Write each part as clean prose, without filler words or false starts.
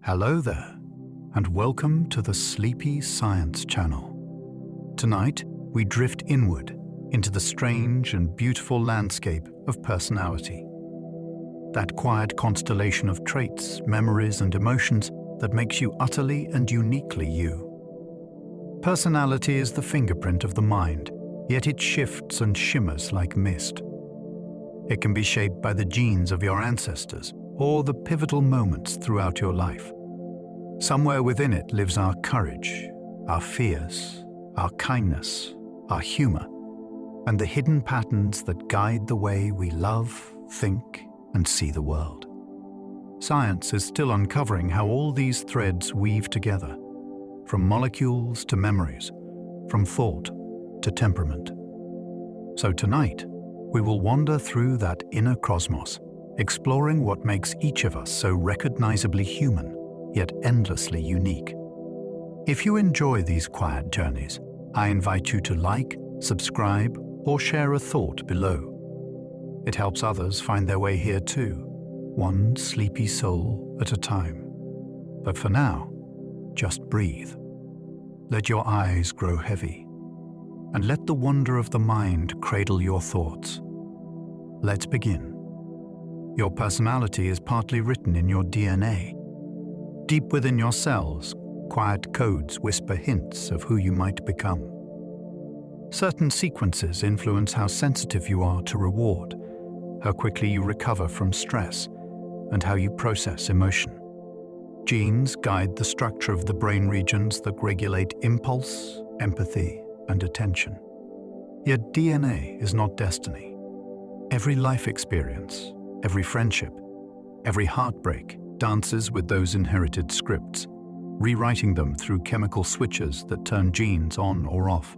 Hello there, and welcome to the Sleepy Science Channel. Tonight, we drift inward into the strange and beautiful landscape of personality. That quiet constellation of traits, memories, and emotions that makes you utterly and uniquely you. Personality is the fingerprint of the mind, yet it shifts and shimmers like mist. It can be shaped by the genes of your ancestors or the pivotal moments throughout your life. Somewhere within it lives our courage, our fears, our kindness, our humor, and the hidden patterns that guide the way we love, think, and see the world. Science is still uncovering how all these threads weave together, from molecules to memories, from thought to temperament. So tonight, we will wander through that inner cosmos, exploring what makes each of us so recognizably human, yet endlessly unique. If you enjoy these quiet journeys, I invite you to like, subscribe, or share a thought below. It helps others find their way here too, one sleepy soul at a time. But for now, just breathe. Let your eyes grow heavy, and let the wonder of the mind cradle your thoughts. Let's begin. Your personality is partly written in your DNA. Deep within your cells, quiet codes whisper hints of who you might become. Certain sequences influence how sensitive you are to reward, how quickly you recover from stress, and how you process emotion. Genes guide the structure of the brain regions that regulate impulse, empathy, and attention. Yet DNA is not destiny. Every life experience, every friendship, every heartbreak dances with those inherited scripts, rewriting them through chemical switches that turn genes on or off.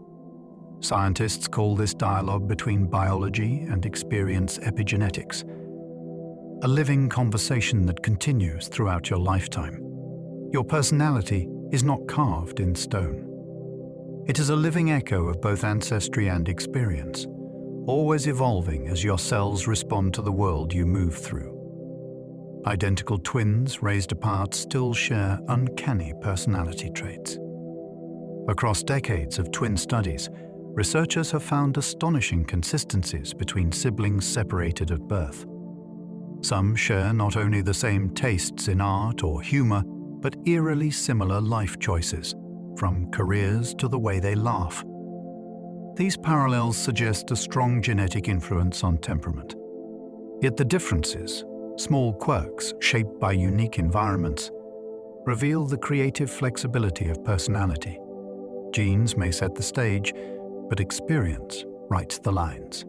Scientists call this dialogue between biology and experience epigenetics, a living conversation that continues throughout your lifetime. Your personality is not carved in stone. It is a living echo of both ancestry and experience, always evolving as your cells respond to the world you move through. Identical twins raised apart still share uncanny personality traits. Across decades of twin studies, researchers have found astonishing consistencies between siblings separated at birth. Some share not only the same tastes in art or humor, but eerily similar life choices, from careers to the way they laugh. These parallels suggest a strong genetic influence on temperament. Yet the differences, small quirks shaped by unique environments, reveal the creative flexibility of personality. Genes may set the stage, but experience writes the lines.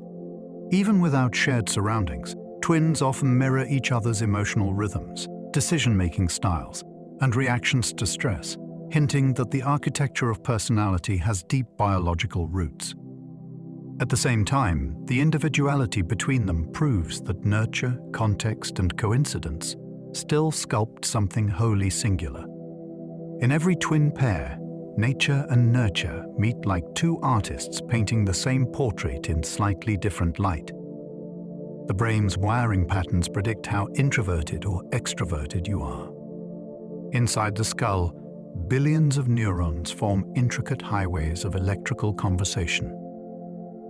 Even without shared surroundings, twins often mirror each other's emotional rhythms, decision-making styles, and reactions to stress, hinting that the architecture of personality has deep biological roots. At the same time, the individuality between them proves that nurture, context, and coincidence still sculpt something wholly singular. In every twin pair, nature and nurture meet like two artists painting the same portrait in slightly different light. The brain's wiring patterns predict how introverted or extroverted you are. Inside the skull, billions of neurons form intricate highways of electrical conversation.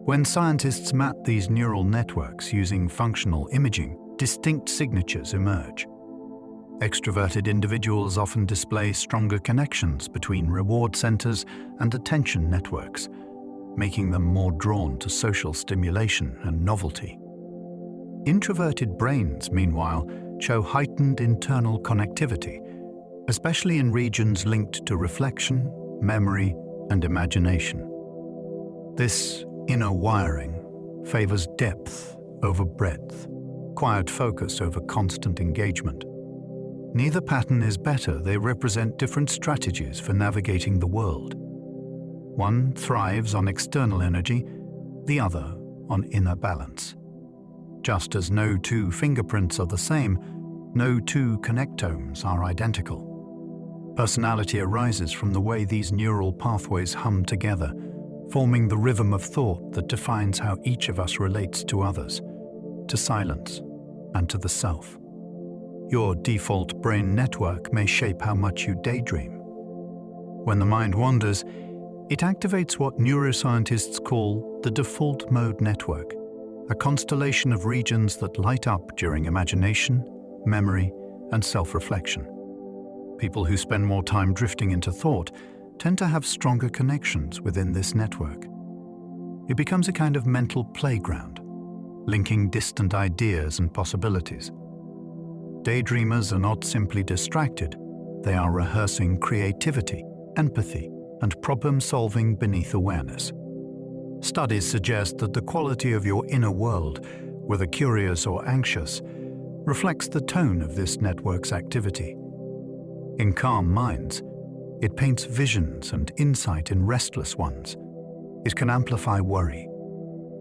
When scientists map these neural networks using functional imaging, distinct signatures emerge. Extroverted individuals often display stronger connections between reward centers and attention networks, making them more drawn to social stimulation and novelty. Introverted brains, meanwhile, show heightened internal connectivity, especially in regions linked to reflection, memory, and imagination. This inner wiring favors depth over breadth, quiet focus over constant engagement. Neither pattern is better, they represent different strategies for navigating the world. One thrives on external energy, the other on inner balance. Just as no two fingerprints are the same, no two connectomes are identical. Personality arises from the way these neural pathways hum together, forming the rhythm of thought that defines how each of us relates to others, to silence, and to the self. Your default brain network may shape how much you daydream. When the mind wanders, it activates what neuroscientists call the default mode network, a constellation of regions that light up during imagination, memory, and self-reflection. People who spend more time drifting into thought tend to have stronger connections within this network. It becomes a kind of mental playground, linking distant ideas and possibilities. Daydreamers are not simply distracted, they are rehearsing creativity, empathy, and problem-solving beneath awareness. Studies suggest that the quality of your inner world, whether curious or anxious, reflects the tone of this network's activity. In calm minds, it paints visions and insight in restless ones. It can amplify worry.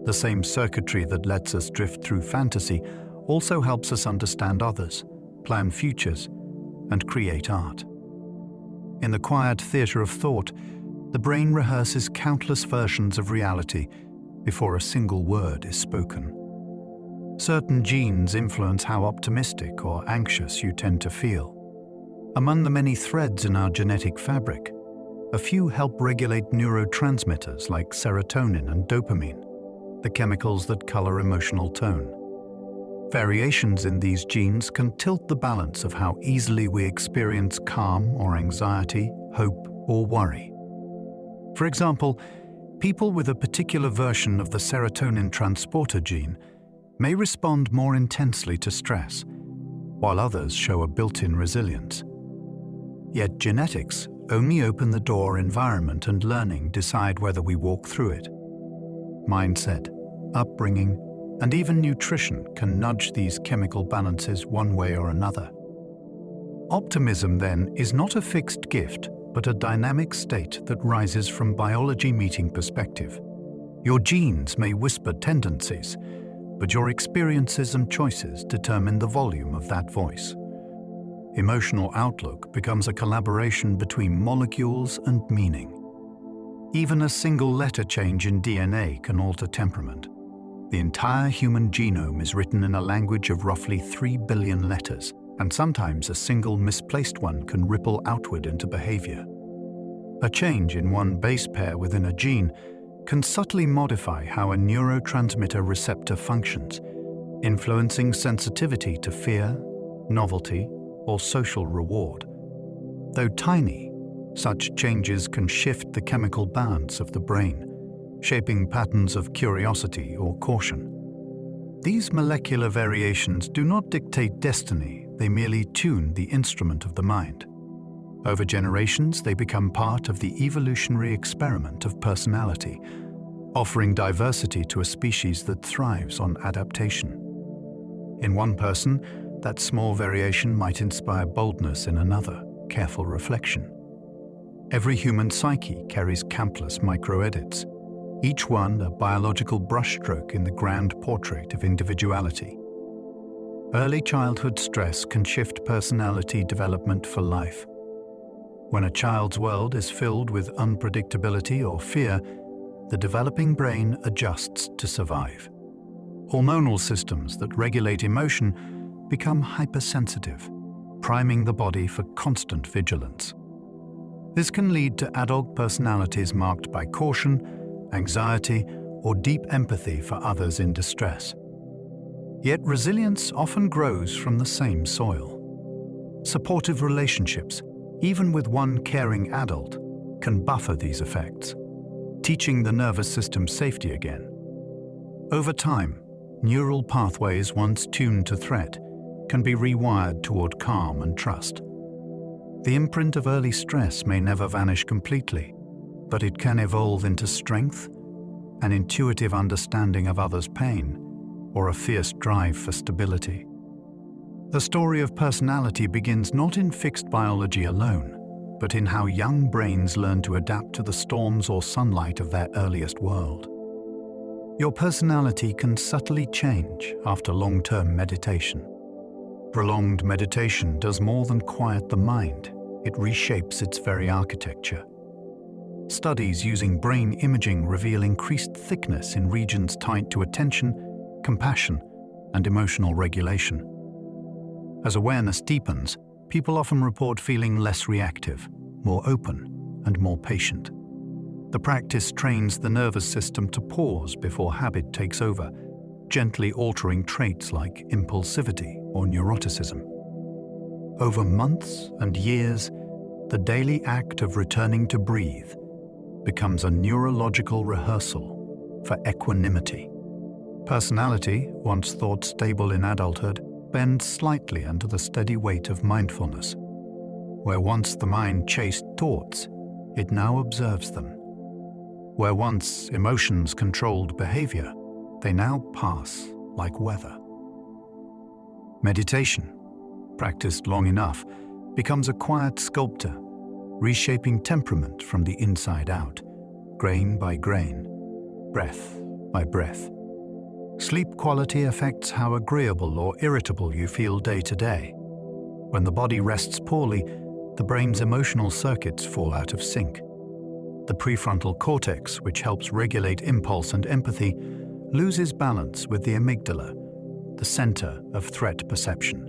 The same circuitry that lets us drift through fantasy also helps us understand others, plan futures, and create art. In the quiet theatre of thought, the brain rehearses countless versions of reality before a single word is spoken. Certain genes influence how optimistic or anxious you tend to feel. Among the many threads in our genetic fabric, a few help regulate neurotransmitters like serotonin and dopamine, the chemicals that color emotional tone. Variations in these genes can tilt the balance of how easily we experience calm or anxiety, hope or worry. For example, people with a particular version of the serotonin transporter gene may respond more intensely to stress, while others show a built-in resilience. Yet genetics only open the door. Environment and learning decide whether we walk through it. Mindset, upbringing, and even nutrition can nudge these chemical balances one way or another. Optimism, then, is not a fixed gift, but a dynamic state that rises from biology meeting perspective. Your genes may whisper tendencies, but your experiences and choices determine the volume of that voice. Emotional outlook becomes a collaboration between molecules and meaning. Even a single letter change in DNA can alter temperament. The entire human genome is written in a language of roughly 3 billion letters, and sometimes a single misplaced one can ripple outward into behavior. A change in one base pair within a gene can subtly modify how a neurotransmitter receptor functions, influencing sensitivity to fear, novelty, or social reward. Though tiny, such changes can shift the chemical balance of the brain, shaping patterns of curiosity or caution. These molecular variations do not dictate destiny, they merely tune the instrument of the mind. Over generations, they become part of the evolutionary experiment of personality, offering diversity to a species that thrives on adaptation. In one person, that small variation might inspire boldness; in another, careful reflection. Every human psyche carries countless microedits, each one a biological brushstroke in the grand portrait of individuality. Early childhood stress can shift personality development for life. When a child's world is filled with unpredictability or fear, the developing brain adjusts to survive. Hormonal systems that regulate emotion become hypersensitive, priming the body for constant vigilance. This can lead to adult personalities marked by caution, anxiety, or deep empathy for others in distress. Yet resilience often grows from the same soil. Supportive relationships, even with one caring adult, can buffer these effects, teaching the nervous system safety again. Over time, neural pathways once tuned to threat can be rewired toward calm and trust. The imprint of early stress may never vanish completely, but it can evolve into strength, an intuitive understanding of others' pain, or a fierce drive for stability. The story of personality begins not in fixed biology alone, but in how young brains learn to adapt to the storms or sunlight of their earliest world. Your personality can subtly change after long-term meditation. Prolonged meditation does more than quiet the mind, it reshapes its very architecture. Studies using brain imaging reveal increased thickness in regions tied to attention, compassion, and emotional regulation. As awareness deepens, people often report feeling less reactive, more open, and more patient. The practice trains the nervous system to pause before habit takes over, gently altering traits like impulsivity or neuroticism. Over months and years, the daily act of returning to breathe becomes a neurological rehearsal for equanimity. Personality, once thought stable in adulthood, bends slightly under the steady weight of mindfulness. Where once the mind chased thoughts, it now observes them. Where once emotions controlled behavior, they now pass like weather. Meditation, practiced long enough, becomes a quiet sculptor, reshaping temperament from the inside out, grain by grain, breath by breath. Sleep quality affects how agreeable or irritable you feel day to day. When the body rests poorly, the brain's emotional circuits fall out of sync. The prefrontal cortex, which helps regulate impulse and empathy, loses balance with the amygdala, the center of threat perception.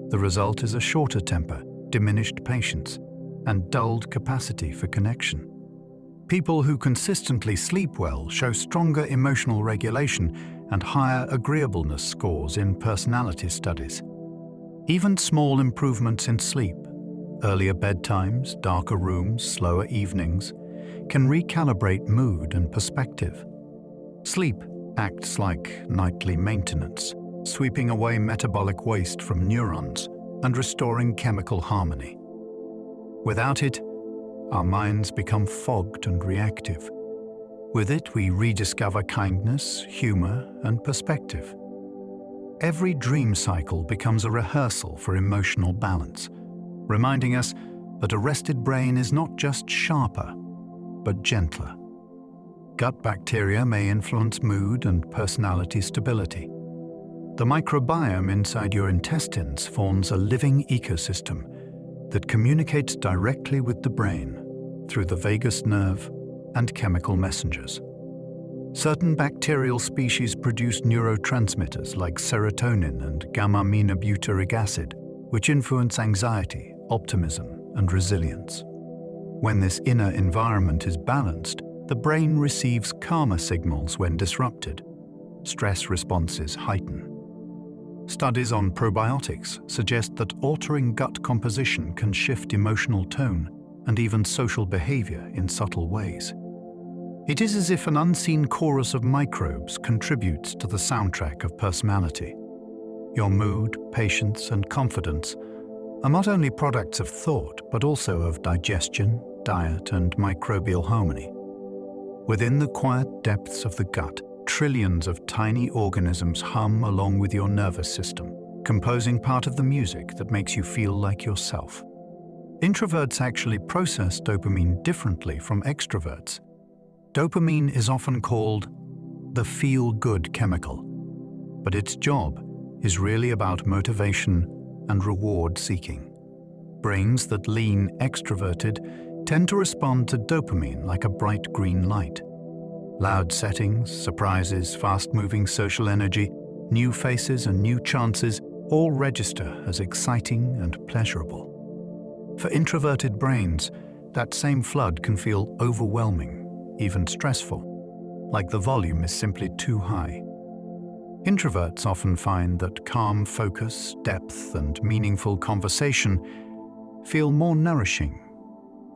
The result is a shorter temper, diminished patience, and dulled capacity for connection. People who consistently sleep well show stronger emotional regulation and higher agreeableness scores in personality studies. Even small improvements in sleep, earlier bedtimes, darker rooms, slower evenings, can recalibrate mood and perspective. Sleep acts like nightly maintenance, sweeping away metabolic waste from neurons and restoring chemical harmony. Without it, our minds become fogged and reactive. With it, we rediscover kindness, humor, and perspective. Every dream cycle becomes a rehearsal for emotional balance, reminding us that a rested brain is not just sharper, but gentler. Gut bacteria may influence mood and personality stability. The microbiome inside your intestines forms a living ecosystem that communicates directly with the brain through the vagus nerve and chemical messengers. Certain bacterial species produce neurotransmitters like serotonin and gamma-aminobutyric acid, which influence anxiety, optimism, and resilience. When this inner environment is balanced, the brain receives calmer signals when disrupted. Stress responses heighten. Studies on probiotics suggest that altering gut composition can shift emotional tone and even social behavior in subtle ways. It is as if an unseen chorus of microbes contributes to the soundtrack of personality. Your mood, patience, and confidence are not only products of thought, but also of digestion, diet, and microbial harmony. Within the quiet depths of the gut, trillions of tiny organisms hum along with your nervous system, composing part of the music that makes you feel like yourself. Introverts actually process dopamine differently from extroverts. Dopamine is often called the feel-good chemical, but its job is really about motivation and reward-seeking. Brains that lean extroverted tend to respond to dopamine like a bright green light. Loud settings, surprises, fast-moving social energy, new faces and new chances all register as exciting and pleasurable. For introverted brains, that same flood can feel overwhelming, even stressful, like the volume is simply too high. Introverts often find that calm focus, depth, and meaningful conversation feel more nourishing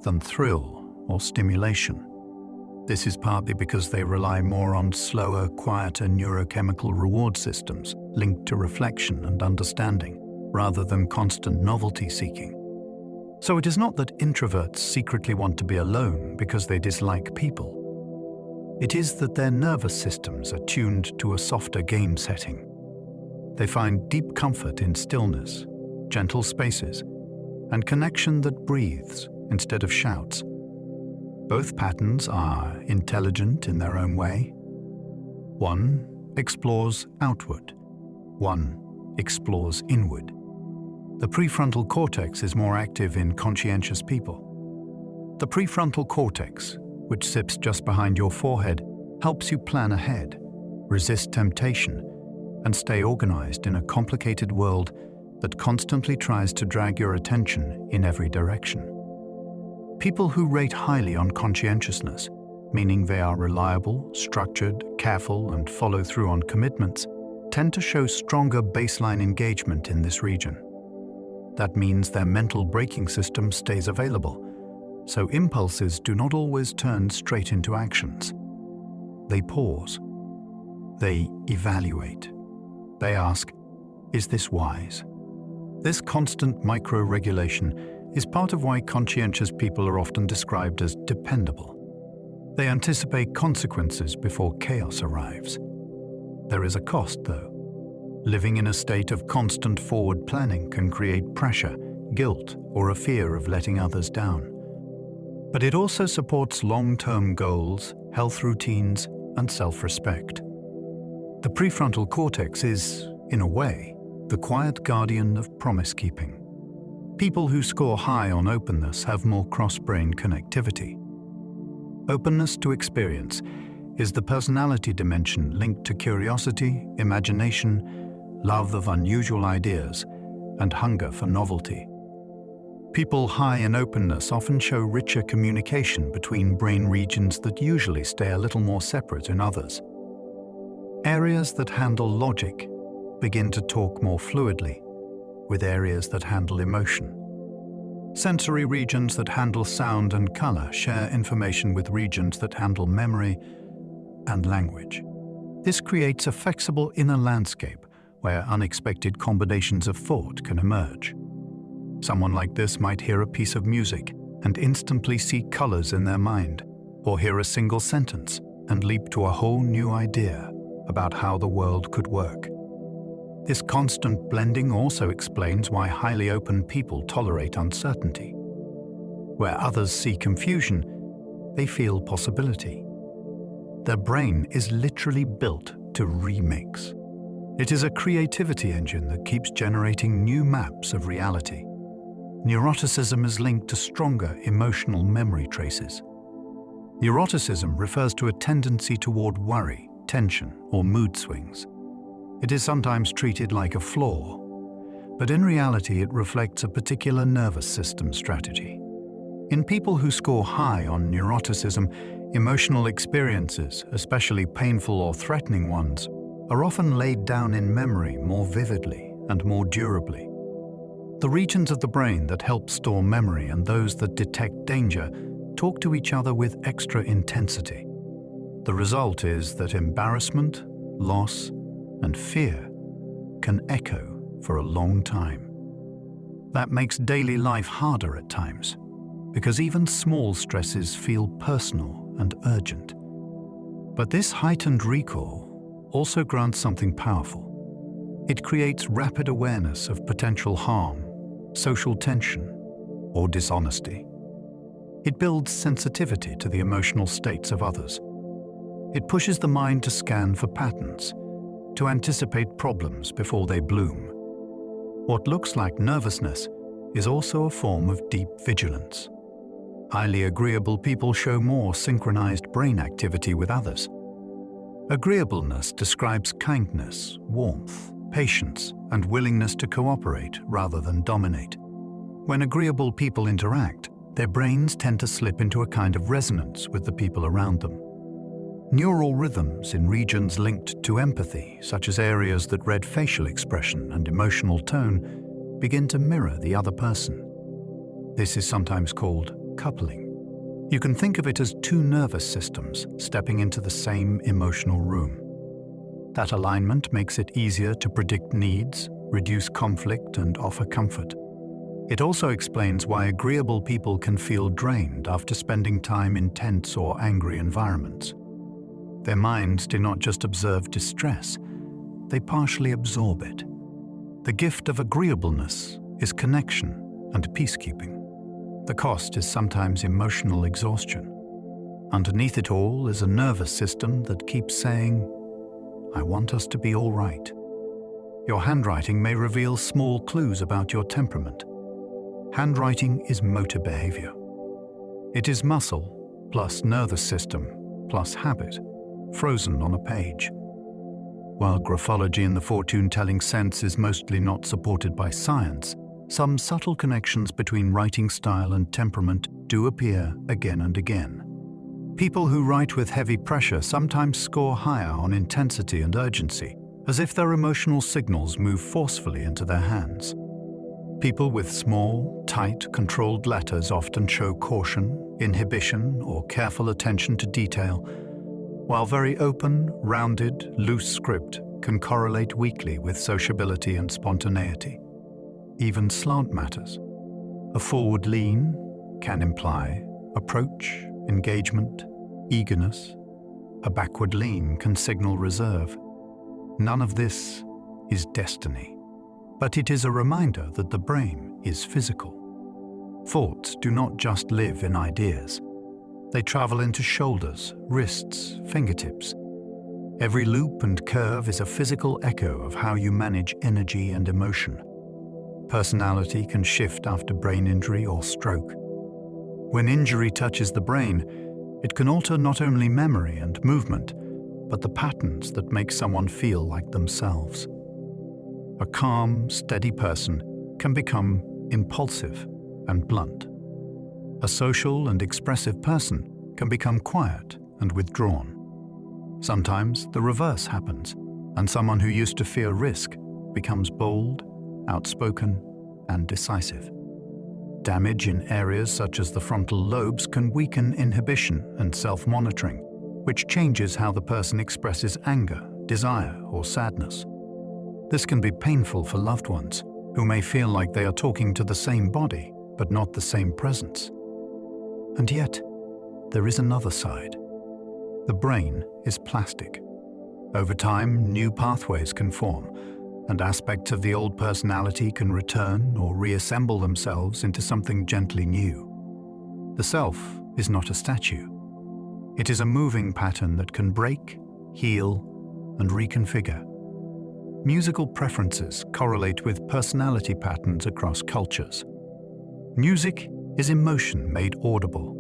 than thrill or stimulation. This is partly because they rely more on slower, quieter neurochemical reward systems linked to reflection and understanding, rather than constant novelty-seeking. So it is not that introverts secretly want to be alone because they dislike people. It is that their nervous systems are tuned to a softer game setting. They find deep comfort in stillness, gentle spaces, and connection that breathes instead of shouts. Both patterns are intelligent in their own way. One explores outward, one explores inward. The prefrontal cortex is more active in conscientious people. The prefrontal cortex, which sits just behind your forehead, helps you plan ahead, resist temptation, and stay organized in a complicated world that constantly tries to drag your attention in every direction. People who rate highly on conscientiousness, meaning they are reliable, structured, careful, and follow through on commitments, tend to show stronger baseline engagement in this region. That means their mental braking system stays available, so impulses do not always turn straight into actions. They pause. They evaluate. They ask, is this wise? This constant micro-regulation is part of why conscientious people are often described as dependable. They anticipate consequences before chaos arrives. There is a cost, though. Living in a state of constant forward planning can create pressure, guilt, or a fear of letting others down. But it also supports long-term goals, health routines, and self-respect. The prefrontal cortex is, in a way, the quiet guardian of promise-keeping. People who score high on openness have more cross-brain connectivity. Openness to experience is the personality dimension linked to curiosity, imagination, love of unusual ideas, and hunger for novelty. People high in openness often show richer communication between brain regions that usually stay a little more separate in others. Areas that handle logic begin to talk more fluidly with areas that handle emotion. Sensory regions that handle sound and color share information with regions that handle memory and language. This creates a flexible inner landscape where unexpected combinations of thought can emerge. Someone like this might hear a piece of music and instantly see colors in their mind, or hear a single sentence and leap to a whole new idea about how the world could work. This constant blending also explains why highly open people tolerate uncertainty. Where others see confusion, they feel possibility. Their brain is literally built to remix. It is a creativity engine that keeps generating new maps of reality. Neuroticism is linked to stronger emotional memory traces. Neuroticism refers to a tendency toward worry, tension, or mood swings. It is sometimes treated like a flaw, but in reality it reflects a particular nervous system strategy. In people who score high on neuroticism, emotional experiences, especially painful or threatening ones, are often laid down in memory more vividly and more durably. The regions of the brain that help store memory and those that detect danger talk to each other with extra intensity. The result is that embarrassment, loss, and fear can echo for a long time. That makes daily life harder at times, because even small stresses feel personal and urgent. But this heightened recall also grants something powerful. It creates rapid awareness of potential harm, social tension, or dishonesty. It builds sensitivity to the emotional states of others. It pushes the mind to scan for patterns, to anticipate problems before they bloom. What looks like nervousness is also a form of deep vigilance. Highly agreeable people show more synchronized brain activity with others. Agreeableness describes kindness, warmth, patience, and willingness to cooperate rather than dominate. When agreeable people interact, their brains tend to slip into a kind of resonance with the people around them. Neural rhythms in regions linked to empathy, such as areas that read facial expression and emotional tone, begin to mirror the other person. This is sometimes called coupling. You can think of it as two nervous systems stepping into the same emotional room. That alignment makes it easier to predict needs, reduce conflict, and offer comfort. It also explains why agreeable people can feel drained after spending time in tense or angry environments. Their minds do not just observe distress, they partially absorb it. The gift of agreeableness is connection and peacekeeping. The cost is sometimes emotional exhaustion. Underneath it all is a nervous system that keeps saying, "I want us to be all right." Your handwriting may reveal small clues about your temperament. Handwriting is motor behavior. It is muscle plus nervous system plus habit, frozen on a page. While graphology in the fortune-telling sense is mostly not supported by science, some subtle connections between writing style and temperament do appear again and again. People who write with heavy pressure sometimes score higher on intensity and urgency, as if their emotional signals move forcefully into their hands. People with small, tight, controlled letters often show caution, inhibition, or careful attention to detail, while very open, rounded, loose script can correlate weakly with sociability and spontaneity. Even slant matters. A forward lean can imply approach, engagement, eagerness. A backward lean can signal reserve. None of this is destiny, but it is a reminder that the brain is physical. Thoughts do not just live in ideas. They travel into shoulders, wrists, fingertips. Every loop and curve is a physical echo of how you manage energy and emotion. Personality can shift after brain injury or stroke. When injury touches the brain, it can alter not only memory and movement, but the patterns that make someone feel like themselves. A calm, steady person can become impulsive and blunt. A social and expressive person can become quiet and withdrawn. Sometimes the reverse happens, and someone who used to fear risk becomes bold, outspoken, and decisive. Damage in areas such as the frontal lobes can weaken inhibition and self-monitoring, which changes how the person expresses anger, desire, or sadness. This can be painful for loved ones, who may feel like they are talking to the same body, but not the same presence. And yet, there is another side. The brain is plastic. Over time, new pathways can form, and aspects of the old personality can return or reassemble themselves into something gently new. The self is not a statue. It is a moving pattern that can break, heal, and reconfigure. Musical preferences correlate with personality patterns across cultures. Music is emotion made audible.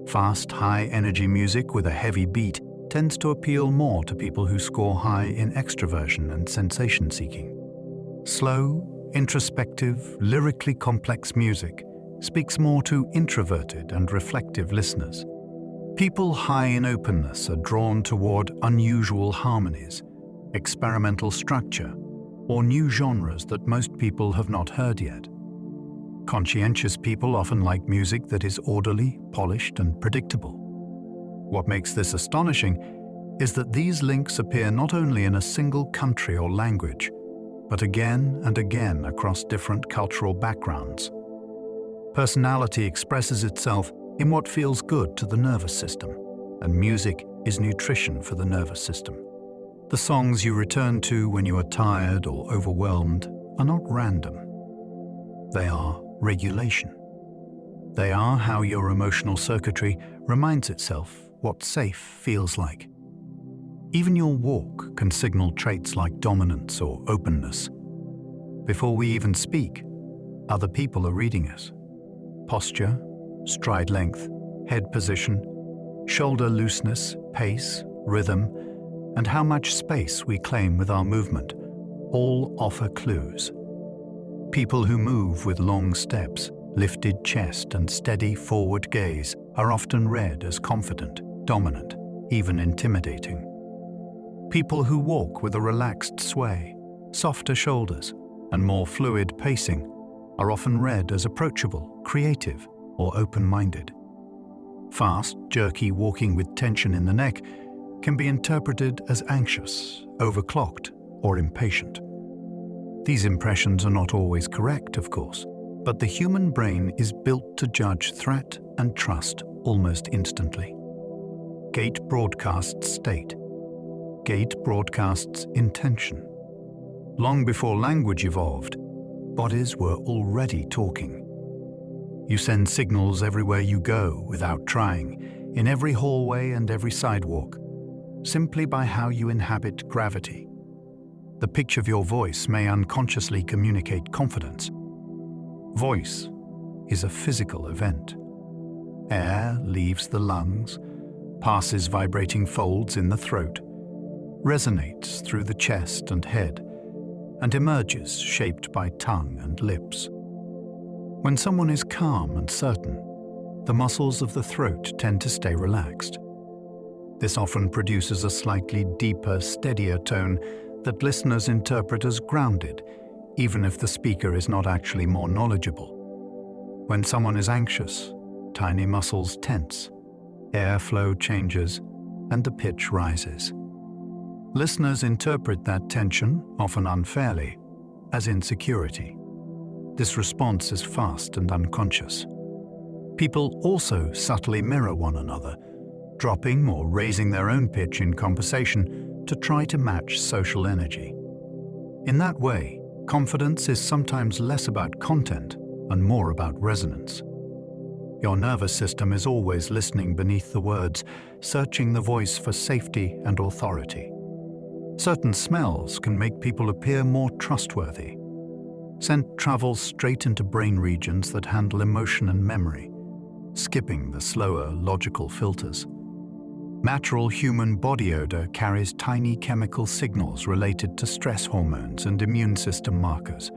Fast, high-energy music with a heavy beat tends to appeal more to people who score high in extroversion and sensation-seeking. Slow, introspective, lyrically complex music speaks more to introverted and reflective listeners. People high in openness are drawn toward unusual harmonies, experimental structure, or new genres that most people have not heard yet. Conscientious people often like music that is orderly, polished, and predictable. What makes this astonishing is that these links appear not only in a single country or language, but again and again across different cultural backgrounds. Personality expresses itself in what feels good to the nervous system, and music is nutrition for the nervous system. The songs you return to when you are tired or overwhelmed are not random. They are regulation. They are how your emotional circuitry reminds itself what safe feels like. Even your walk can signal traits like dominance or openness. Before we even speak, other people are reading us. Posture, stride length, head position, shoulder looseness, pace, rhythm, and how much space we claim with our movement all offer clues. People who move with long steps, lifted chest, and steady forward gaze are often read as confident, dominant, even intimidating. People who walk with a relaxed sway, softer shoulders, and more fluid pacing are often read as approachable, creative, or open-minded. Fast, jerky walking with tension in the neck can be interpreted as anxious, overclocked, or impatient. These impressions are not always correct, of course, but the human brain is built to judge threat and trust almost instantly. Gait broadcasts state. Gait broadcasts intention. Long before language evolved, bodies were already talking. You send signals everywhere you go without trying, in every hallway and every sidewalk, simply by how you inhabit gravity. The pitch of your voice may unconsciously communicate confidence. Voice is a physical event. Air leaves the lungs, passes vibrating folds in the throat, resonates through the chest and head and emerges shaped by tongue and lips. When someone is calm and certain, the muscles of the throat tend to stay relaxed. This often produces a slightly deeper, steadier tone that listeners interpret as grounded, even if the speaker is not actually more knowledgeable. When someone is anxious, tiny muscles tense, airflow changes, and the pitch rises. Listeners interpret that tension, often unfairly, as insecurity. This response is fast and unconscious. People also subtly mirror one another, dropping or raising their own pitch in conversation to try to match social energy. In that way, confidence is sometimes less about content and more about resonance. Your nervous system is always listening beneath the words, searching the voice for safety and authority. Certain smells can make people appear more trustworthy. Scent travels straight into brain regions that handle emotion and memory, skipping the slower, logical filters. Natural human body odor carries tiny chemical signals related to stress hormones and immune system markers.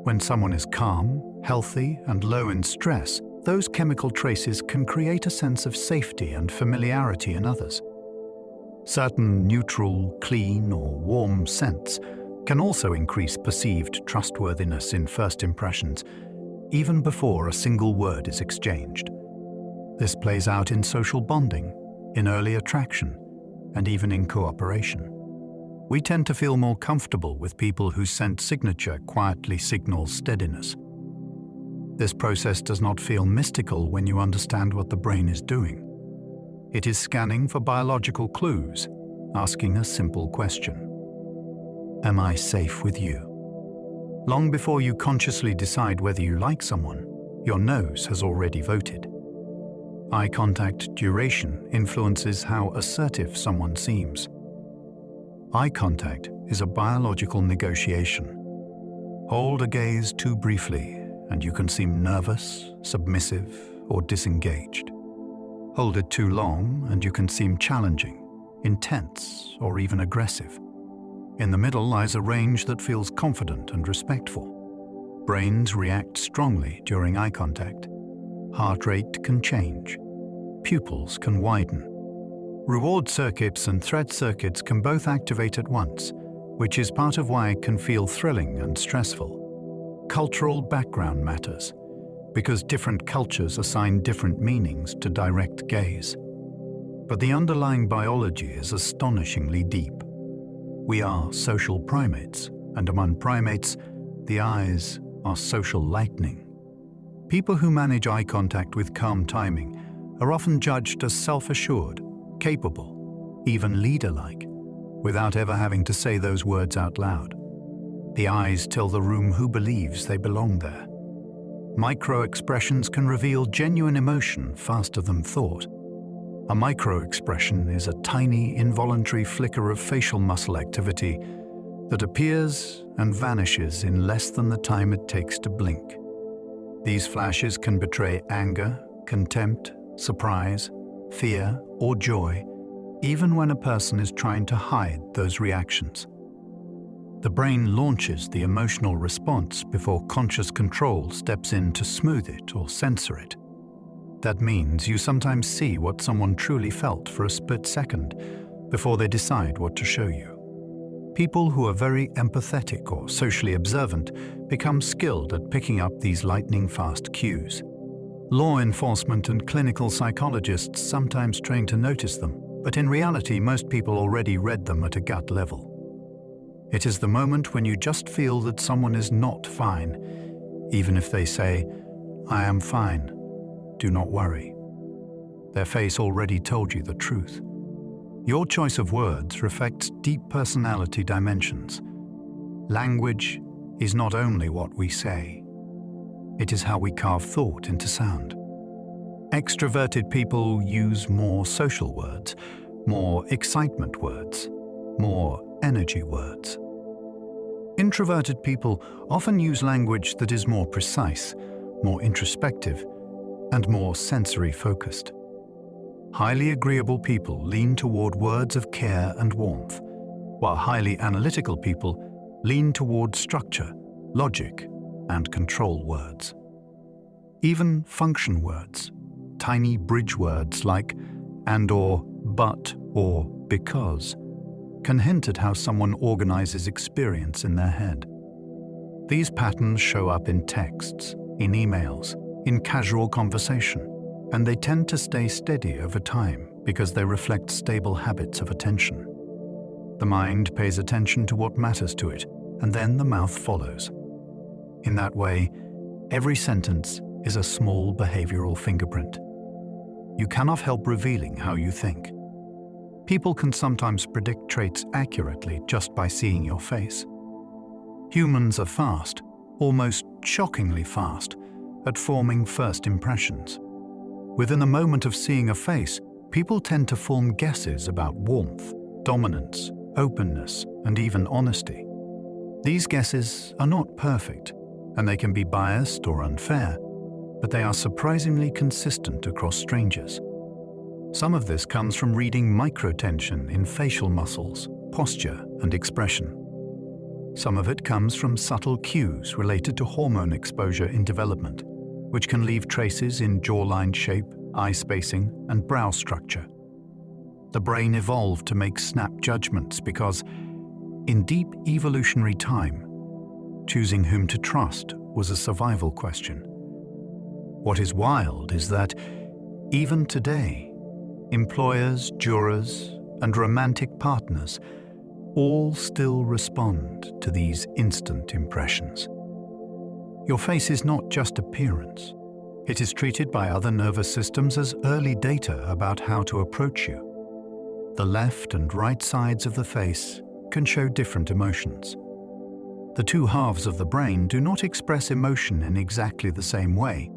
When someone is calm, healthy, and low in stress, those chemical traces can create a sense of safety and familiarity in others. Certain neutral, clean, or warm scents can also increase perceived trustworthiness in first impressions, even before a single word is exchanged. This plays out in social bonding, in early attraction, and even in cooperation. We tend to feel more comfortable with people whose scent signature quietly signals steadiness. This process does not feel mystical when you understand what the brain is doing. It is scanning for biological clues, asking a simple question. Am I safe with you? Long before you consciously decide whether you like someone, your nose has already voted. Eye contact duration influences how assertive someone seems. Eye contact is a biological negotiation. Hold a gaze too briefly, and you can seem nervous, submissive, or disengaged. Hold it too long, and you can seem challenging, intense, or even aggressive. In the middle lies a range that feels confident and respectful. Brains react strongly during eye contact. Heart rate can change. Pupils can widen. Reward circuits and threat circuits can both activate at once, which is part of why it can feel thrilling and stressful. Cultural background matters, because different cultures assign different meanings to direct gaze. But the underlying biology is astonishingly deep. We are social primates, and among primates, the eyes are social lightning. People who manage eye contact with calm timing are often judged as self-assured, capable, even leader-like, without ever having to say those words out loud. The eyes tell the room who believes they belong there. Micro-expressions can reveal genuine emotion faster than thought. A micro-expression is a tiny, involuntary flicker of facial muscle activity that appears and vanishes in less than the time it takes to blink. These flashes can betray anger, contempt, surprise, fear, or joy, even when a person is trying to hide those reactions. The brain launches the emotional response before conscious control steps in to smooth it or censor it. That means you sometimes see what someone truly felt for a split second before they decide what to show you. People who are very empathetic or socially observant become skilled at picking up these lightning-fast cues. Law enforcement and clinical psychologists sometimes train to notice them, but in reality, most people already read them at a gut level. It is the moment when you just feel that someone is not fine, even if they say, "I am fine, do not worry." Their face already told you the truth. Your choice of words reflects deep personality dimensions. Language is not only what we say, it is how we carve thought into sound. Extroverted people use more social words, more excitement words, more energy words. Introverted people often use language that is more precise, more introspective, and more sensory-focused. Highly agreeable people lean toward words of care and warmth. while highly analytical people lean toward structure, logic, and control words. Even function words, tiny bridge words like and or, but or, because, can hint at how someone organizes experience in their head. These patterns show up in texts, in emails, in casual conversation, and they tend to stay steady over time because they reflect stable habits of attention. The mind pays attention to what matters to it, and then the mouth follows. In that way, every sentence is a small behavioral fingerprint. You cannot help revealing how you think. People can sometimes predict traits accurately just by seeing your face. Humans are fast, almost shockingly fast, at forming first impressions. Within a moment of seeing a face, people tend to form guesses about warmth, dominance, openness, and even honesty. These guesses are not perfect, and they can be biased or unfair, but they are surprisingly consistent across strangers. Some of this comes from reading microtension in facial muscles, posture, and expression. Some of it comes from subtle cues related to hormone exposure in development, which can leave traces in jawline shape, eye spacing, and brow structure. The brain evolved to make snap judgments because, in deep evolutionary time, choosing whom to trust was a survival question. What is wild is that, even today, employers, jurors, and romantic partners all still respond to these instant impressions. Your face is not just appearance. It is treated by other nervous systems as early data about how to approach you. The left and right sides of the face can show different emotions. The two halves of the brain do not express emotion in exactly the same way,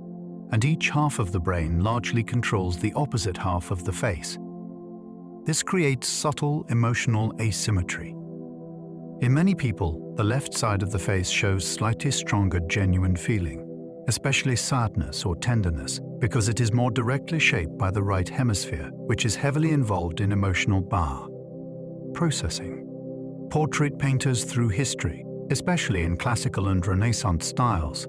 and each half of the brain largely controls the opposite half of the face. This creates subtle emotional asymmetry. In many people, the left side of the face shows slightly stronger genuine feeling, especially sadness or tenderness, because it is more directly shaped by the right hemisphere, which is heavily involved in emotional processing. Portrait painters through history, especially in classical and Renaissance styles,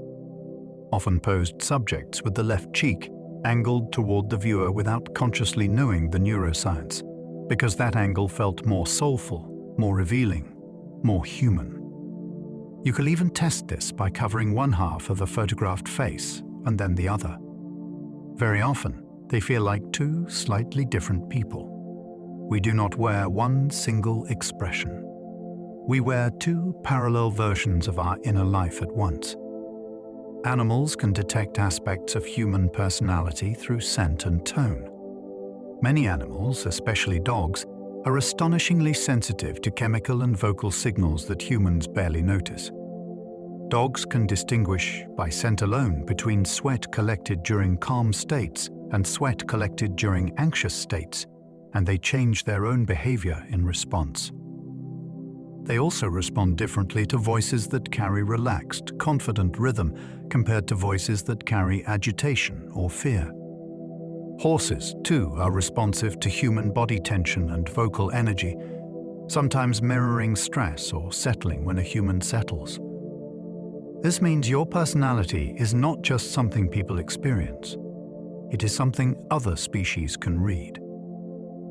often posed subjects with the left cheek angled toward the viewer without consciously knowing the neuroscience, because that angle felt more soulful, more revealing, more human. You can even test this by covering one half of a photographed face and then the other. Very often, they feel like two slightly different people. We do not wear one single expression. We wear two parallel versions of our inner life at once. Animals can detect aspects of human personality through scent and tone. Many animals, especially dogs, are astonishingly sensitive to chemical and vocal signals that humans barely notice. Dogs can distinguish, by scent alone, between sweat collected during calm states and sweat collected during anxious states, and they change their own behavior in response. They also respond differently to voices that carry relaxed, confident rhythm compared to voices that carry agitation or fear. Horses, too, are responsive to human body tension and vocal energy, sometimes mirroring stress or settling when a human settles. This means your personality is not just something people experience. It is something other species can read.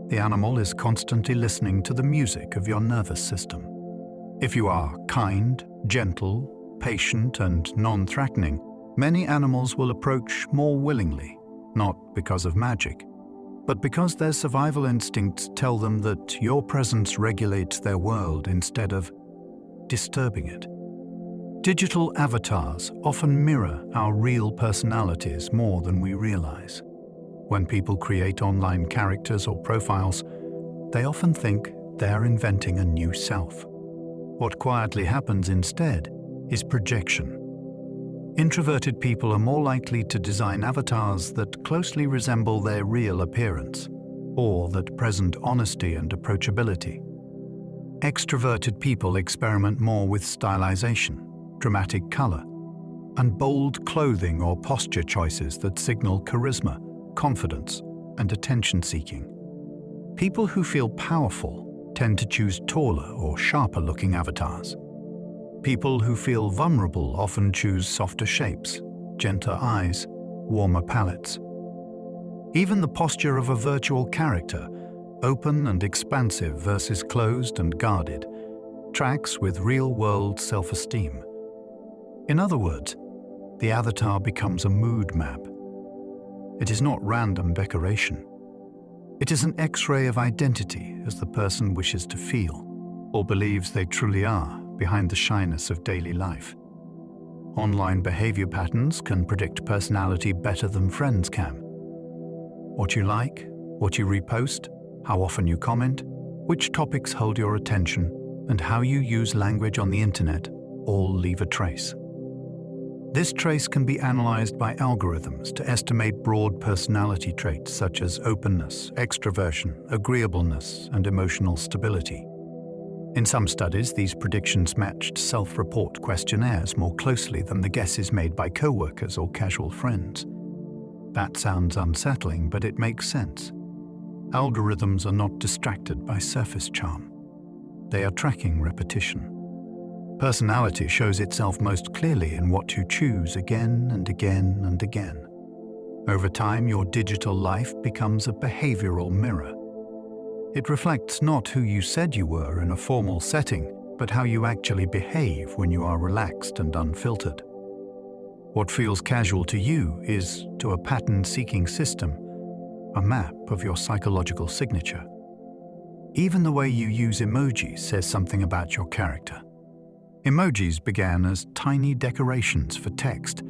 The animal is constantly listening to the music of your nervous system. If you are kind, gentle, patient, and non-threatening, many animals will approach more willingly, not because of magic, but because their survival instincts tell them that your presence regulates their world instead of disturbing it. Digital avatars often mirror our real personalities more than we realize. When people create online characters or profiles, they often think they're inventing a new self. What quietly happens instead is projection. Introverted people are more likely to design avatars that closely resemble their real appearance, or that present honesty and approachability. Extroverted people experiment more with stylization, dramatic color, and bold clothing or posture choices that signal charisma, confidence, and attention-seeking. People who feel powerful tend to choose taller or sharper-looking avatars. People who feel vulnerable often choose softer shapes, gentler eyes, warmer palettes. Even the posture of a virtual character, open and expansive versus closed and guarded, tracks with real-world self-esteem. In other words, the avatar becomes a mood map. It is not random decoration. It is an X-ray of identity as the person wishes to feel, or believes they truly are, behind the shyness of daily life. Online behavior patterns can predict personality better than friends can. What you like, what you repost, how often you comment, which topics hold your attention, and how you use language on the internet all leave a trace. This trace can be analyzed by algorithms to estimate broad personality traits such as openness, extroversion, agreeableness, and emotional stability. In some studies, these predictions matched self-report questionnaires more closely than the guesses made by co-workers or casual friends. That sounds unsettling, but it makes sense. Algorithms are not distracted by surface charm. They are tracking repetition. Personality shows itself most clearly in what you choose again and again and again. Over time, your digital life becomes a behavioral mirror. It reflects not who you said you were in a formal setting, but how you actually behave when you are relaxed and unfiltered. What feels casual to you is, to a pattern-seeking system, a map of your psychological signature. Even the way you use emojis says something about your character. Emojis began as tiny decorations for text,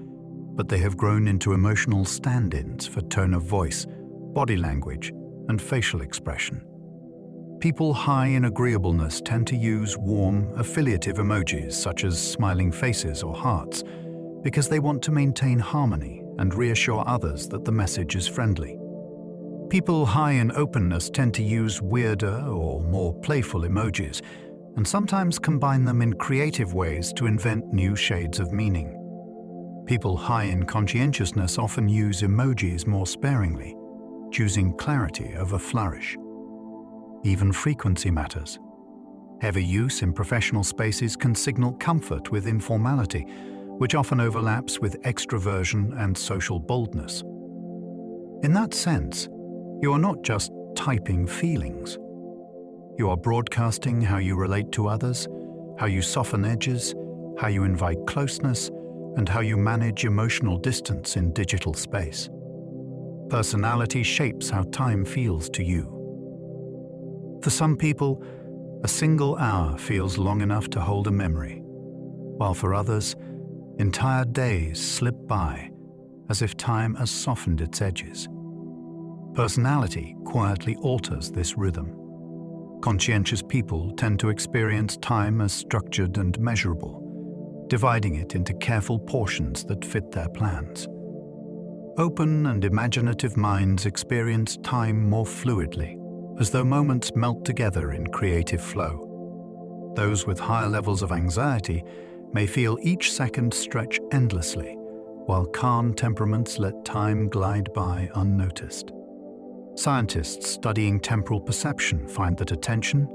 but they have grown into emotional stand-ins for tone of voice, body language, and facial expression. People high in agreeableness tend to use warm, affiliative emojis such as smiling faces or hearts because they want to maintain harmony and reassure others that the message is friendly. People high in openness tend to use weirder or more playful emojis and sometimes combine them in creative ways to invent new shades of meaning. People high in conscientiousness often use emojis more sparingly, choosing clarity over flourish. Even frequency matters. Heavy use in professional spaces can signal comfort with informality, which often overlaps with extroversion and social boldness. In that sense, you are not just typing feelings. You are broadcasting how you relate to others, how you soften edges, how you invite closeness, and how you manage emotional distance in digital space. Personality shapes how time feels to you. For some people, a single hour feels long enough to hold a memory, while for others, entire days slip by as if time has softened its edges. Personality quietly alters this rhythm. Conscientious people tend to experience time as structured and measurable, dividing it into careful portions that fit their plans. Open and imaginative minds experience time more fluidly, as though moments melt together in creative flow. Those with higher levels of anxiety may feel each second stretch endlessly, while calm temperaments let time glide by unnoticed. Scientists studying temporal perception find that attention,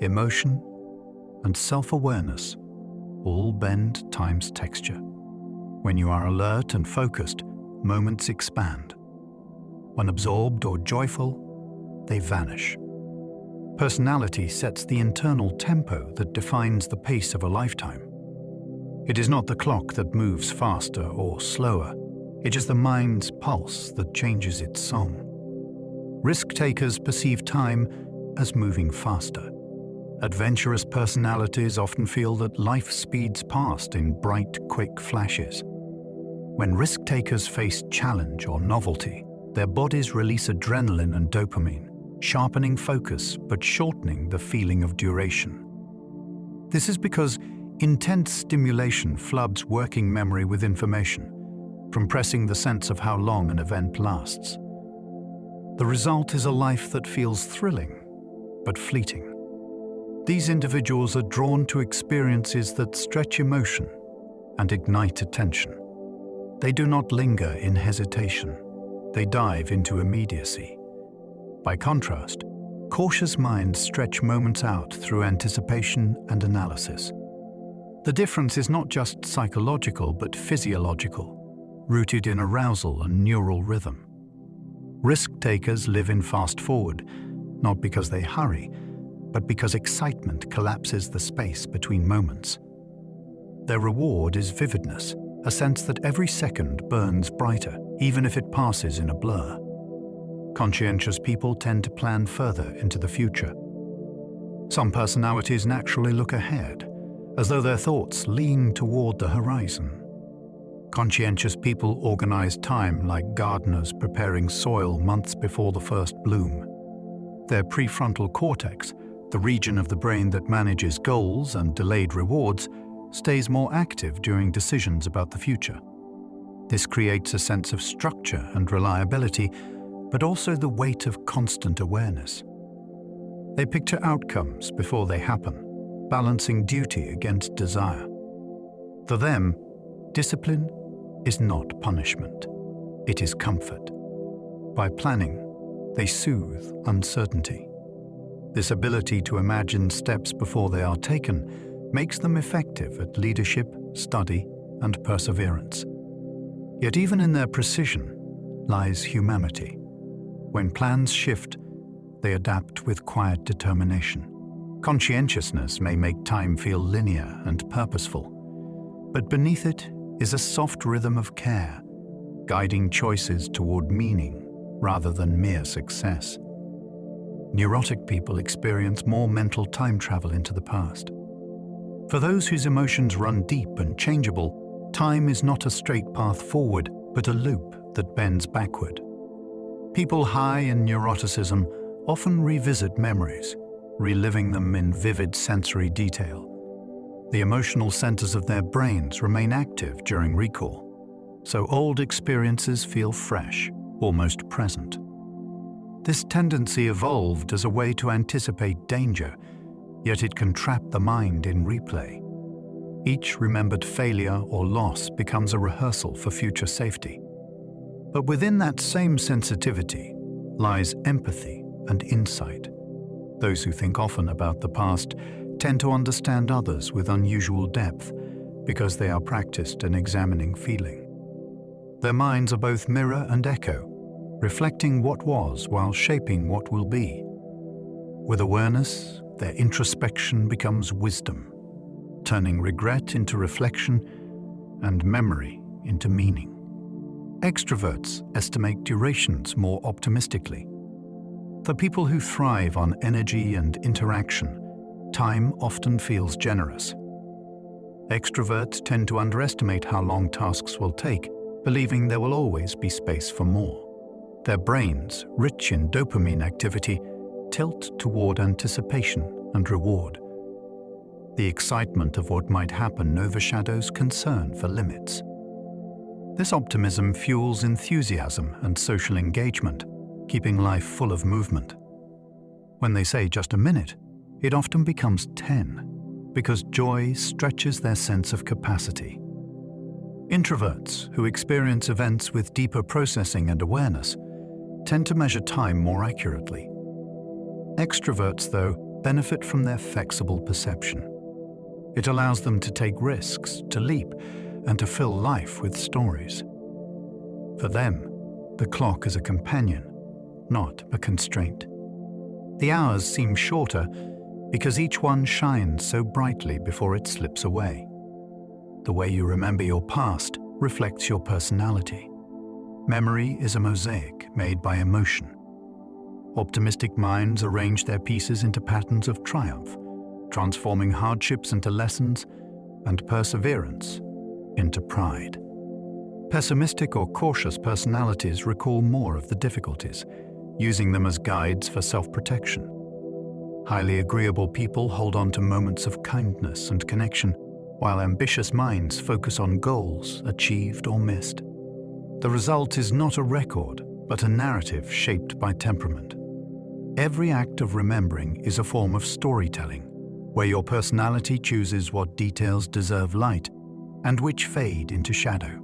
emotion, and self-awareness all bend time's texture. When you are alert and focused, moments expand. When absorbed or joyful, they vanish. Personality sets the internal tempo that defines the pace of a lifetime. It is not the clock that moves faster or slower. It is the mind's pulse that changes its song. Risk-takers perceive time as moving faster. Adventurous personalities often feel that life speeds past in bright, quick flashes. When risk-takers face challenge or novelty, their bodies release adrenaline and dopamine, sharpening focus but shortening the feeling of duration. This is because intense stimulation floods working memory with information, compressing the sense of how long an event lasts. The result is a life that feels thrilling, but fleeting. These individuals are drawn to experiences that stretch emotion and ignite attention. They do not linger in hesitation. They dive into immediacy. By contrast, cautious minds stretch moments out through anticipation and analysis. The difference is not just psychological but physiological, rooted in arousal and neural rhythm. Risk-takers live in fast-forward, not because they hurry, but because excitement collapses the space between moments. Their reward is vividness, a sense that every second burns brighter, even if it passes in a blur. Conscientious people tend to plan further into the future. Some personalities naturally look ahead, as though their thoughts lean toward the horizon. Conscientious people organize time like gardeners preparing soil months before the first bloom. Their prefrontal cortex, the region of the brain that manages goals and delayed rewards, stays more active during decisions about the future. This creates a sense of structure and reliability, but also the weight of constant awareness. They picture outcomes before they happen, balancing duty against desire. For them, discipline is not punishment. It is comfort. By planning, they soothe uncertainty. This ability to imagine steps before they are taken makes them effective at leadership, study, and perseverance. Yet even in their precision lies humanity. When plans shift, they adapt with quiet determination. Conscientiousness may make time feel linear and purposeful, but beneath it is a soft rhythm of care, guiding choices toward meaning rather than mere success. Neurotic people experience more mental time travel into the past. For those whose emotions run deep and changeable, time is not a straight path forward, but a loop that bends backward. People high in neuroticism often revisit memories, reliving them in vivid sensory detail. The emotional centers of their brains remain active during recall, so old experiences feel fresh, almost present. This tendency evolved as a way to anticipate danger, yet it can trap the mind in replay. Each remembered failure or loss becomes a rehearsal for future safety. But within that same sensitivity lies empathy and insight. Those who think often about the past tend to understand others with unusual depth because they are practiced in examining feeling. Their minds are both mirror and echo, reflecting what was while shaping what will be. With awareness, their introspection becomes wisdom, turning regret into reflection and memory into meaning. Extroverts estimate durations more optimistically. For people who thrive on energy and interaction, time often feels generous. Extroverts tend to underestimate how long tasks will take, believing there will always be space for more. Their brains, rich in dopamine activity, tilt toward anticipation and reward. The excitement of what might happen overshadows concern for limits. This optimism fuels enthusiasm and social engagement, keeping life full of movement. When they say just a minute, it often becomes 10, because joy stretches their sense of capacity. Introverts, who experience events with deeper processing and awareness, tend to measure time more accurately. Extroverts, though, benefit from their flexible perception. It allows them to take risks, to leap, and to fill life with stories. For them, the clock is a companion, not a constraint. The hours seem shorter because each one shines so brightly before it slips away. The way you remember your past reflects your personality. Memory is a mosaic made by emotion. Optimistic minds arrange their pieces into patterns of triumph, transforming hardships into lessons and perseverance into pride. Pessimistic or cautious personalities recall more of the difficulties, using them as guides for self-protection. Highly agreeable people hold on to moments of kindness and connection, while ambitious minds focus on goals achieved or missed. The result is not a record, but a narrative shaped by temperament. Every act of remembering is a form of storytelling, where your personality chooses what details deserve light and which fade into shadow.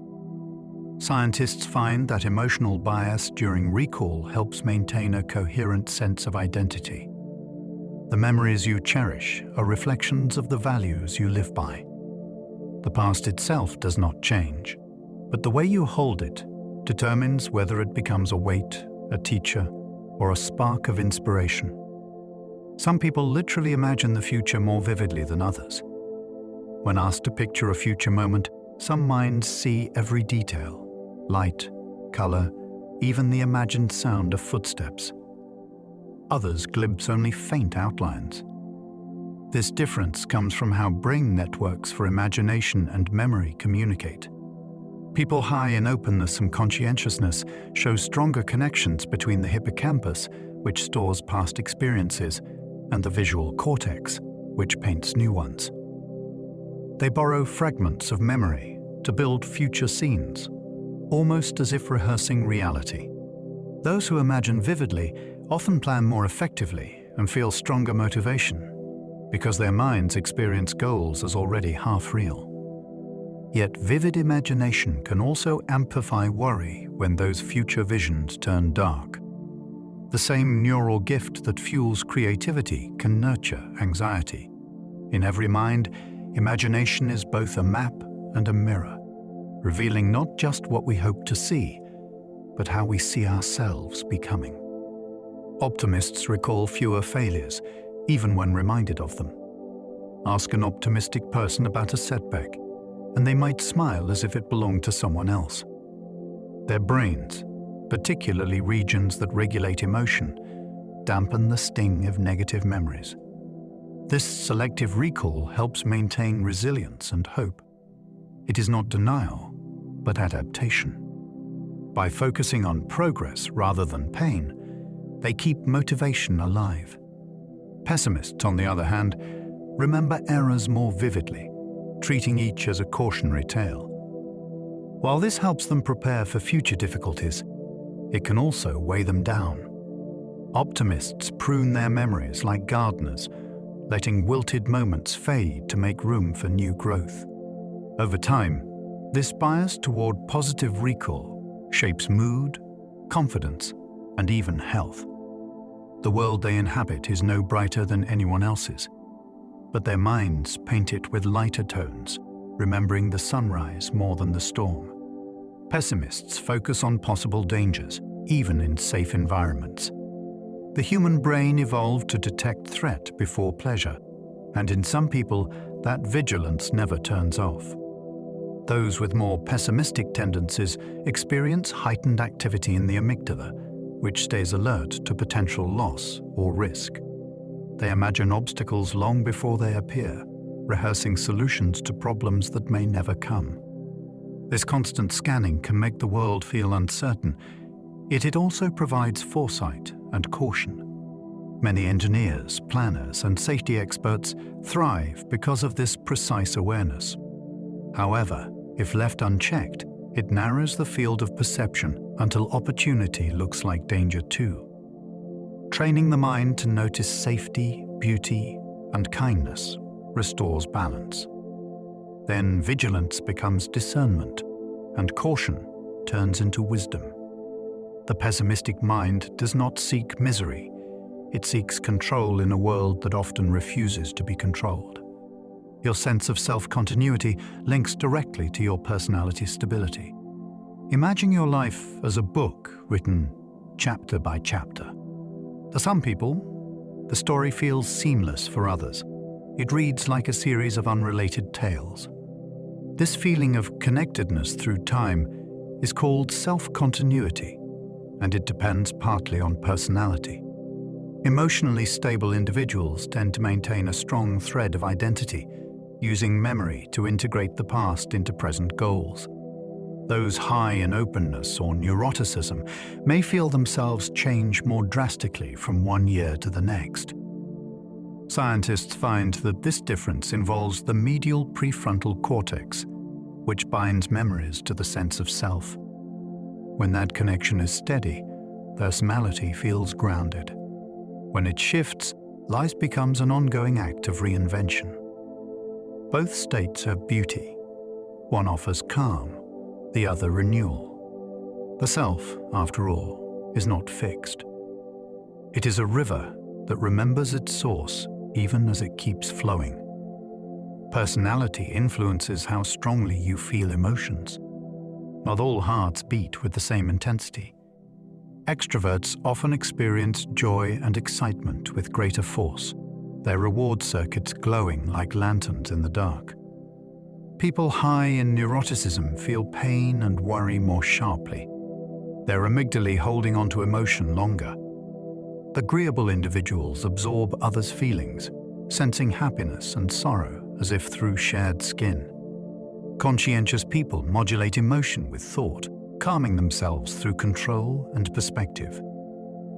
Scientists find that emotional bias during recall helps maintain a coherent sense of identity. The memories you cherish are reflections of the values you live by. The past itself does not change, but the way you hold it determines whether it becomes a weight, a teacher, or a spark of inspiration. Some people literally imagine the future more vividly than others. When asked to picture a future moment, some minds see every detail: light, color, even the imagined sound of footsteps. Others glimpse only faint outlines. This difference comes from how brain networks for imagination and memory communicate. People high in openness and conscientiousness show stronger connections between the hippocampus, which stores past experiences, and the visual cortex, which paints new ones. They borrow fragments of memory to build future scenes, almost as if rehearsing reality. Those who imagine vividly often plan more effectively and feel stronger motivation, because their minds experience goals as already half real. Yet vivid imagination can also amplify worry when those future visions turn dark. The same neural gift that fuels creativity can nurture anxiety. In every mind, imagination is both a map and a mirror, revealing not just what we hope to see, but how we see ourselves becoming. Optimists recall fewer failures, even when reminded of them. Ask an optimistic person about a setback, and they might smile as if it belonged to someone else. Their brains, particularly regions that regulate emotion, dampen the sting of negative memories. This selective recall helps maintain resilience and hope. It is not denial, but adaptation. By focusing on progress rather than pain, they keep motivation alive. Pessimists, on the other hand, remember errors more vividly, treating each as a cautionary tale. While this helps them prepare for future difficulties, it can also weigh them down. Optimists prune their memories like gardeners, letting wilted moments fade to make room for new growth. Over time, this bias toward positive recall shapes mood, confidence, and even health. The world they inhabit is no brighter than anyone else's, but their minds paint it with lighter tones, remembering the sunrise more than the storm. Pessimists focus on possible dangers, even in safe environments. The human brain evolved to detect threat before pleasure, and in some people, that vigilance never turns off. Those with more pessimistic tendencies experience heightened activity in the amygdala, which stays alert to potential loss or risk. They imagine obstacles long before they appear, rehearsing solutions to problems that may never come. This constant scanning can make the world feel uncertain, yet it also provides foresight and caution. Many engineers, planners, and safety experts thrive because of this precise awareness. However, if left unchecked, it narrows the field of perception until opportunity looks like danger too. Training the mind to notice safety, beauty, and kindness restores balance. Then vigilance becomes discernment, and caution turns into wisdom. The pessimistic mind does not seek misery. It seeks control in a world that often refuses to be controlled. Your sense of self-continuity links directly to your personality stability. Imagine your life as a book written chapter by chapter. To some people, the story feels seamless. For others, it reads like a series of unrelated tales. This feeling of connectedness through time is called self-continuity, and it depends partly on personality. Emotionally stable individuals tend to maintain a strong thread of identity, using memory to integrate the past into present goals. Those high in openness or neuroticism may feel themselves change more drastically from one year to the next. Scientists find that this difference involves the medial prefrontal cortex, which binds memories to the sense of self. When that connection is steady, personality feels grounded. When it shifts, life becomes an ongoing act of reinvention. Both states have beauty. One offers calm, the other renewal. The self, after all, is not fixed. It is a river that remembers its source even as it keeps flowing. Personality influences how strongly you feel emotions. Not all hearts beat with the same intensity. Extroverts often experience joy and excitement with greater force, their reward circuits glowing like lanterns in the dark. People high in neuroticism feel pain and worry more sharply, their amygdala holding onto emotion longer. Agreeable individuals absorb others' feelings, sensing happiness and sorrow as if through shared skin. Conscientious people modulate emotion with thought, calming themselves through control and perspective.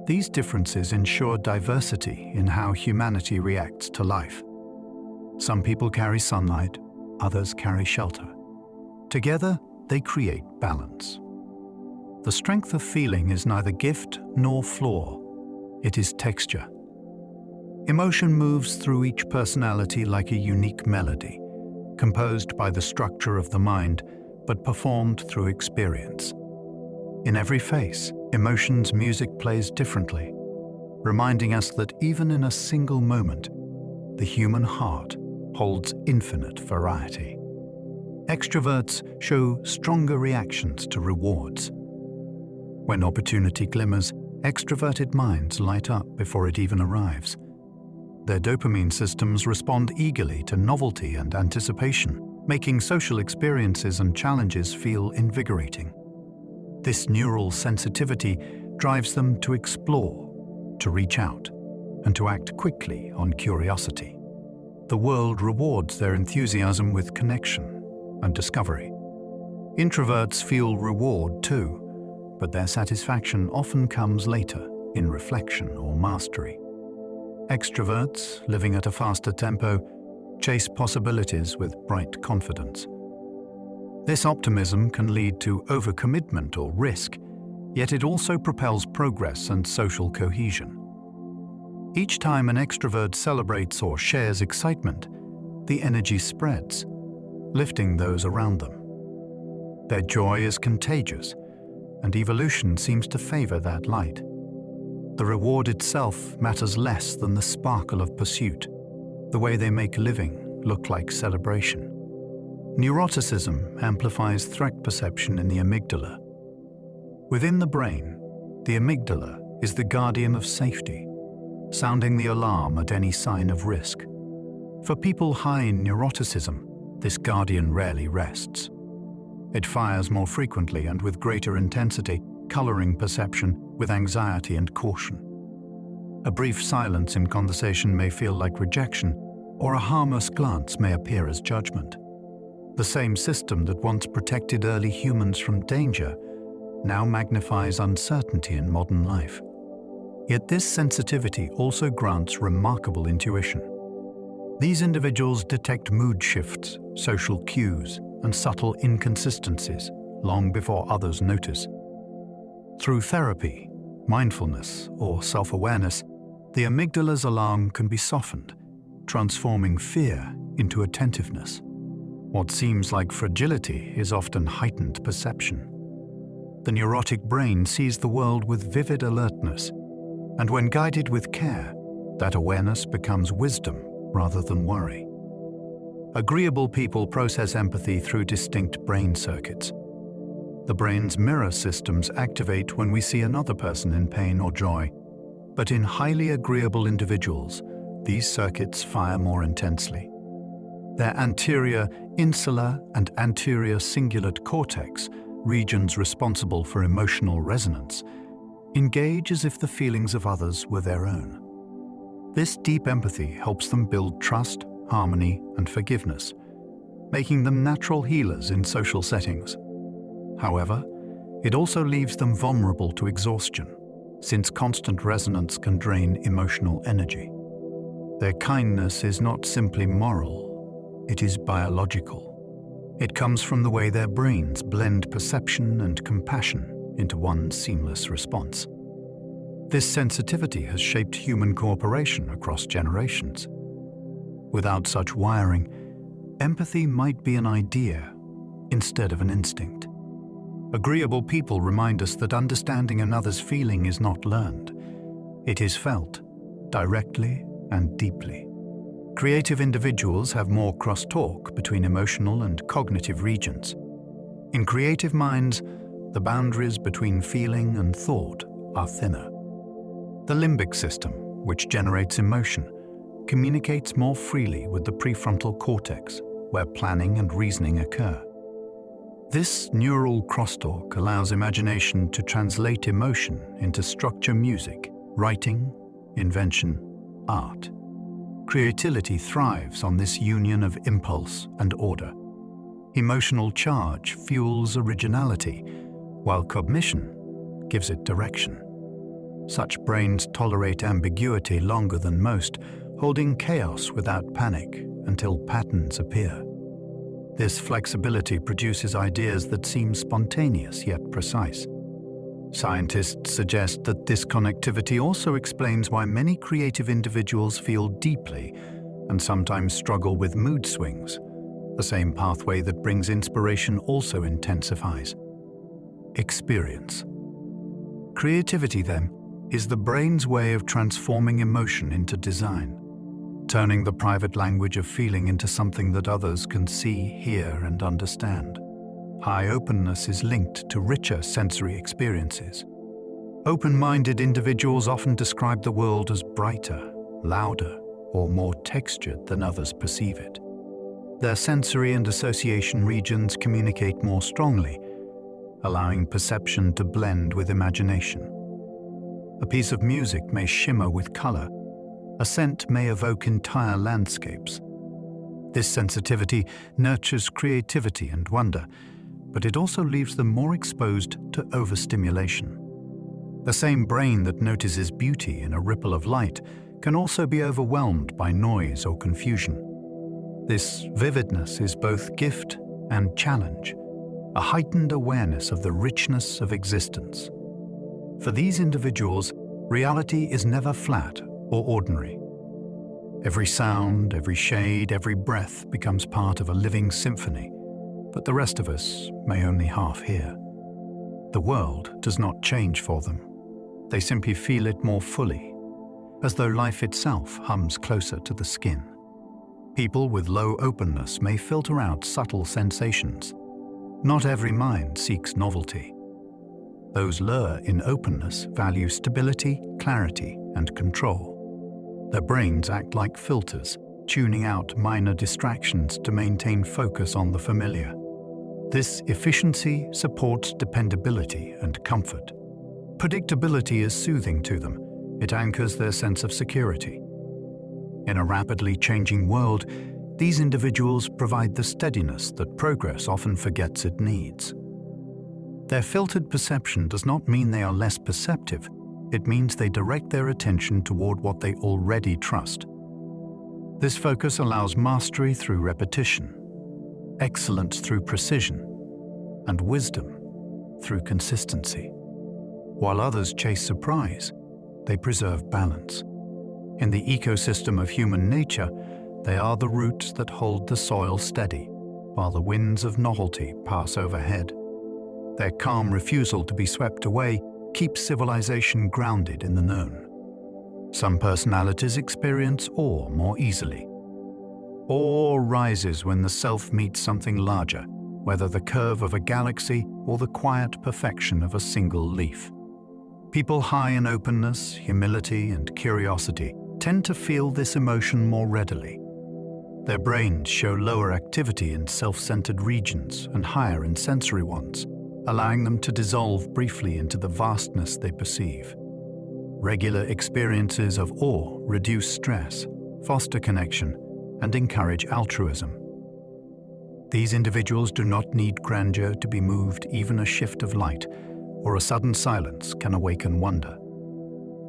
These differences ensure diversity in how humanity reacts to life. Some people carry sunlight, others carry shelter. Together, they create balance. The strength of feeling is neither gift nor flaw. It is texture. Emotion moves through each personality like a unique melody, composed by the structure of the mind, but performed through experience. In every face, emotion's music plays differently, reminding us that even in a single moment, the human heart holds infinite variety. Extroverts show stronger reactions to rewards. When opportunity glimmers, extroverted minds light up before it even arrives. Their dopamine systems respond eagerly to novelty and anticipation, making social experiences and challenges feel invigorating. This neural sensitivity drives them to explore, to reach out, and to act quickly on curiosity. The world rewards their enthusiasm with connection and discovery. Introverts feel reward too, but their satisfaction often comes later in reflection or mastery. Extroverts, living at a faster tempo, chase possibilities with bright confidence. This optimism can lead to overcommitment or risk, yet it also propels progress and social cohesion. Each time an extrovert celebrates or shares excitement, the energy spreads, lifting those around them. Their joy is contagious, and evolution seems to favor that light. The reward itself matters less than the sparkle of pursuit, the way they make living look like celebration. Neuroticism amplifies threat perception in the amygdala. Within the brain, the amygdala is the guardian of safety, sounding the alarm at any sign of risk. For people high in neuroticism, this guardian rarely rests. It fires more frequently and with greater intensity, coloring perception with anxiety and caution. A brief silence in conversation may feel like rejection, or a harmless glance may appear as judgment. The same system that once protected early humans from danger now magnifies uncertainty in modern life. Yet this sensitivity also grants remarkable intuition. These individuals detect mood shifts, social cues, and subtle inconsistencies long before others notice. Through therapy, mindfulness, or self-awareness, the amygdala's alarm can be softened, transforming fear into attentiveness. What seems like fragility is often heightened perception. The neurotic brain sees the world with vivid alertness, and when guided with care, that awareness becomes wisdom rather than worry. Agreeable people process empathy through distinct brain circuits. The brain's mirror systems activate when we see another person in pain or joy, but in highly agreeable individuals, these circuits fire more intensely. Their anterior insular and anterior cingulate cortex, regions responsible for emotional resonance, engage as if the feelings of others were their own. This deep empathy helps them build trust, harmony, and forgiveness, making them natural healers in social settings. However, it also leaves them vulnerable to exhaustion, since constant resonance can drain emotional energy. Their kindness is not simply moral, it is biological. It comes from the way their brains blend perception and compassion into one seamless response. This sensitivity has shaped human cooperation across generations. Without such wiring, empathy might be an idea instead of an instinct. Agreeable people remind us that understanding another's feeling is not learned. It is felt, directly and deeply. Creative individuals have more crosstalk between emotional and cognitive regions. In creative minds, the boundaries between feeling and thought are thinner. The limbic system, which generates emotion, communicates more freely with the prefrontal cortex, where planning and reasoning occur. This neural crosstalk allows imagination to translate emotion into structure music, writing, invention, art. Creativity thrives on this union of impulse and order. Emotional charge fuels originality, while cognition gives it direction. Such brains tolerate ambiguity longer than most, holding chaos without panic until patterns appear. This flexibility produces ideas that seem spontaneous yet precise. Scientists suggest that this connectivity also explains why many creative individuals feel deeply and sometimes struggle with mood swings. The same pathway that brings inspiration also intensifies. Experience. Creativity, then, is the brain's way of transforming emotion into design, turning the private language of feeling into something that others can see, hear, and understand. High openness is linked to richer sensory experiences. Open-minded individuals often describe the world as brighter, louder, or more textured than others perceive it. Their sensory and association regions communicate more strongly, allowing perception to blend with imagination. A piece of music may shimmer with color. A scent may evoke entire landscapes. This sensitivity nurtures creativity and wonder, but it also leaves them more exposed to overstimulation. The same brain that notices beauty in a ripple of light can also be overwhelmed by noise or confusion. This vividness is both gift and challenge, a heightened awareness of the richness of existence. For these individuals, reality is never flat or ordinary. Every sound, every shade, every breath becomes part of a living symphony, but the rest of us may only half hear. The world does not change for them. They simply feel it more fully, as though life itself hums closer to the skin. People with low openness may filter out subtle sensations. Not every mind seeks novelty. Those lure in openness value stability, clarity, and control. Their brains act like filters, tuning out minor distractions to maintain focus on the familiar. This efficiency supports dependability and comfort. Predictability is soothing to them. It anchors their sense of security. In a rapidly changing world, these individuals provide the steadiness that progress often forgets it needs. Their filtered perception does not mean they are less perceptive. It means they direct their attention toward what they already trust. This focus allows mastery through repetition, excellence through precision, and wisdom through consistency. While others chase surprise, they preserve balance. In the ecosystem of human nature, they are the roots that hold the soil steady, while the winds of novelty pass overhead. Their calm refusal to be swept away keeps civilization grounded in the known. Some personalities experience awe more easily. Awe rises when the self meets something larger, whether the curve of a galaxy or the quiet perfection of a single leaf. People high in openness, humility, and curiosity tend to feel this emotion more readily. Their brains show lower activity in self-centered regions and higher in sensory ones, allowing them to dissolve briefly into the vastness they perceive. Regular experiences of awe reduce stress, foster connection, and encourage altruism. These individuals do not need grandeur to be moved. Even a shift of light or a sudden silence can awaken wonder.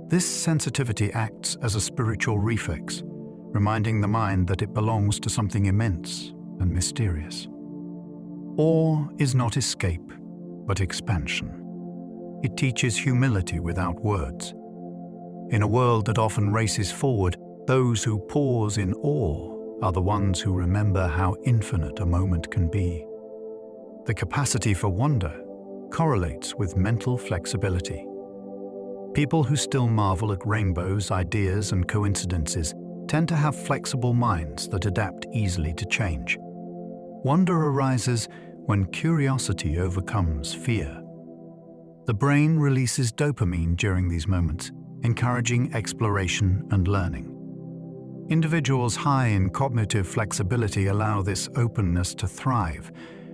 This sensitivity acts as a spiritual reflex, reminding the mind that it belongs to something immense and mysterious. Awe is not escape, but expansion. It teaches humility without words. In a world that often races forward, those who pause in awe are the ones who remember how infinite a moment can be. The capacity for wonder correlates with mental flexibility. People who still marvel at rainbows, ideas, and coincidences tend to have flexible minds that adapt easily to change. Wonder arises when curiosity overcomes fear. The brain releases dopamine during these moments, encouraging exploration and learning. Individuals high in cognitive flexibility allow this openness to thrive,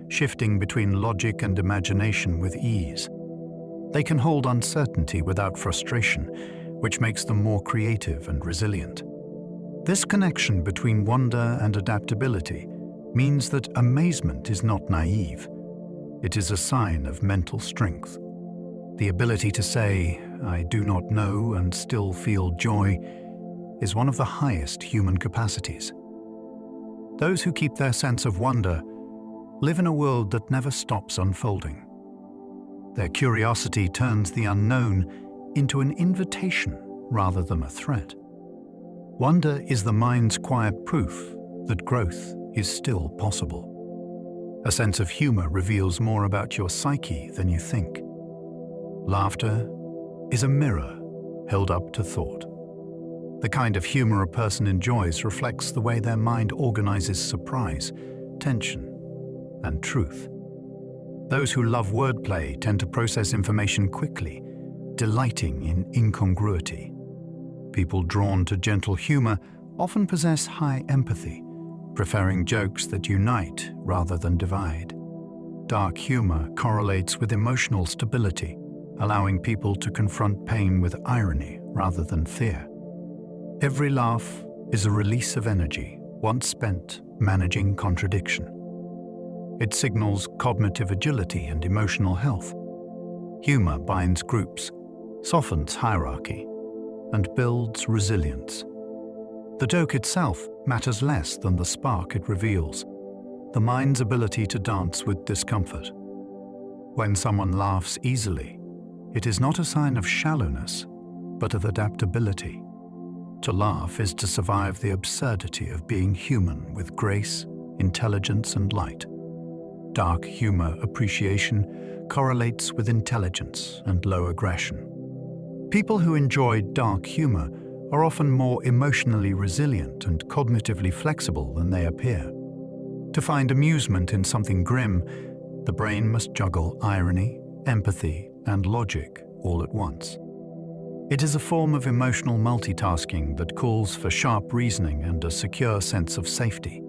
shifting between logic and imagination with ease. They can hold uncertainty without frustration, which makes them more creative and resilient. This connection between wonder and adaptability means that amazement is not naive. It is a sign of mental strength. The ability to say, "I do not know," and still feel joy is one of the highest human capacities. Those who keep their sense of wonder live in a world that never stops unfolding. Their curiosity turns the unknown into an invitation rather than a threat. Wonder is the mind's quiet proof that growth is still possible. A sense of humor reveals more about your psyche than you think. Laughter is a mirror held up to thought. The kind of humor a person enjoys reflects the way their mind organizes surprise, tension, and truth. Those who love wordplay tend to process information quickly, delighting in incongruity. People drawn to gentle humor often possess high empathy, preferring jokes that unite rather than divide. Dark humor correlates with emotional stability, allowing people to confront pain with irony rather than fear. Every laugh is a release of energy, once spent managing contradiction. It signals cognitive agility and emotional health. Humor binds groups, softens hierarchy, and builds resilience. The joke itself matters less than the spark it reveals, the mind's ability to dance with discomfort. When someone laughs easily, it is not a sign of shallowness, but of adaptability. To laugh is to survive the absurdity of being human with grace, intelligence, and light. Dark humor appreciation correlates with intelligence and low aggression. People who enjoy dark humor are often more emotionally resilient and cognitively flexible than they appear. To find amusement in something grim, the brain must juggle irony, empathy, and logic all at once. It is a form of emotional multitasking that calls for sharp reasoning and a secure sense of safety.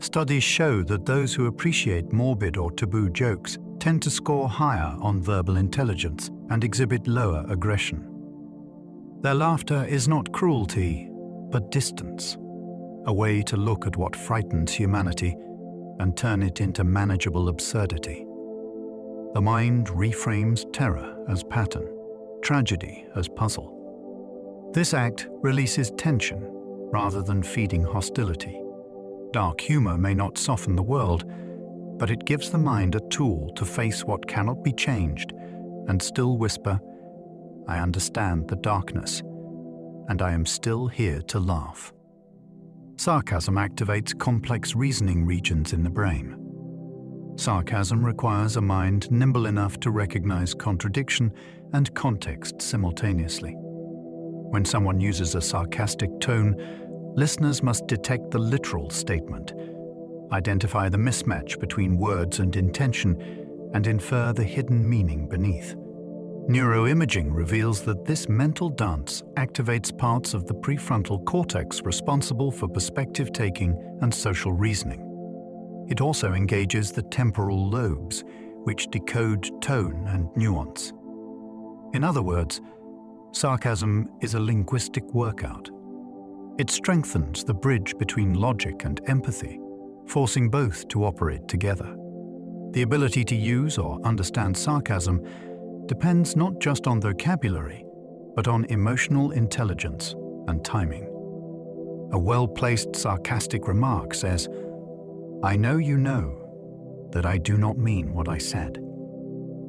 Studies show that those who appreciate morbid or taboo jokes tend to score higher on verbal intelligence and exhibit lower aggression. Their laughter is not cruelty, but distance, a way to look at what frightens humanity and turn it into manageable absurdity. The mind reframes terror as pattern, tragedy as puzzle. This act releases tension rather than feeding hostility. Dark humor may not soften the world, but it gives the mind a tool to face what cannot be changed and still whisper, "I understand the darkness, and I am still here to laugh." Sarcasm activates complex reasoning regions in the brain. Sarcasm requires a mind nimble enough to recognize contradiction and context simultaneously. When someone uses a sarcastic tone, listeners must detect the literal statement, identify the mismatch between words and intention, and infer the hidden meaning beneath. Neuroimaging reveals that this mental dance activates parts of the prefrontal cortex responsible for perspective taking and social reasoning. It also engages the temporal lobes, which decode tone and nuance. In other words, sarcasm is a linguistic workout. It strengthens the bridge between logic and empathy, forcing both to operate together. The ability to use or understand sarcasm depends not just on vocabulary, but on emotional intelligence and timing. A well-placed sarcastic remark says, "I know you know that I do not mean what I said."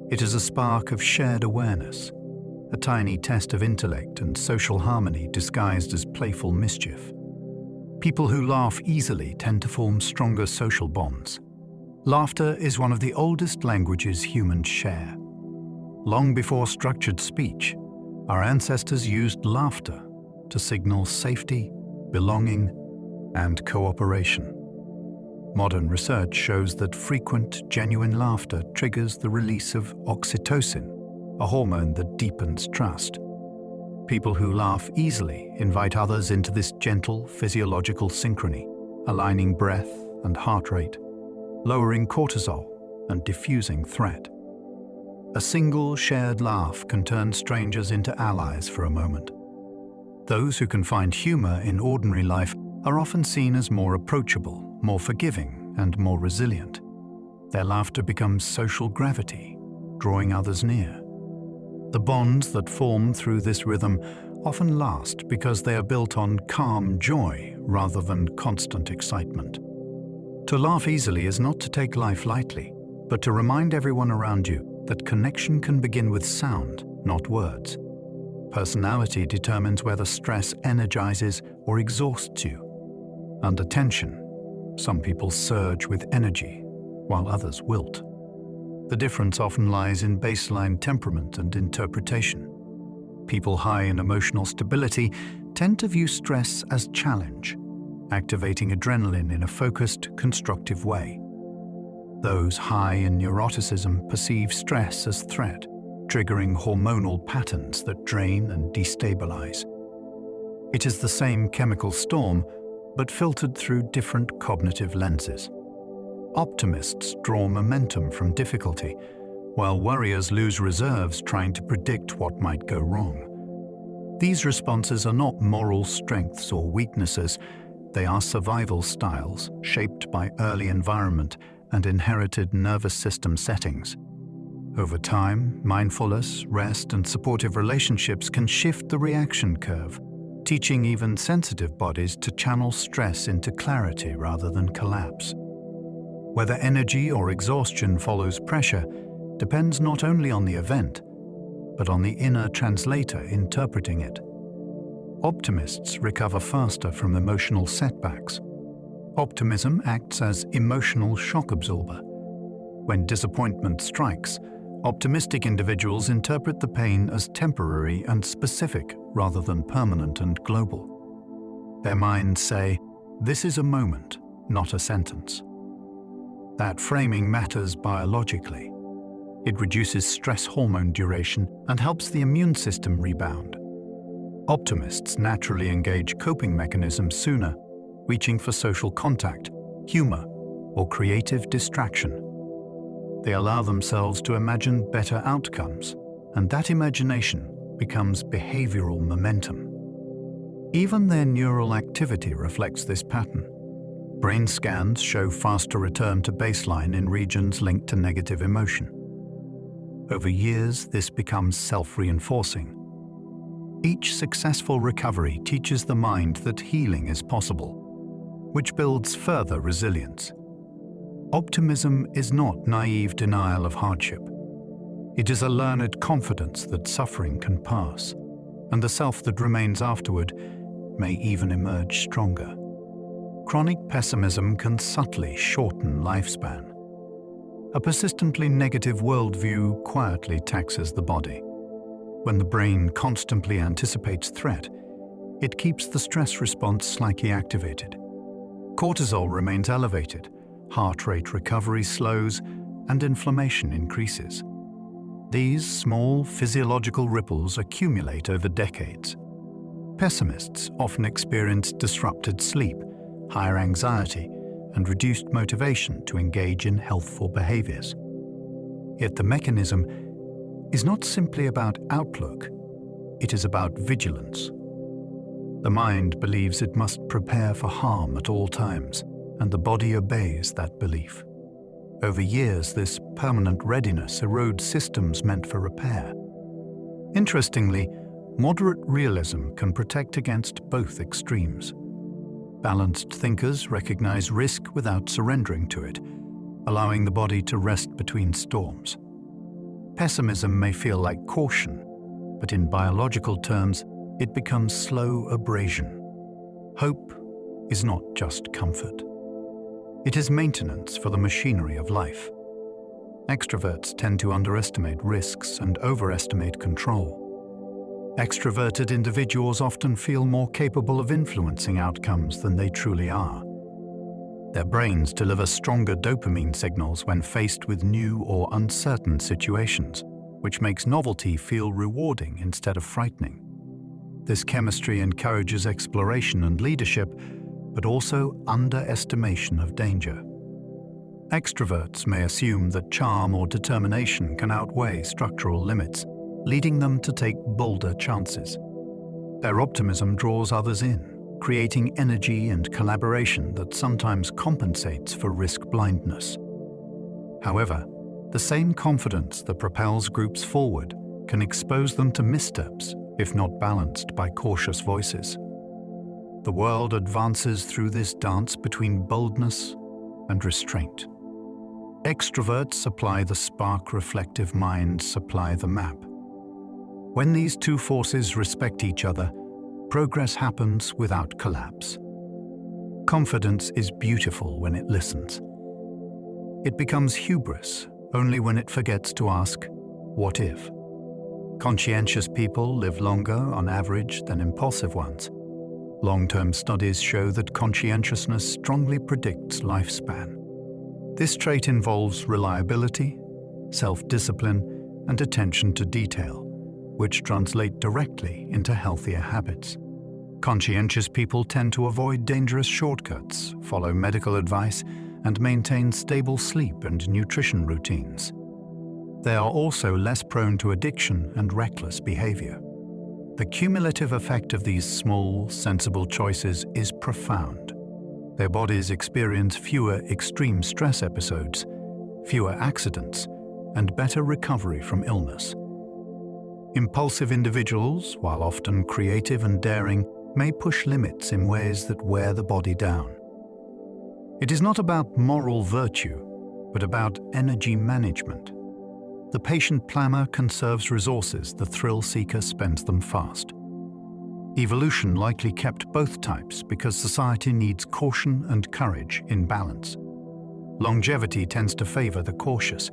It is a spark of shared awareness, a tiny test of intellect and social harmony disguised as playful mischief. People who laugh easily tend to form stronger social bonds. Laughter is one of the oldest languages humans share. Long before structured speech, Our ancestors used laughter to signal safety, belonging, and cooperation. Modern research shows that frequent, genuine laughter triggers the release of oxytocin, a hormone that deepens trust. People who laugh easily invite others into this gentle physiological synchrony, aligning breath and heart rate, lowering cortisol and diffusing threat. A single shared laugh can turn strangers into allies for a moment. Those who can find humor in ordinary life are often seen as more approachable, more forgiving, and more resilient. Their laughter becomes social gravity, drawing others near. The bonds that form through this rhythm often last because they are built on calm joy rather than constant excitement. To laugh easily is not to take life lightly, but to remind everyone around you that connection can begin with sound, not words. Personality determines whether stress energizes or exhausts you. Under tension, some people surge with energy, while others wilt. The difference often lies in baseline temperament and interpretation. People high in emotional stability tend to view stress as challenge, activating adrenaline in a focused, constructive way. Those high in neuroticism perceive stress as threat, triggering hormonal patterns that drain and destabilize. It is the same chemical storm, but filtered through different cognitive lenses. Optimists draw momentum from difficulty, while worriers lose reserves trying to predict what might go wrong. These responses are not moral strengths or weaknesses, they are survival styles shaped by early environment and inherited nervous system settings. Over time, mindfulness, rest, and supportive relationships can shift the reaction curve, teaching even sensitive bodies to channel stress into clarity rather than collapse. Whether energy or exhaustion follows pressure depends not only on the event, but on the inner translator interpreting it. Optimists recover faster from emotional setbacks. Optimism acts as emotional shock absorber. When disappointment strikes, optimistic individuals interpret the pain as temporary and specific rather than permanent and global. Their minds say, "This is a moment, not a sentence." That framing matters biologically. It reduces stress hormone duration and helps the immune system rebound. Optimists naturally engage coping mechanisms sooner, reaching for social contact, humor, or creative distraction. They allow themselves to imagine better outcomes, and that imagination becomes behavioral momentum. Even their neural activity reflects this pattern. Brain scans show faster return to baseline in regions linked to negative emotion. Over years, this becomes self-reinforcing. Each successful recovery teaches the mind that healing is possible, which builds further resilience. Optimism is not naive denial of hardship. It is a learned confidence that suffering can pass, and the self that remains afterward may even emerge stronger. Chronic pessimism can subtly shorten lifespan. A persistently negative worldview quietly taxes the body. When the brain constantly anticipates threat, it keeps the stress response slightly activated. Cortisol remains elevated, heart rate recovery slows, and inflammation increases. These small physiological ripples accumulate over decades. Pessimists often experience disrupted sleep, higher anxiety, and reduced motivation to engage in healthful behaviors. Yet the mechanism is not simply about outlook, it is about vigilance. The mind believes it must prepare for harm at all times, and the body obeys that belief. Over years, this permanent readiness erodes systems meant for repair. Interestingly, moderate realism can protect against both extremes. Balanced thinkers recognize risk without surrendering to it, allowing the body to rest between storms. Pessimism may feel like caution, but in biological terms, it becomes slow abrasion. Hope is not just comfort. It is maintenance for the machinery of life. Extroverts tend to underestimate risks and overestimate control. Extroverted individuals often feel more capable of influencing outcomes than they truly are. Their brains deliver stronger dopamine signals when faced with new or uncertain situations, which makes novelty feel rewarding instead of frightening. This chemistry encourages exploration and leadership, but also underestimation of danger. Extroverts may assume that charm or determination can outweigh structural limits, leading them to take bolder chances. Their optimism draws others in, creating energy and collaboration that sometimes compensates for risk blindness. However, the same confidence that propels groups forward can expose them to missteps if not balanced by cautious voices. The world advances through this dance between boldness and restraint. Extroverts supply the spark, reflective minds supply the map. When these two forces respect each other, progress happens without collapse. Confidence is beautiful when it listens. It becomes hubris only when it forgets to ask, "What if?" Conscientious people live longer on average than impulsive ones. Long-term studies show that conscientiousness strongly predicts lifespan. This trait involves reliability, self-discipline, and attention to detail, which translate directly into healthier habits. Conscientious people tend to avoid dangerous shortcuts, follow medical advice, and maintain stable sleep and nutrition routines. They are also less prone to addiction and reckless behavior. The cumulative effect of these small, sensible choices is profound. Their bodies experience fewer extreme stress episodes, fewer accidents, and better recovery from illness. Impulsive individuals, while often creative and daring, may push limits in ways that wear the body down. It is not about moral virtue, but about energy management. The patient planner conserves resources, the thrill seeker spends them fast. Evolution likely kept both types because society needs caution and courage in balance. Longevity tends to favor the cautious,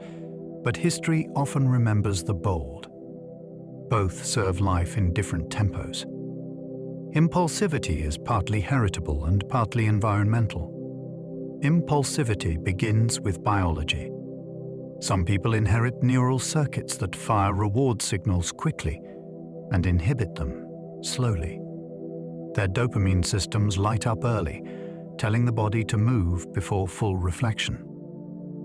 but history often remembers the bold. Both serve life in different tempos. Impulsivity is partly heritable and partly environmental. Impulsivity begins with biology. Some people inherit neural circuits that fire reward signals quickly and inhibit them slowly. Their dopamine systems light up early, telling the body to move before full reflection.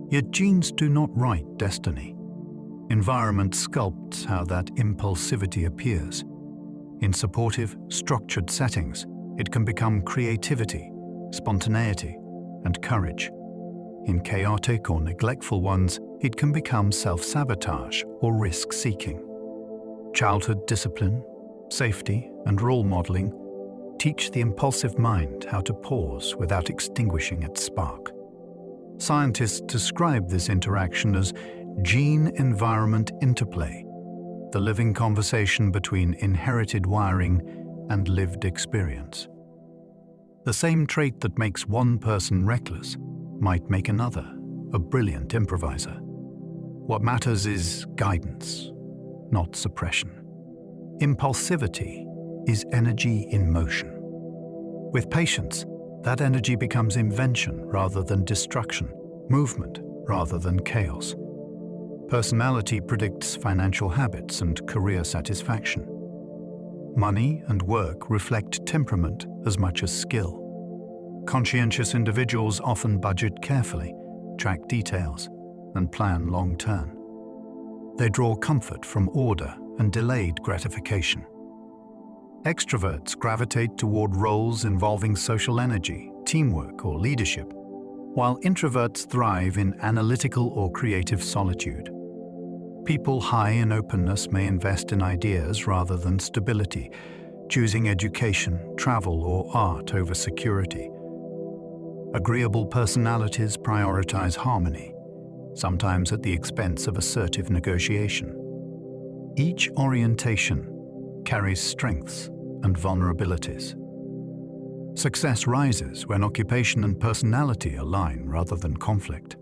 Yet genes do not write destiny. Environment sculpts how that impulsivity appears. In supportive, structured settings, it can become creativity, spontaneity, and courage. In chaotic or neglectful ones, it can become self-sabotage or risk-seeking. Childhood discipline, safety, and role modeling teach the impulsive mind how to pause without extinguishing its spark. Scientists describe this interaction as gene-environment interplay, the living conversation between inherited wiring and lived experience. The same trait that makes one person reckless might make another a brilliant improviser. What matters is guidance, not suppression. Impulsivity is energy in motion. With patience, that energy becomes invention rather than destruction, movement rather than chaos. Personality predicts financial habits and career satisfaction. Money and work reflect temperament as much as skill. Conscientious individuals often budget carefully, track details, and plan long-term. They draw comfort from order and delayed gratification. Extroverts gravitate toward roles involving social energy, teamwork, or leadership, while introverts thrive in analytical or creative solitude. People high in openness may invest in ideas rather than stability, choosing education, travel, or art over security. Agreeable personalities prioritize harmony, sometimes at the expense of assertive negotiation. Each orientation carries strengths and vulnerabilities. Success rises when occupation and personality align rather than conflict.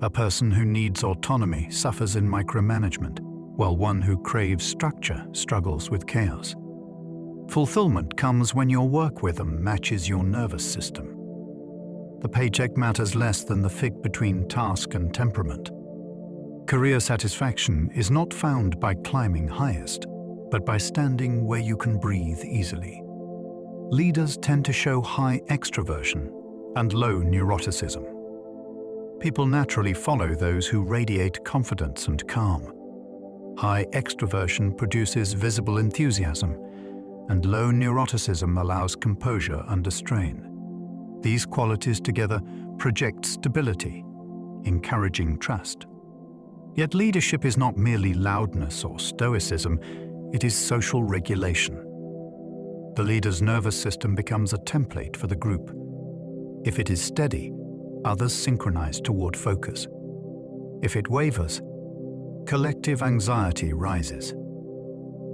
A person who needs autonomy suffers in micromanagement, while one who craves structure struggles with chaos. Fulfillment comes when your work rhythm matches your nervous system. The paycheck matters less than the fit between task and temperament. Career satisfaction is not found by climbing highest, but by standing where you can breathe easily. Leaders tend to show high extroversion and low neuroticism. People naturally follow those who radiate confidence and calm. High extroversion produces visible enthusiasm, and low neuroticism allows composure under strain. These qualities together project stability, encouraging trust. Yet leadership is not merely loudness or stoicism, it is social regulation. The leader's nervous system becomes a template for the group. If it is steady, others synchronize toward focus. If it wavers, collective anxiety rises.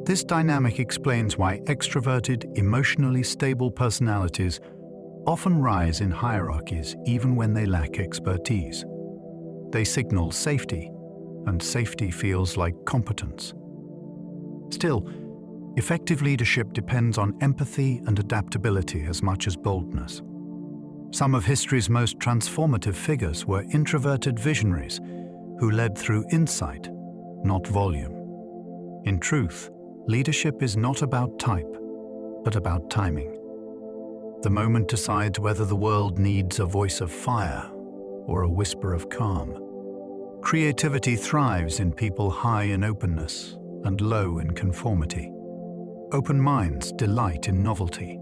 This dynamic explains why extroverted, emotionally stable personalities often rise in hierarchies even when they lack expertise. They signal safety, and safety feels like competence. Still, effective leadership depends on empathy and adaptability as much as boldness. Some of history's most transformative figures were introverted visionaries who led through insight, not volume. In truth, leadership is not about type, but about timing. The moment decides whether the world needs a voice of fire or a whisper of calm. Creativity thrives in people high in openness and low in conformity. Open minds delight in novelty.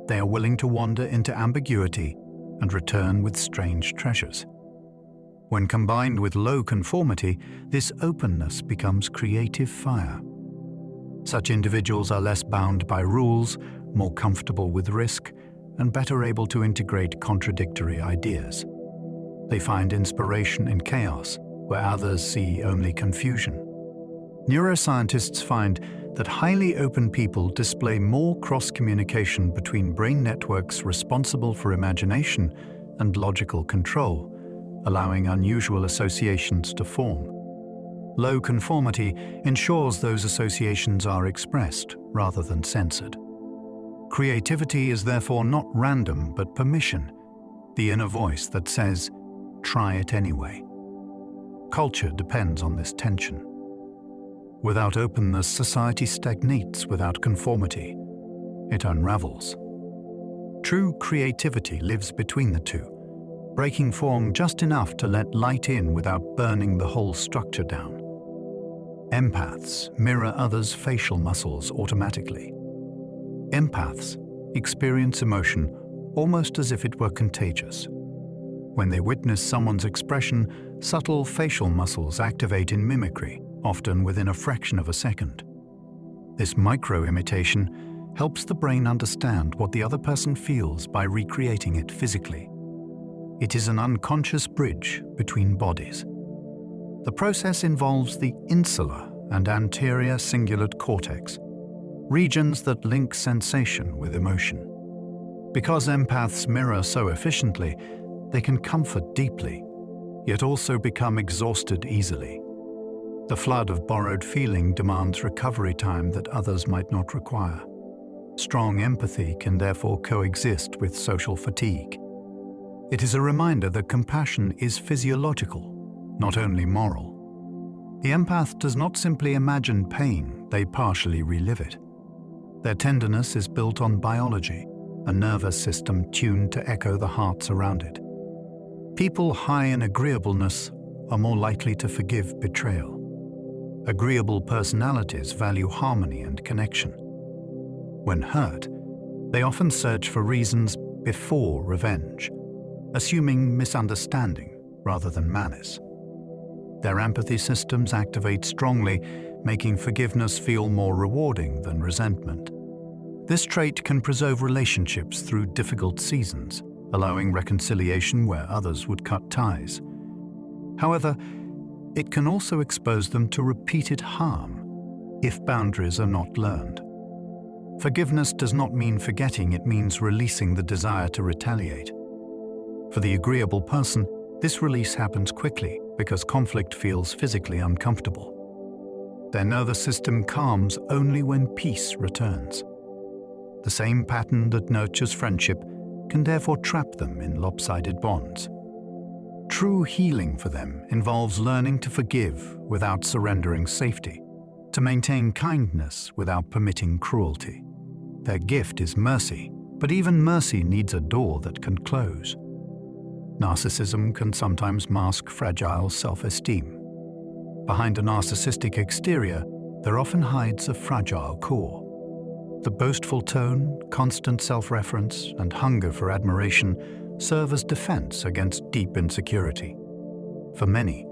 They are willing to wander into ambiguity and return with strange treasures. When combined with low conformity, this openness becomes creative fire. Such individuals are less bound by rules, more comfortable with risk, and better able to integrate contradictory ideas. They find inspiration in chaos, where others see only confusion. Neuroscientists find that highly open people display more cross-communication between brain networks responsible for imagination and logical control, allowing unusual associations to form. Low conformity ensures those associations are expressed rather than censored. Creativity is therefore not random but permission, the inner voice that says, "Try it anyway." Culture depends on this tension. Without openness, society stagnates. Without conformity, it unravels. True creativity lives between the two, breaking form just enough to let light in without burning the whole structure down. Empaths mirror others' facial muscles automatically. Empaths experience emotion almost as if it were contagious. When they witness someone's expression, subtle facial muscles activate in mimicry, often within a fraction of a second. This micro-imitation helps the brain understand what the other person feels by recreating it physically. It is an unconscious bridge between bodies. The process involves the insular and anterior cingulate cortex, regions that link sensation with emotion. Because empaths mirror so efficiently, they can comfort deeply, yet also become exhausted easily. The flood of borrowed feeling demands recovery time that others might not require. Strong empathy can therefore coexist with social fatigue. It is a reminder that compassion is physiological, not only moral. The empath does not simply imagine pain, they partially relive it. Their tenderness is built on biology, a nervous system tuned to echo the hearts around it. People high in agreeableness are more likely to forgive betrayal. Agreeable personalities value harmony and connection. When hurt, they often search for reasons before revenge, assuming misunderstanding rather than malice. Their empathy systems activate strongly, making forgiveness feel more rewarding than resentment. This trait can preserve relationships through difficult seasons, allowing reconciliation where others would cut ties. However, it can also expose them to repeated harm if boundaries are not learned. Forgiveness does not mean forgetting, it means releasing the desire to retaliate. For the agreeable person, this release happens quickly because conflict feels physically uncomfortable. Their nervous system calms only when peace returns. The same pattern that nurtures friendship can therefore trap them in lopsided bonds. True healing for them involves learning to forgive without surrendering safety, to maintain kindness without permitting cruelty. Their gift is mercy, but even mercy needs a door that can close. Narcissism can sometimes mask fragile self-esteem. Behind a narcissistic exterior, there often hides a fragile core. The boastful tone, constant self-reference, and hunger for admiration serve as defense against deep insecurity. For many,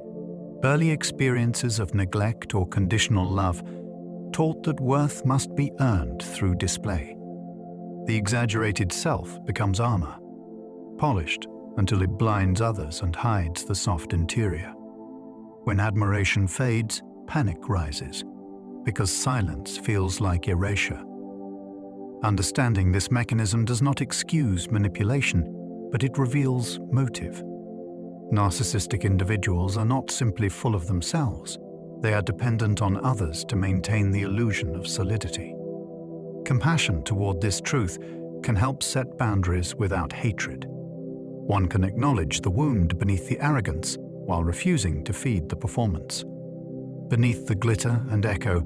early experiences of neglect or conditional love taught that worth must be earned through display. The exaggerated self becomes armor, polished until it blinds others and hides the soft interior. When admiration fades, panic rises, because silence feels like erasure. Understanding this mechanism does not excuse manipulation, but it reveals motive. Narcissistic individuals are not simply full of themselves. They are dependent on others to maintain the illusion of solidity. Compassion toward this truth can help set boundaries without hatred. One can acknowledge the wound beneath the arrogance while refusing to feed the performance. Beneath the glitter and echo,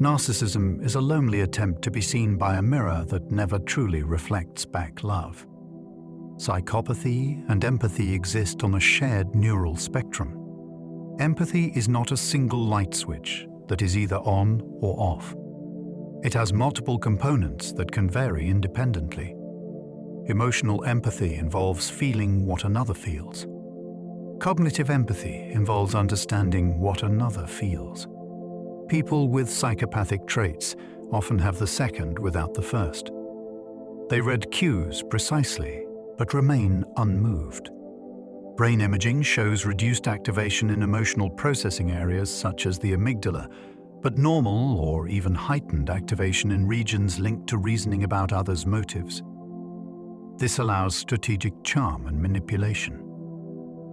narcissism is a lonely attempt to be seen by a mirror that never truly reflects back love. Psychopathy and empathy exist on a shared neural spectrum. Empathy is not a single light switch that is either on or off. It has multiple components that can vary independently. Emotional empathy involves feeling what another feels. Cognitive empathy involves understanding what another feels. People with psychopathic traits often have the second without the first. They read cues precisely, but remain unmoved. Brain imaging shows reduced activation in emotional processing areas such as the amygdala, but normal or even heightened activation in regions linked to reasoning about others' motives. This allows strategic charm and manipulation.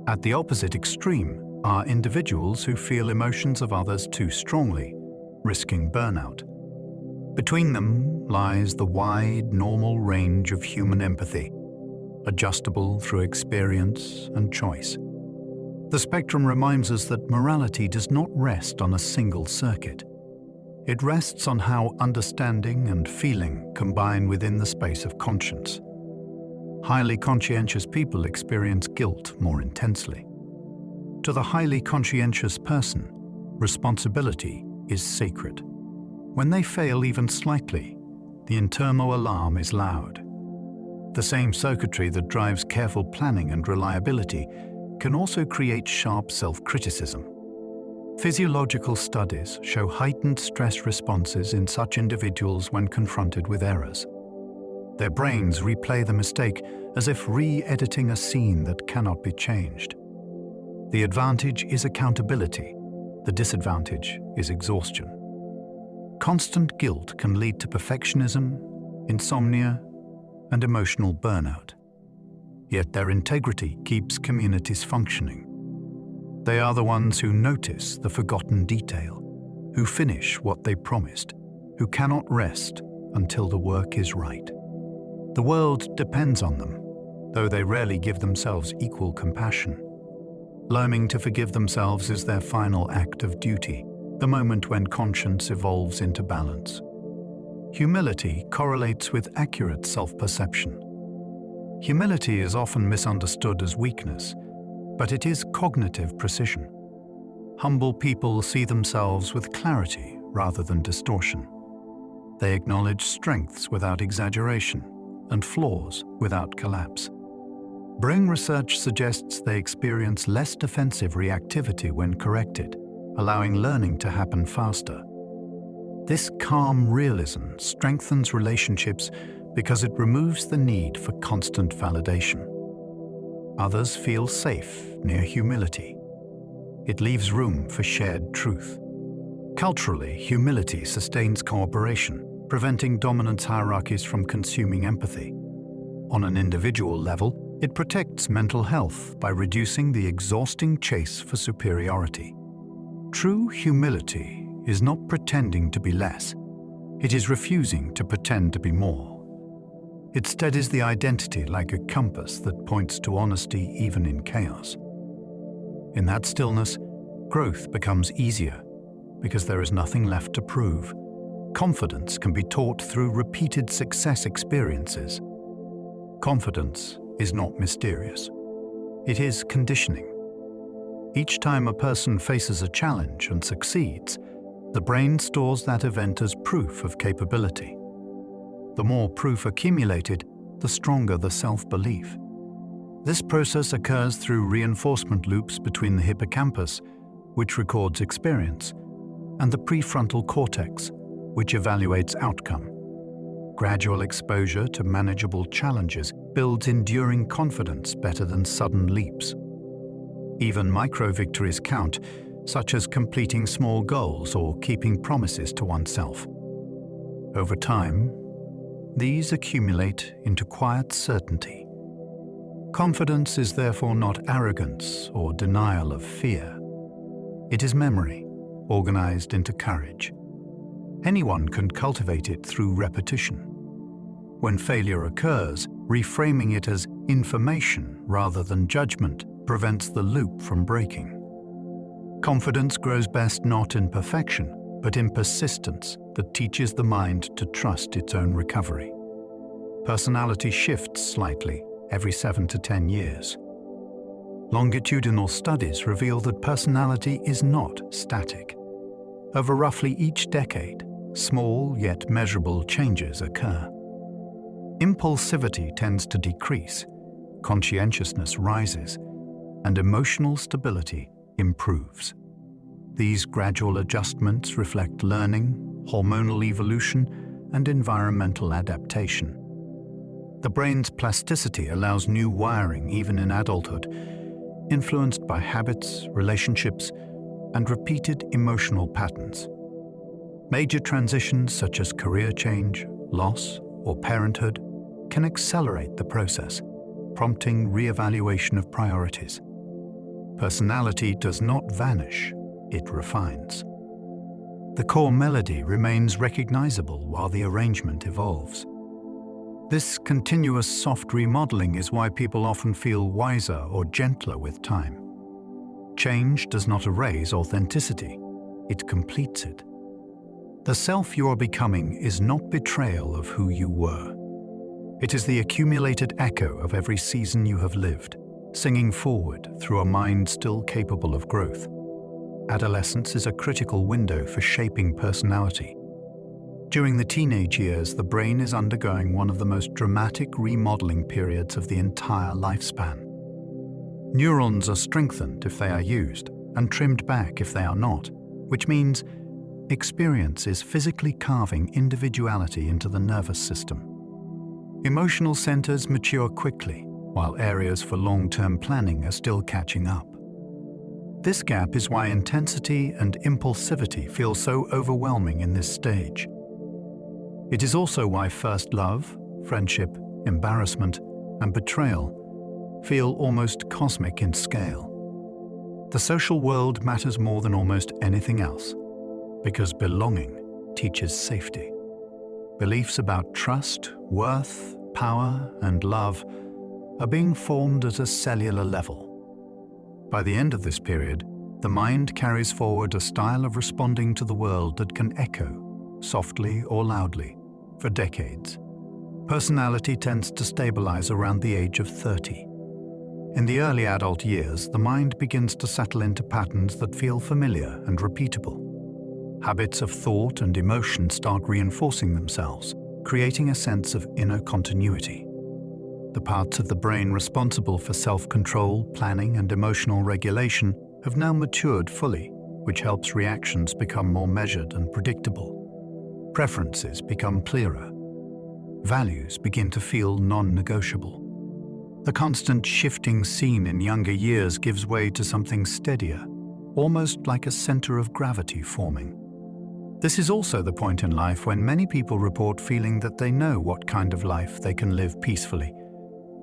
At the opposite extreme are individuals who feel emotions of others too strongly, risking burnout. Between them lies the wide, normal range of human empathy, adjustable through experience and choice. The spectrum reminds us that morality does not rest on a single circuit. It rests on how understanding and feeling combine within the space of conscience. Highly conscientious people experience guilt more intensely. To the highly conscientious person, responsibility is sacred. When they fail even slightly, the internal alarm is loud. The same circuitry that drives careful planning and reliability can also create sharp self-criticism. Physiological studies show heightened stress responses in such individuals when confronted with errors. Their brains replay the mistake as if re-editing a scene that cannot be changed. The advantage is accountability. The disadvantage is exhaustion. Constant guilt can lead to perfectionism, insomnia, and emotional burnout. Yet their integrity keeps communities functioning. They are the ones who notice the forgotten detail, who finish what they promised, who cannot rest until the work is right. The world depends on them, though they rarely give themselves equal compassion. Learning to forgive themselves is their final act of duty, the moment when conscience evolves into balance. Humility correlates with accurate self-perception. Humility is often misunderstood as weakness, but it is cognitive precision. Humble people see themselves with clarity rather than distortion. They acknowledge strengths without exaggeration and flaws without collapse. Brain research suggests they experience less defensive reactivity when corrected, allowing learning to happen faster. This calm realism strengthens relationships because it removes the need for constant validation. Others feel safe near humility. It leaves room for shared truth. Culturally, humility sustains cooperation, preventing dominance hierarchies from consuming empathy. On an individual level, it protects mental health by reducing the exhausting chase for superiority. True humility is not pretending to be less. It is refusing to pretend to be more. It steadies the identity like a compass that points to honesty even in chaos. In that stillness, growth becomes easier because there is nothing left to prove. Confidence can be taught through repeated success experiences. Confidence is not mysterious. It is conditioning. Each time a person faces a challenge and succeeds, the brain stores that event as proof of capability. The more proof accumulated, the stronger the self-belief. This process occurs through reinforcement loops between the hippocampus, which records experience, and the prefrontal cortex, which evaluates outcome. Gradual exposure to manageable challenges builds enduring confidence better than sudden leaps. Even micro-victories count, such as completing small goals or keeping promises to oneself. Over time, these accumulate into quiet certainty. Confidence is therefore not arrogance or denial of fear. It is memory, organized into courage. Anyone can cultivate it through repetition. When failure occurs, reframing it as information rather than judgment prevents the loop from breaking. Confidence grows best not in perfection, but in persistence that teaches the mind to trust its own recovery. Personality shifts slightly every 7 to 10 years. Longitudinal studies reveal that personality is not static. Over roughly each decade, small yet measurable changes occur. Impulsivity tends to decrease, conscientiousness rises, and emotional stability improves. These gradual adjustments reflect learning, hormonal evolution, and environmental adaptation. The brain's plasticity allows new wiring even in adulthood, influenced by habits, relationships, and repeated emotional patterns. Major transitions such as career change, loss, or parenthood can accelerate the process, prompting re-evaluation of priorities. Personality does not vanish, it refines. The core melody remains recognizable while the arrangement evolves. This continuous soft remodeling is why people often feel wiser or gentler with time. Change does not erase authenticity, it completes it. The self you are becoming is not betrayal of who you were. It is the accumulated echo of every season you have lived, singing forward through a mind still capable of growth. Adolescence is a critical window for shaping personality. During the teenage years, the brain is undergoing one of the most dramatic remodeling periods of the entire lifespan. Neurons are strengthened if they are used, and trimmed back if they are not, which means experience is physically carving individuality into the nervous system. Emotional centers mature quickly, while areas for long-term planning are still catching up. This gap is why intensity and impulsivity feel so overwhelming in this stage. It is also why first love, friendship, embarrassment, and betrayal feel almost cosmic in scale. The social world matters more than almost anything else, because belonging teaches safety. Beliefs about trust, worth, power, and love are being formed at a cellular level. By the end of this period, the mind carries forward a style of responding to the world that can echo, softly or loudly, for decades. Personality tends to stabilize around the age of 30. In the early adult years, the mind begins to settle into patterns that feel familiar and repeatable. Habits of thought and emotion start reinforcing themselves, creating a sense of inner continuity. The parts of the brain responsible for self-control, planning, and emotional regulation have now matured fully, which helps reactions become more measured and predictable. Preferences become clearer. Values begin to feel non-negotiable. The constant shifting seen in younger years gives way to something steadier, almost like a center of gravity forming. This is also the point in life when many people report feeling that they know what kind of life they can live peacefully,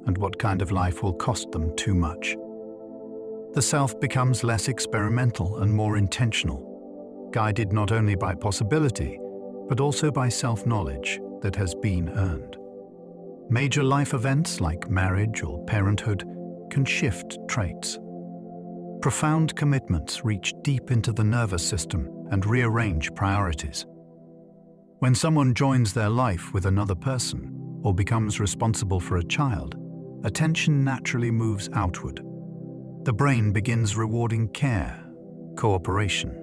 and what kind of life will cost them too much. The self becomes less experimental and more intentional. guided not only by possibility, but also by self-knowledge that has been earned. Major life events like marriage or parenthood can shift traits. Profound commitments reach deep into the nervous system and rearrange priorities. When someone joins their life with another person or becomes responsible for a child, attention naturally moves outward. The brain begins rewarding care, cooperation,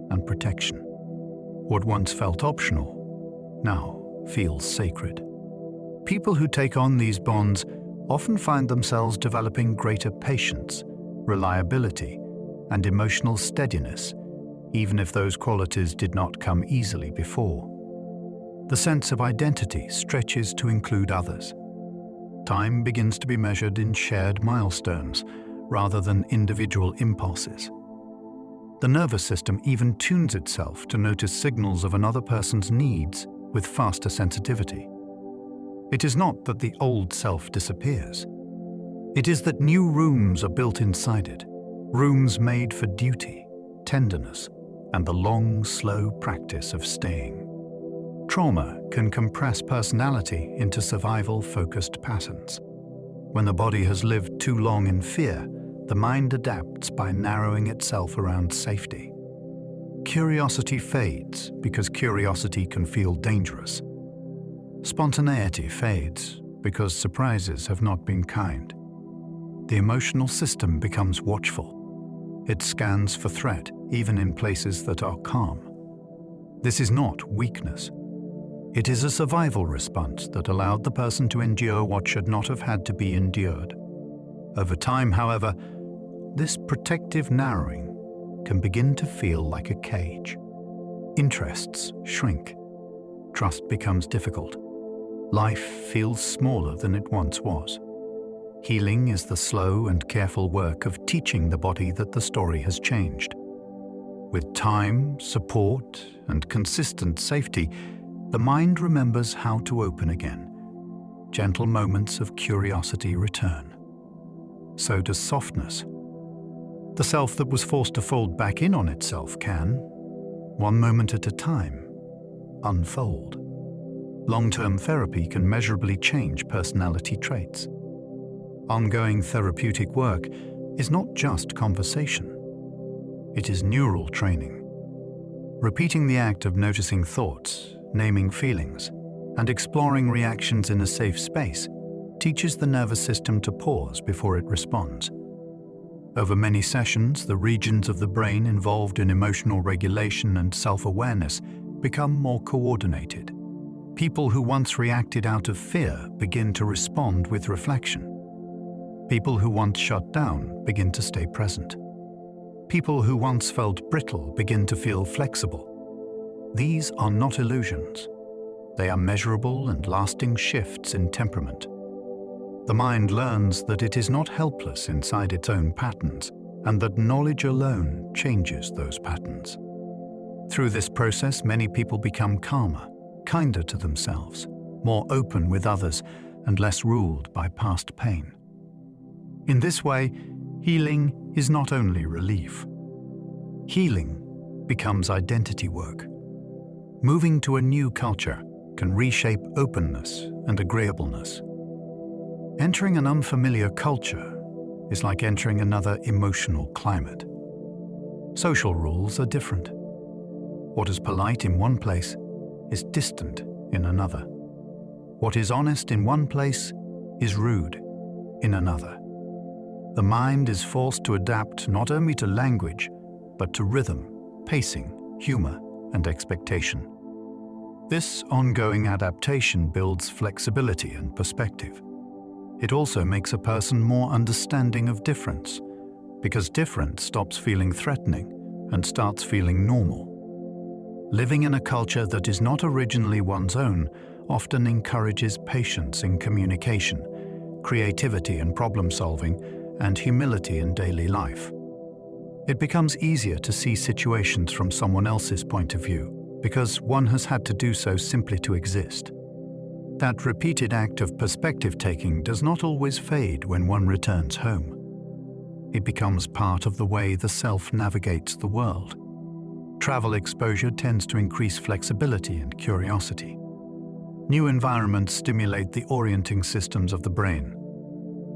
and protection. What once felt optional now feels sacred. People who take on these bonds often find themselves developing greater patience, reliability, and emotional steadiness, even if those qualities did not come easily before. The sense of identity stretches to include others. Time begins to be measured in shared milestones rather than individual impulses. The nervous system even tunes itself to notice signals of another person's needs with faster sensitivity. It is not that the old self disappears. It is that new rooms are built inside it, rooms made for duty, tenderness, and the long, slow practice of staying. Trauma can compress personality into survival-focused patterns. When the body has lived too long in fear, the mind adapts by narrowing itself around safety. Curiosity fades because curiosity can feel dangerous. Spontaneity fades because surprises have not been kind. The emotional system becomes watchful. It scans for threat even in places that are calm. This is not weakness. It is a survival response that allowed the person to endure what should not have had to be endured. Over time, however, this protective narrowing can begin to feel like a cage. Interests shrink. Trust becomes difficult. Life feels smaller than it once was. Healing is the slow and careful work of teaching the body that the story has changed. With time, support, and consistent safety, the mind remembers how to open again. Gentle moments of curiosity return. So does softness. The self that was forced to fold back in on itself can, one moment at a time, unfold. Long-term therapy can measurably change personality traits. Ongoing therapeutic work is not just conversation. It is neural training. Repeating the act of noticing thoughts, naming feelings, and exploring reactions in a safe space teaches the nervous system to pause before it responds. Over many sessions, the regions of the brain involved in emotional regulation and self-awareness become more coordinated. People who once reacted out of fear begin to respond with reflection. People who once shut down begin to stay present. People who once felt brittle begin to feel flexible. These are not illusions. They are measurable and lasting shifts in temperament. The mind learns that it is not helpless inside its own patterns, and that knowledge alone changes those patterns. Through this process, many people become calmer, kinder to themselves, more open with others, and less ruled by past pain. In this way, healing is not only relief. Healing becomes identity work. Moving to a new culture can reshape openness and agreeableness. Entering an unfamiliar culture is like entering another emotional climate. Social rules are different. What is polite in one place is distant in another. What is honest in one place is rude in another. The mind is forced to adapt not only to language, but to rhythm, pacing, humor, and expectation. This ongoing adaptation builds flexibility and perspective. It also makes a person more understanding of difference, because difference stops feeling threatening and starts feeling normal. Living in a culture that is not originally one's own often encourages patience in communication, creativity in problem-solving, and humility in daily life. It becomes easier to see situations from someone else's point of view because one has had to do so simply to exist. That repeated act of perspective-taking does not always fade when one returns home. It becomes part of the way the self navigates the world. Travel exposure tends to increase flexibility and curiosity. New environments stimulate the orienting systems of the brain.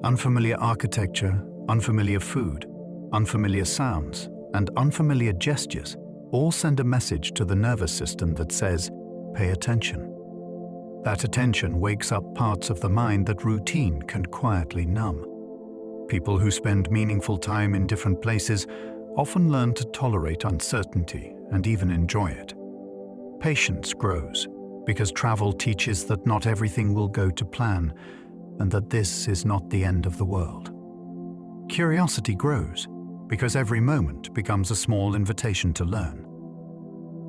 Unfamiliar architecture, unfamiliar food, unfamiliar sounds, and unfamiliar gestures all send a message to the nervous system that says, "Pay attention." That attention wakes up parts of the mind that routine can quietly numb. People who spend meaningful time in different places often learn to tolerate uncertainty and even enjoy it. Patience grows because travel teaches that not everything will go to plan and that this is not the end of the world. Curiosity grows because every moment becomes a small invitation to learn.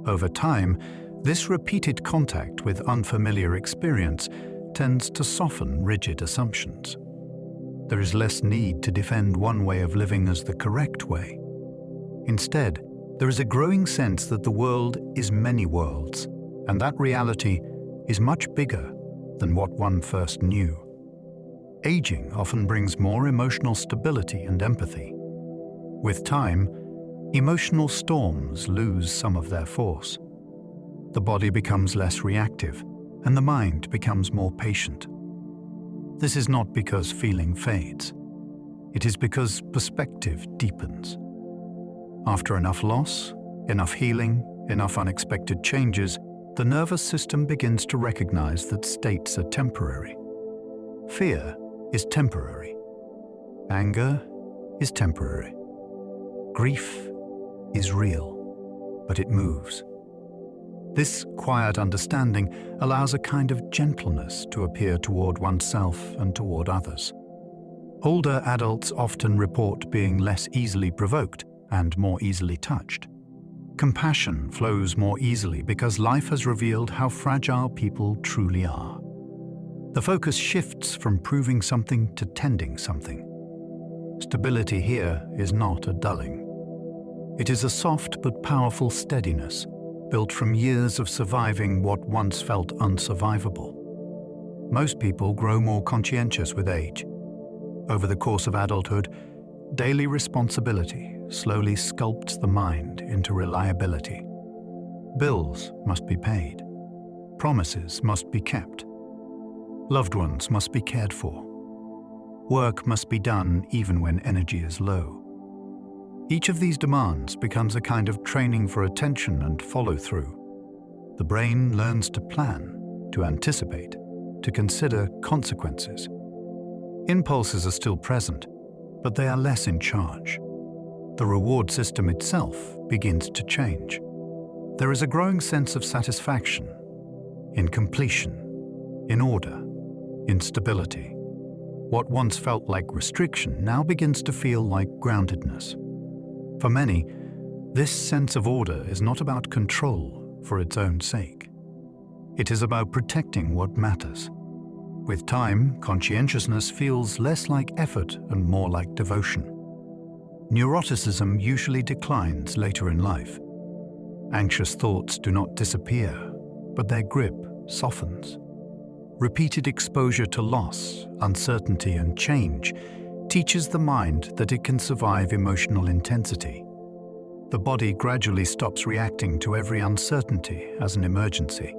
Over time, this repeated contact with unfamiliar experience tends to soften rigid assumptions. There is less need to defend one way of living as the correct way. Instead, there is a growing sense that the world is many worlds, and that reality is much bigger than what one first knew. Aging often brings more emotional stability and empathy. With time, emotional storms lose some of their force. The body becomes less reactive, and the mind becomes more patient. This is not because feeling fades. It is because perspective deepens. After enough loss, enough healing, enough unexpected changes, the nervous system begins to recognize that states are temporary. Fear is temporary. Anger is temporary. Grief is real, but it moves. This quiet understanding allows a kind of gentleness to appear toward oneself and toward others. Older adults often report being less easily provoked and more easily touched. Compassion flows more easily because life has revealed how fragile people truly are. The focus shifts from proving something to tending something. Stability here is not a dulling. It is a soft but powerful steadiness, built from years of surviving what once felt unsurvivable. Most people grow more conscientious with age. Over the course of adulthood, daily responsibility slowly sculpts the mind into reliability. Bills must be paid. Promises must be kept. Loved ones must be cared for. Work must be done even when energy is low. Each of these demands becomes a kind of training for attention and follow-through. The brain learns to plan, to anticipate, to consider consequences. Impulses are still present, but they are less in charge. The reward system itself begins to change. There is a growing sense of satisfaction, in completion, in order, in stability. What once felt like restriction now begins to feel like groundedness. For many, this sense of order is not about control for its own sake. It is about protecting what matters. With time, conscientiousness feels less like effort and more like devotion. Neuroticism usually declines later in life. Anxious thoughts do not disappear, but their grip softens. Repeated exposure to loss, uncertainty, and change teaches the mind that it can survive emotional intensity. The body gradually stops reacting to every uncertainty as an emergency.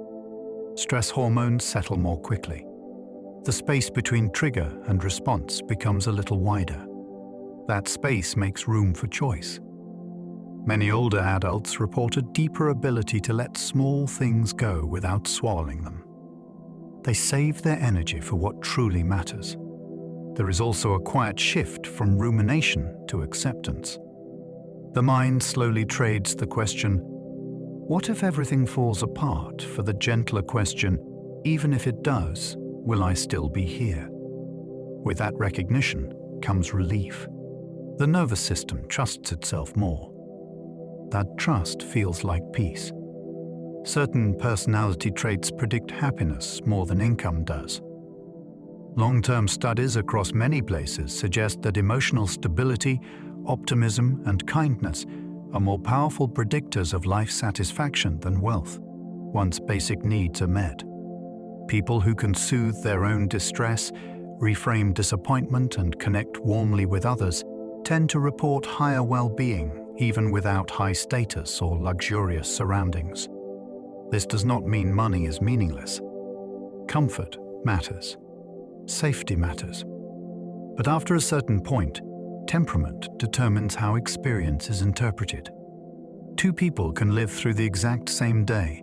Stress hormones settle more quickly. The space between trigger and response becomes a little wider. That space makes room for choice. Many older adults report a deeper ability to let small things go without swallowing them. They save their energy for what truly matters. There is also a quiet shift from rumination to acceptance. The mind slowly trades the question, "What if everything falls apart?" for the gentler question, "Even if it does, will I still be here?" With that recognition comes relief. The nervous system trusts itself more. That trust feels like peace. Certain personality traits predict happiness more than income does. Long-term studies across many places suggest that emotional stability, optimism, and kindness are more powerful predictors of life satisfaction than wealth, once basic needs are met. People who can soothe their own distress, reframe disappointment, and connect warmly with others tend to report higher well-being even without high status or luxurious surroundings. This does not mean money is meaningless. Comfort matters. Safety matters. But after a certain point, temperament determines how experience is interpreted. Two people can live through the exact same day,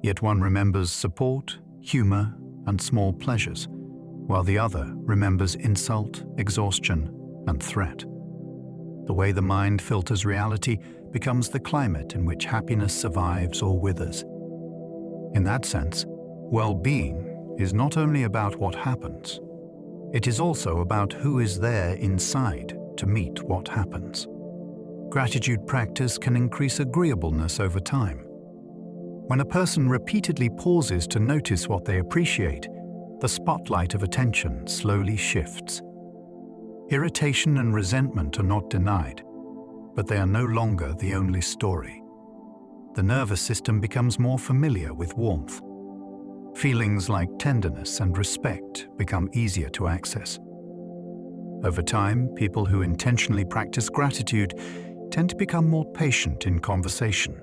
yet one remembers support, humor, and small pleasures, while the other remembers insult, exhaustion, and threat. The way the mind filters reality becomes the climate in which happiness survives or withers. In that sense, well-being is not only about what happens, it is also about who is there inside to meet what happens. Gratitude practice can increase agreeableness over time. When a person repeatedly pauses to notice what they appreciate, the spotlight of attention slowly shifts. Irritation and resentment are not denied, but they are no longer the only story. The nervous system becomes more familiar with warmth. Feelings like tenderness and respect become easier to access. Over time, people who intentionally practice gratitude tend to become more patient in conversation,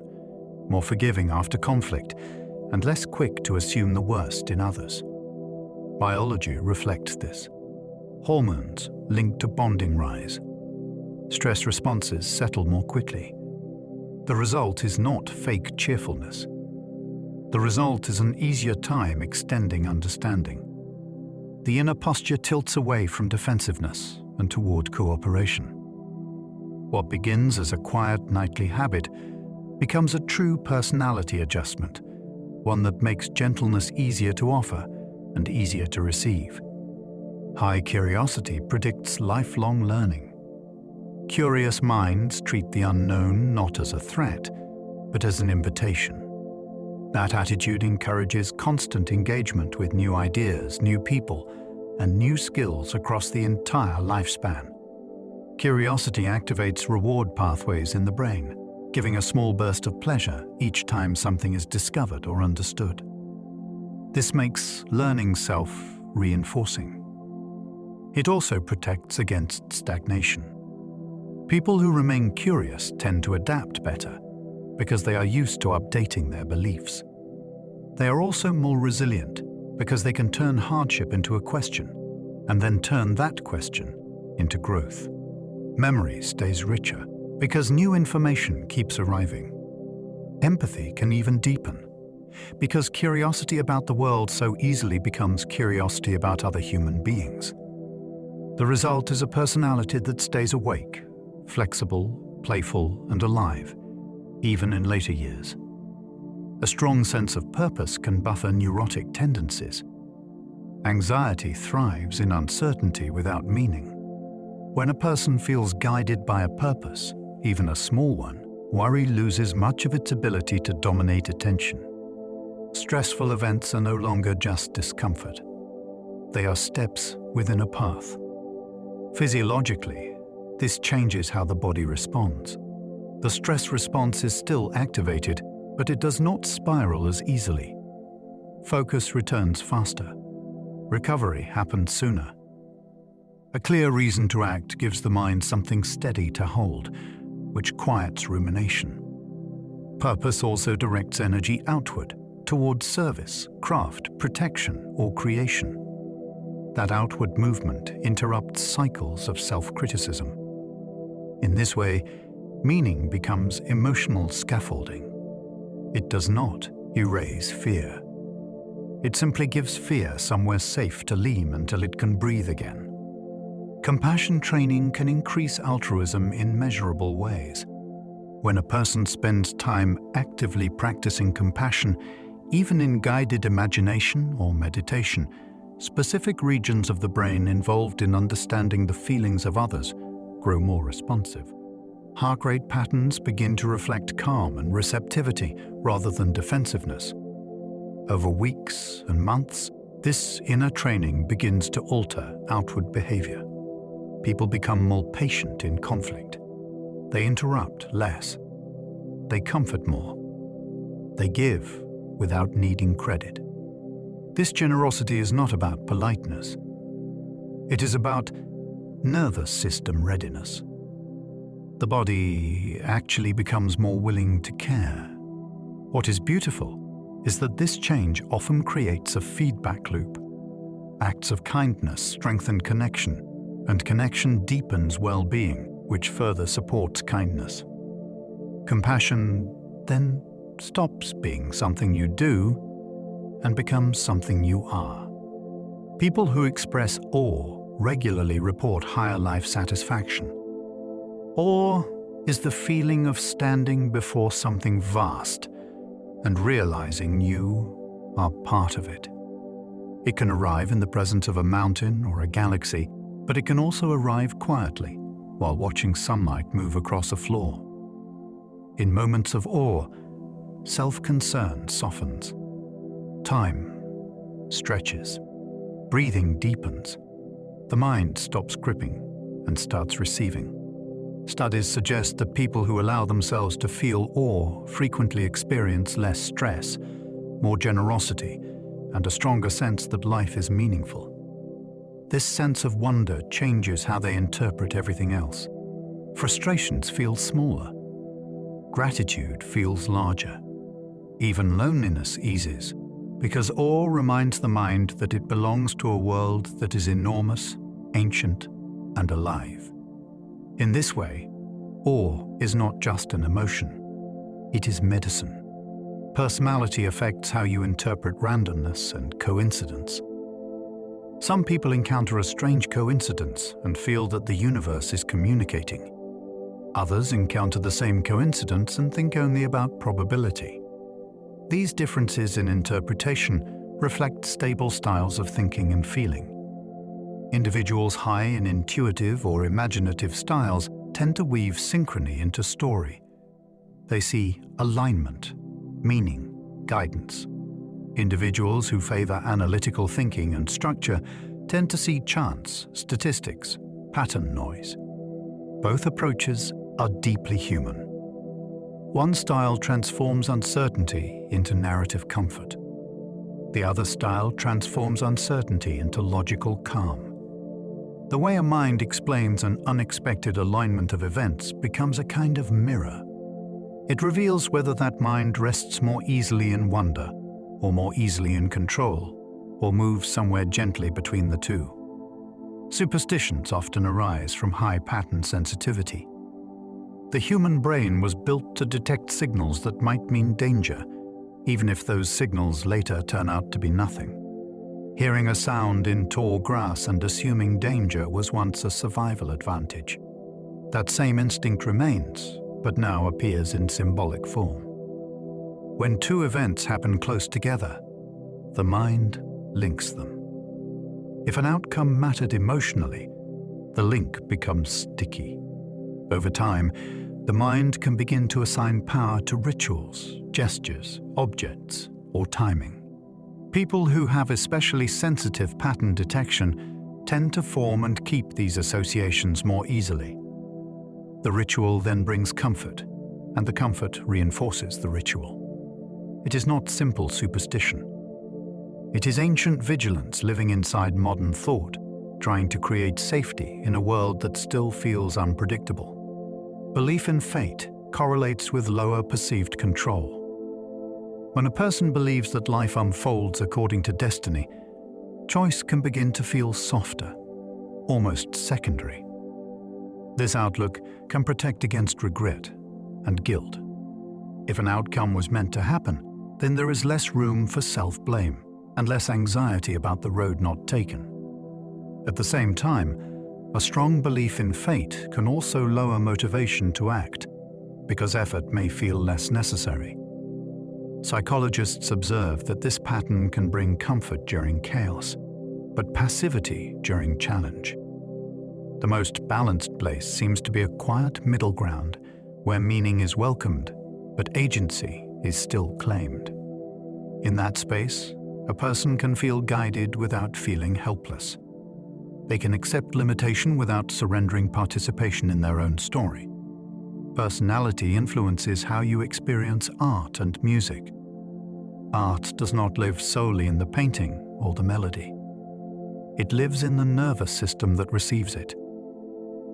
more forgiving after conflict, and less quick to assume the worst in others. Biology reflects this. Hormones linked to bonding rise. Stress responses settle more quickly. The result is not fake cheerfulness. The result is an easier time extending understanding. The inner posture tilts away from defensiveness and toward cooperation. What begins as a quiet nightly habit becomes a true personality adjustment, one that makes gentleness easier to offer and easier to receive. High curiosity predicts lifelong learning. Curious minds treat the unknown not as a threat, but as an invitation. That attitude encourages constant engagement with new ideas, new people, and new skills across the entire lifespan. Curiosity activates reward pathways in the brain, giving a small burst of pleasure each time something is discovered or understood. This makes learning self-reinforcing. It also protects against stagnation. People who remain curious tend to adapt better because they are used to updating their beliefs. They are also more resilient because they can turn hardship into a question and then turn that question into growth. Memory stays richer because new information keeps arriving. Empathy can even deepen because curiosity about the world so easily becomes curiosity about other human beings. The result is a personality that stays awake, flexible, playful, and alive, even in later years. A strong sense of purpose can buffer neurotic tendencies. Anxiety thrives in uncertainty without meaning. When a person feels guided by a purpose, even a small one, worry loses much of its ability to dominate attention. Stressful events are no longer just discomfort. They are steps within a path. Physiologically, this changes how the body responds. The stress response is still activated, but it does not spiral as easily. Focus returns faster. Recovery happens sooner. A clear reason to act gives the mind something steady to hold, which quiets rumination. Purpose also directs energy outward, towards service, craft, protection, or creation. That outward movement interrupts cycles of self-criticism. In this way, meaning becomes emotional scaffolding. It does not erase fear. It simply gives fear somewhere safe to lean until it can breathe again. Compassion training can increase altruism in measurable ways. When a person spends time actively practicing compassion, even in guided imagination or meditation, specific regions of the brain involved in understanding the feelings of others grow more responsive. Heart rate patterns begin to reflect calm and receptivity rather than defensiveness. Over weeks and months, this inner training begins to alter outward behavior. People become more patient in conflict. They interrupt less. They comfort more. They give without needing credit. This generosity is not about politeness. It is about nervous system readiness. The body actually becomes more willing to care. What is beautiful is that this change often creates a feedback loop. Acts of kindness strengthen connection, and connection deepens well-being, which further supports kindness. Compassion then stops being something you do and becomes something you are. People who express awe regularly report higher life satisfaction. Awe is the feeling of standing before something vast and realizing you are part of it. It can arrive in the presence of a mountain or a galaxy, but it can also arrive quietly while watching sunlight move across a floor. In moments of awe, self-concern softens. Time stretches. Breathing deepens. The mind stops gripping and starts receiving. Studies suggest that people who allow themselves to feel awe frequently experience less stress, more generosity, and a stronger sense that life is meaningful. This sense of wonder changes how they interpret everything else. Frustrations feel smaller. Gratitude feels larger. Even loneliness eases, because awe reminds the mind that it belongs to a world that is enormous, ancient, and alive. In this way, awe is not just an emotion, it is medicine. Personality affects how you interpret randomness and coincidence. Some people encounter a strange coincidence and feel that the universe is communicating. Others encounter the same coincidence and think only about probability. These differences in interpretation reflect stable styles of thinking and feeling. Individuals high in intuitive or imaginative styles tend to weave synchrony into story. They see alignment, meaning, guidance. Individuals who favor analytical thinking and structure tend to see chance, statistics, pattern noise. Both approaches are deeply human. One style transforms uncertainty into narrative comfort. The other style transforms uncertainty into logical calm. The way a mind explains an unexpected alignment of events becomes a kind of mirror. It reveals whether that mind rests more easily in wonder, or more easily in control, or moves somewhere gently between the two. Superstitions often arise from high pattern sensitivity. The human brain was built to detect signals that might mean danger, even if those signals later turn out to be nothing. Hearing a sound in tall grass and assuming danger was once a survival advantage. That same instinct remains, but now appears in symbolic form. When two events happen close together, the mind links them. If an outcome mattered emotionally, the link becomes sticky. Over time, the mind can begin to assign power to rituals, gestures, objects, or timing. People who have especially sensitive pattern detection tend to form and keep these associations more easily. The ritual then brings comfort, and the comfort reinforces the ritual. It is not simple superstition. It is ancient vigilance living inside modern thought, trying to create safety in a world that still feels unpredictable. Belief in fate correlates with lower perceived control. When a person believes that life unfolds according to destiny, choice can begin to feel softer, almost secondary. This outlook can protect against regret and guilt. If an outcome was meant to happen, then there is less room for self-blame and less anxiety about the road not taken. At the same time, a strong belief in fate can also lower motivation to act, because effort may feel less necessary. Psychologists observe that this pattern can bring comfort during chaos, but passivity during challenge. The most balanced place seems to be a quiet middle ground where meaning is welcomed, but agency is still claimed. In that space, a person can feel guided without feeling helpless. They can accept limitation without surrendering participation in their own story. Personality influences how you experience art and music. Art does not live solely in the painting or the melody. It lives in the nervous system that receives it.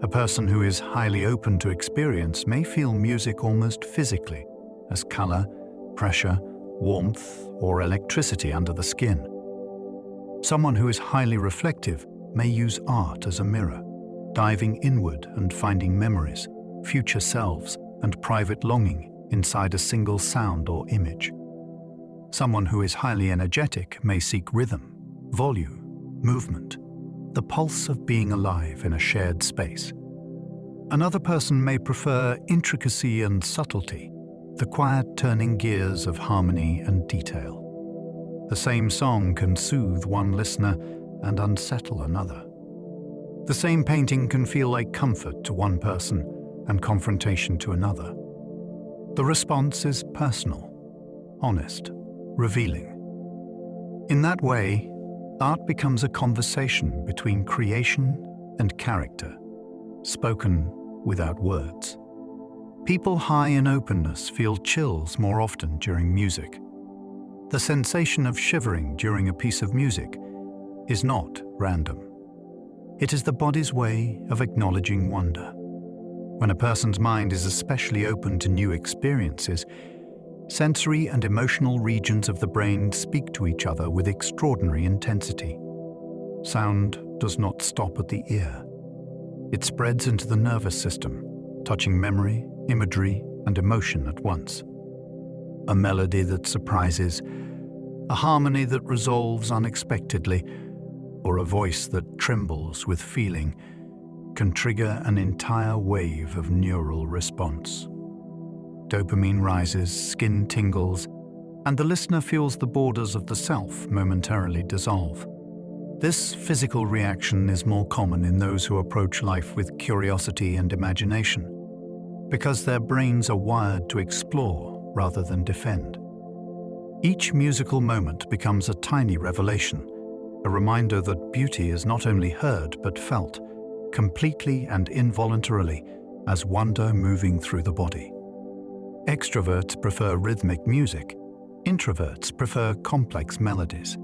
A person who is highly open to experience may feel music almost physically, as color, pressure, warmth, or electricity under the skin. Someone who is highly reflective may use art as a mirror, diving inward and finding memories, future selves, and private longing inside a single sound or image. Someone who is highly energetic may seek rhythm, volume, movement, the pulse of being alive in a shared space. Another person may prefer intricacy and subtlety, the quiet turning gears of harmony and detail. The same song can soothe one listener and unsettle another. The same painting can feel like comfort to one person and confrontation to another. The response is personal, honest, revealing. In that way, art becomes a conversation between creation and character, spoken without words. People high in openness feel chills more often during music. The sensation of shivering during a piece of music is not random. It is the body's way of acknowledging wonder. When a person's mind is especially open to new experiences, sensory and emotional regions of the brain speak to each other with extraordinary intensity. Sound does not stop at the ear. It spreads into the nervous system, touching memory, imagery, and emotion at once. A melody that surprises, a harmony that resolves unexpectedly, or a voice that trembles with feeling can trigger an entire wave of neural response. Dopamine rises, skin tingles, and the listener feels the borders of the self momentarily dissolve. This physical reaction is more common in those who approach life with curiosity and imagination, because their brains are wired to explore rather than defend. Each musical moment becomes a tiny revelation, a reminder that beauty is not only heard but felt, completely and involuntarily, as wonder moving through the body. Extroverts prefer rhythmic music. Introverts prefer complex melodies.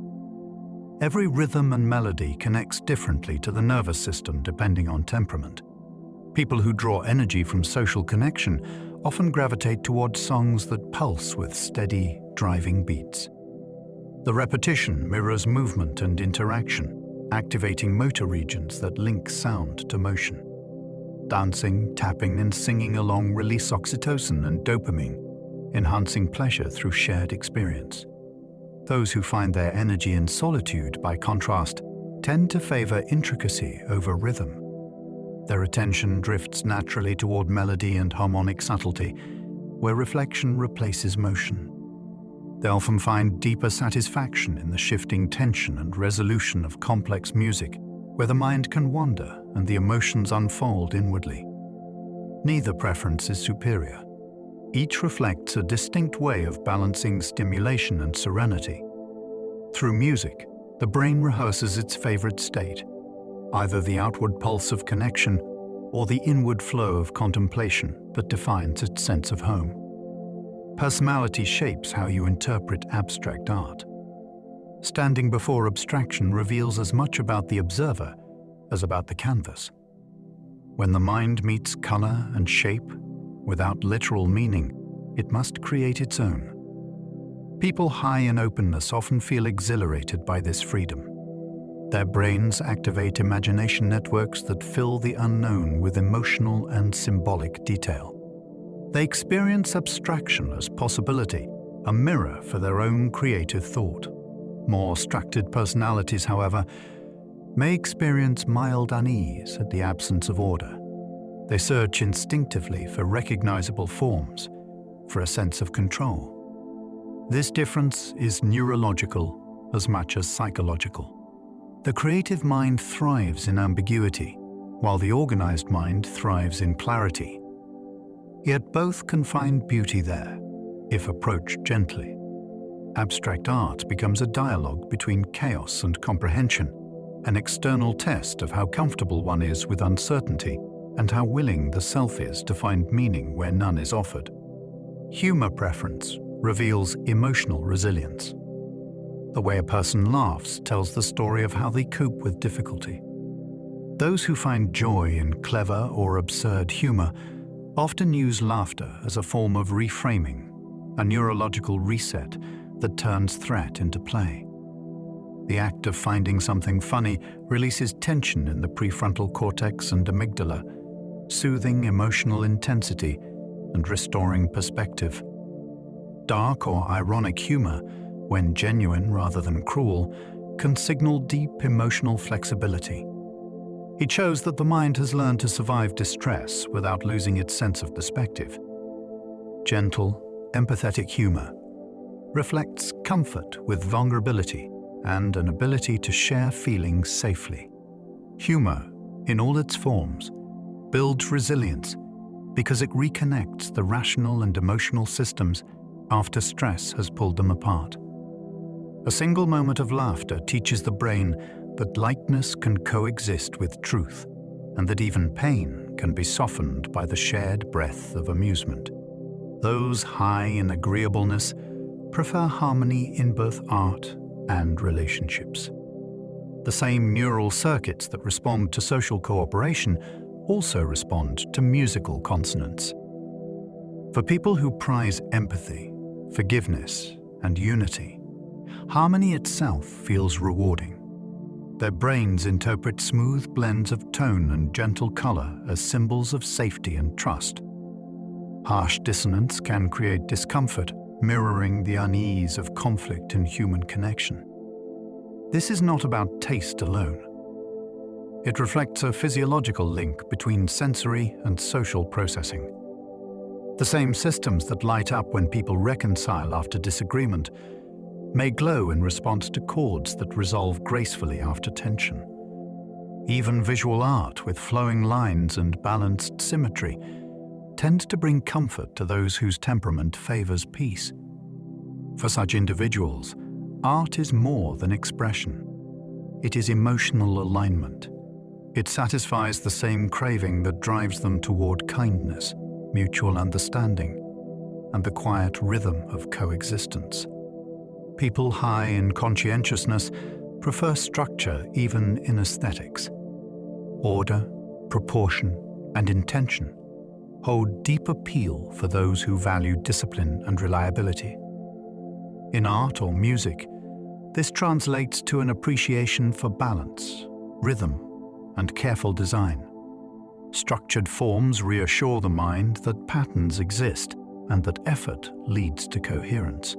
Every rhythm and melody connects differently to the nervous system depending on temperament. People who draw energy from social connection often gravitate towards songs that pulse with steady, driving beats. The repetition mirrors movement and interaction, activating motor regions that link sound to motion. Dancing, tapping, and singing along release oxytocin and dopamine, enhancing pleasure through shared experience. Those who find their energy in solitude, by contrast, tend to favor intricacy over rhythm. Their attention drifts naturally toward melody and harmonic subtlety, where reflection replaces motion. They often find deeper satisfaction in the shifting tension and resolution of complex music, where the mind can wander and the emotions unfold inwardly. Neither preference is superior. Each reflects a distinct way of balancing stimulation and serenity. Through music, the brain rehearses its favorite state, either the outward pulse of connection or the inward flow of contemplation that defines its sense of home. Personality shapes how you interpret abstract art. Standing before abstraction reveals as much about the observer as about the canvas. When the mind meets color and shape, without literal meaning, it must create its own. People high in openness often feel exhilarated by this freedom. Their brains activate imagination networks that fill the unknown with emotional and symbolic detail. They experience abstraction as possibility, a mirror for their own creative thought. More structured personalities, however, may experience mild unease at the absence of order. They search instinctively for recognizable forms, for a sense of control. This difference is neurological as much as psychological. The creative mind thrives in ambiguity, while the organized mind thrives in clarity. Yet both can find beauty there, if approached gently. Abstract art becomes a dialogue between chaos and comprehension, an external test of how comfortable one is with uncertainty and how willing the self is to find meaning where none is offered. Humor preference reveals emotional resilience. The way a person laughs tells the story of how they cope with difficulty. Those who find joy in clever or absurd humor often use laughter as a form of reframing, a neurological reset that turns threat into play. The act of finding something funny releases tension in the prefrontal cortex and amygdala, soothing emotional intensity and restoring perspective. Dark or ironic humor, when genuine rather than cruel, can signal deep emotional flexibility. It shows that the mind has learned to survive distress without losing its sense of perspective. Gentle, empathetic humor reflects comfort with vulnerability and an ability to share feelings safely. Humor, in all its forms, builds resilience because it reconnects the rational and emotional systems after stress has pulled them apart. A single moment of laughter teaches the brain that lightness can coexist with truth, and that even pain can be softened by the shared breath of amusement. Those high in agreeableness prefer harmony in both art and relationships. The same neural circuits that respond to social cooperation also respond to musical consonance. For people who prize empathy, forgiveness, and unity, harmony itself feels rewarding. Their brains interpret smooth blends of tone and gentle color as symbols of safety and trust. Harsh dissonance can create discomfort, mirroring the unease of conflict in human connection. This is not about taste alone. It reflects a physiological link between sensory and social processing. The same systems that light up when people reconcile after disagreement may glow in response to chords that resolve gracefully after tension. Even visual art with flowing lines and balanced symmetry tends to bring comfort to those whose temperament favors peace. For such individuals, art is more than expression. It is emotional alignment. It satisfies the same craving that drives them toward kindness, mutual understanding, and the quiet rhythm of coexistence. People high in conscientiousness prefer structure even in aesthetics. Order, proportion, and intention hold deep appeal for those who value discipline and reliability. In art or music, this translates to an appreciation for balance, rhythm, and careful design. Structured forms reassure the mind that patterns exist and that effort leads to coherence.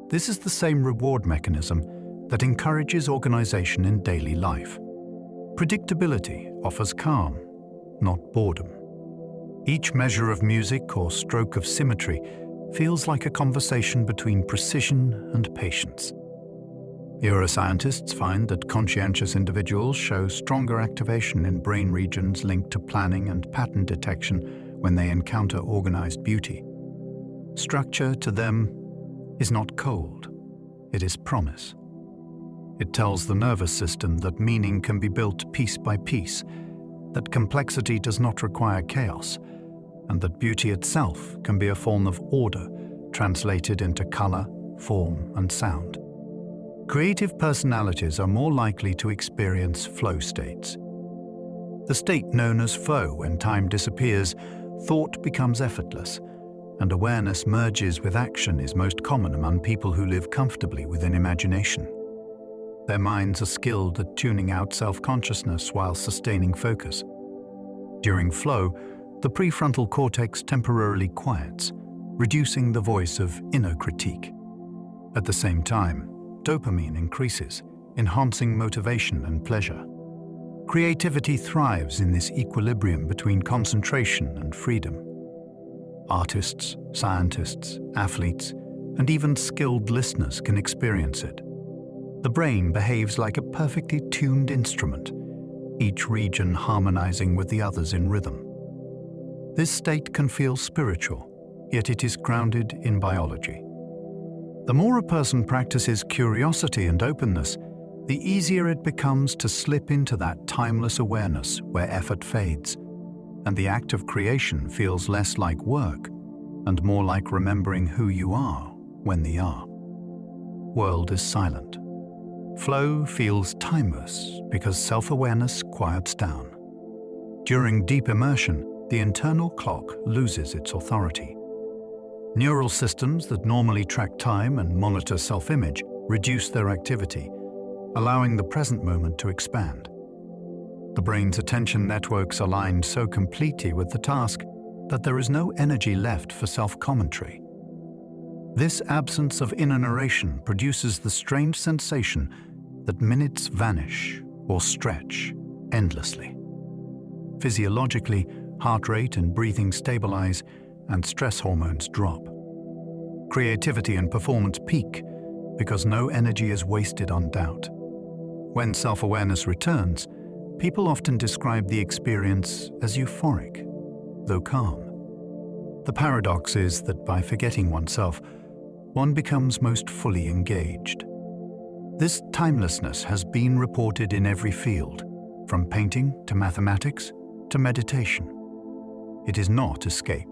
This is the same reward mechanism that encourages organization in daily life. Predictability offers calm, not boredom. Each measure of music or stroke of symmetry feels like a conversation between precision and patience. Neuroscientists find that conscientious individuals show stronger activation in brain regions linked to planning and pattern detection when they encounter organized beauty. Structure to them is not cold, it is promise. It tells the nervous system that meaning can be built piece by piece, that complexity does not require chaos, and that beauty itself can be a form of order translated into color, form, and sound. Creative personalities are more likely to experience flow states. The state known as flow, when time disappears, thought becomes effortless, and awareness merges with action, is most common among people who live comfortably within imagination. Their minds are skilled at tuning out self-consciousness while sustaining focus. During flow, the prefrontal cortex temporarily quiets, reducing the voice of inner critique. At the same time, dopamine increases, enhancing motivation and pleasure. Creativity thrives in this equilibrium between concentration and freedom. Artists, scientists, athletes, and even skilled listeners can experience it. The brain behaves like a perfectly tuned instrument, each region harmonizing with the others in rhythm. This state can feel spiritual, yet it is grounded in biology. The more a person practices curiosity and openness, the easier it becomes to slip into that timeless awareness where effort fades, and the act of creation feels less like work and more like remembering who you are when the world is silent. Flow feels timeless because self-awareness quiets down. During deep immersion, the internal clock loses its authority. Neural systems that normally track time and monitor self-image reduce their activity, allowing the present moment to expand. The brain's attention networks align so completely with the task that there is no energy left for self-commentary. This absence of inner narration produces the strange sensation that minutes vanish or stretch endlessly. Physiologically, heart rate and breathing stabilize, and stress hormones drop. Creativity and performance peak because no energy is wasted on doubt. When self-awareness returns, people often describe the experience as euphoric, though calm. The paradox is that by forgetting oneself, one becomes most fully engaged. This timelessness has been reported in every field, from painting to mathematics to meditation. It is not escape.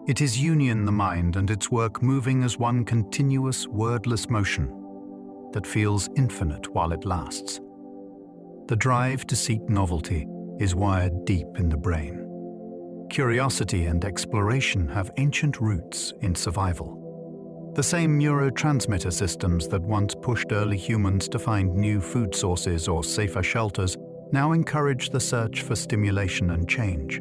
It is union, the mind and its work moving as one continuous, wordless motion that feels infinite while it lasts. The drive to seek novelty is wired deep in the brain. Curiosity and exploration have ancient roots in survival. The same neurotransmitter systems that once pushed early humans to find new food sources or safer shelters now encourage the search for stimulation and change.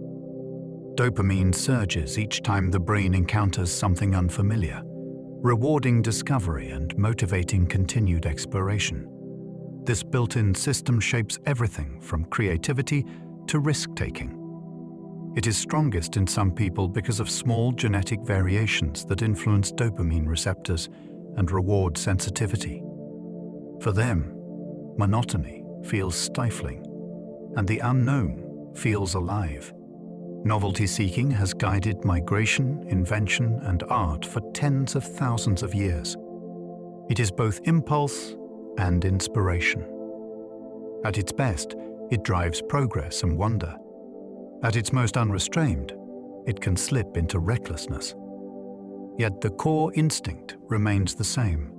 Dopamine surges each time the brain encounters something unfamiliar, rewarding discovery and motivating continued exploration. This built-in system shapes everything from creativity to risk-taking. It is strongest in some people because of small genetic variations that influence dopamine receptors and reward sensitivity. For them, monotony feels stifling, and the unknown feels alive. Novelty-seeking has guided migration, invention, and art for tens of thousands of years. It is both impulse and inspiration. At its best, it drives progress and wonder. At its most unrestrained, it can slip into recklessness. Yet the core instinct remains the same,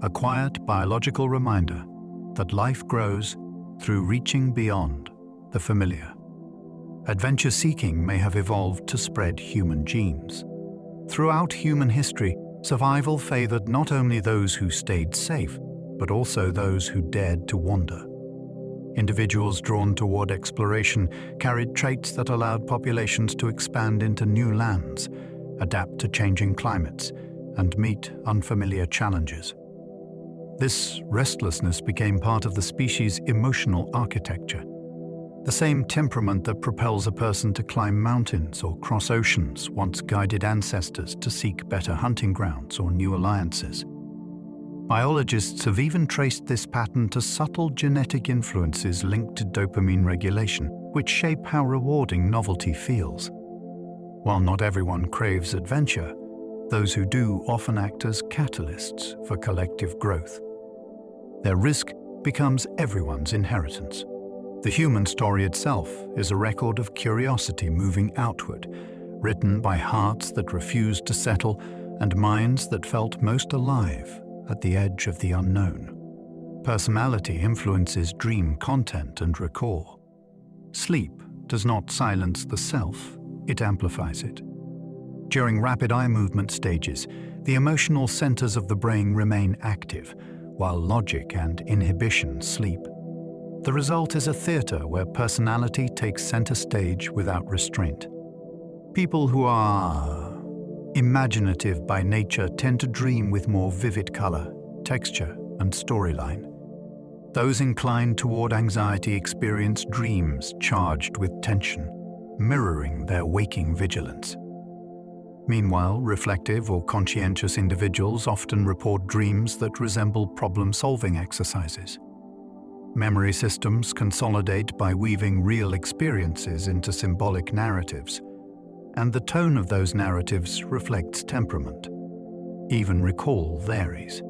a quiet biological reminder that life grows through reaching beyond the familiar. Adventure-seeking may have evolved to spread human genes. Throughout human history, survival favored not only those who stayed safe, but also those who dared to wander. Individuals drawn toward exploration carried traits that allowed populations to expand into new lands, adapt to changing climates, and meet unfamiliar challenges. This restlessness became part of the species' emotional architecture. The same temperament that propels a person to climb mountains or cross oceans once guided ancestors to seek better hunting grounds or new alliances. Biologists have even traced this pattern to subtle genetic influences linked to dopamine regulation, which shape how rewarding novelty feels. While not everyone craves adventure, those who do often act as catalysts for collective growth. Their risk becomes everyone's inheritance. The human story itself is a record of curiosity moving outward, written by hearts that refused to settle and minds that felt most alive at the edge of the unknown. Personality influences dream content and recall. Sleep does not silence the self, it amplifies it. During rapid eye movement stages, the emotional centers of the brain remain active, while logic and inhibition sleep. The result is a theater where personality takes center stage without restraint. People who are imaginative by nature tend to dream with more vivid color, texture, and storyline. Those inclined toward anxiety experience dreams charged with tension, mirroring their waking vigilance. Meanwhile, reflective or conscientious individuals often report dreams that resemble problem-solving exercises. Memory systems consolidate by weaving real experiences into symbolic narratives, and the tone of those narratives reflects temperament. Even recall varies.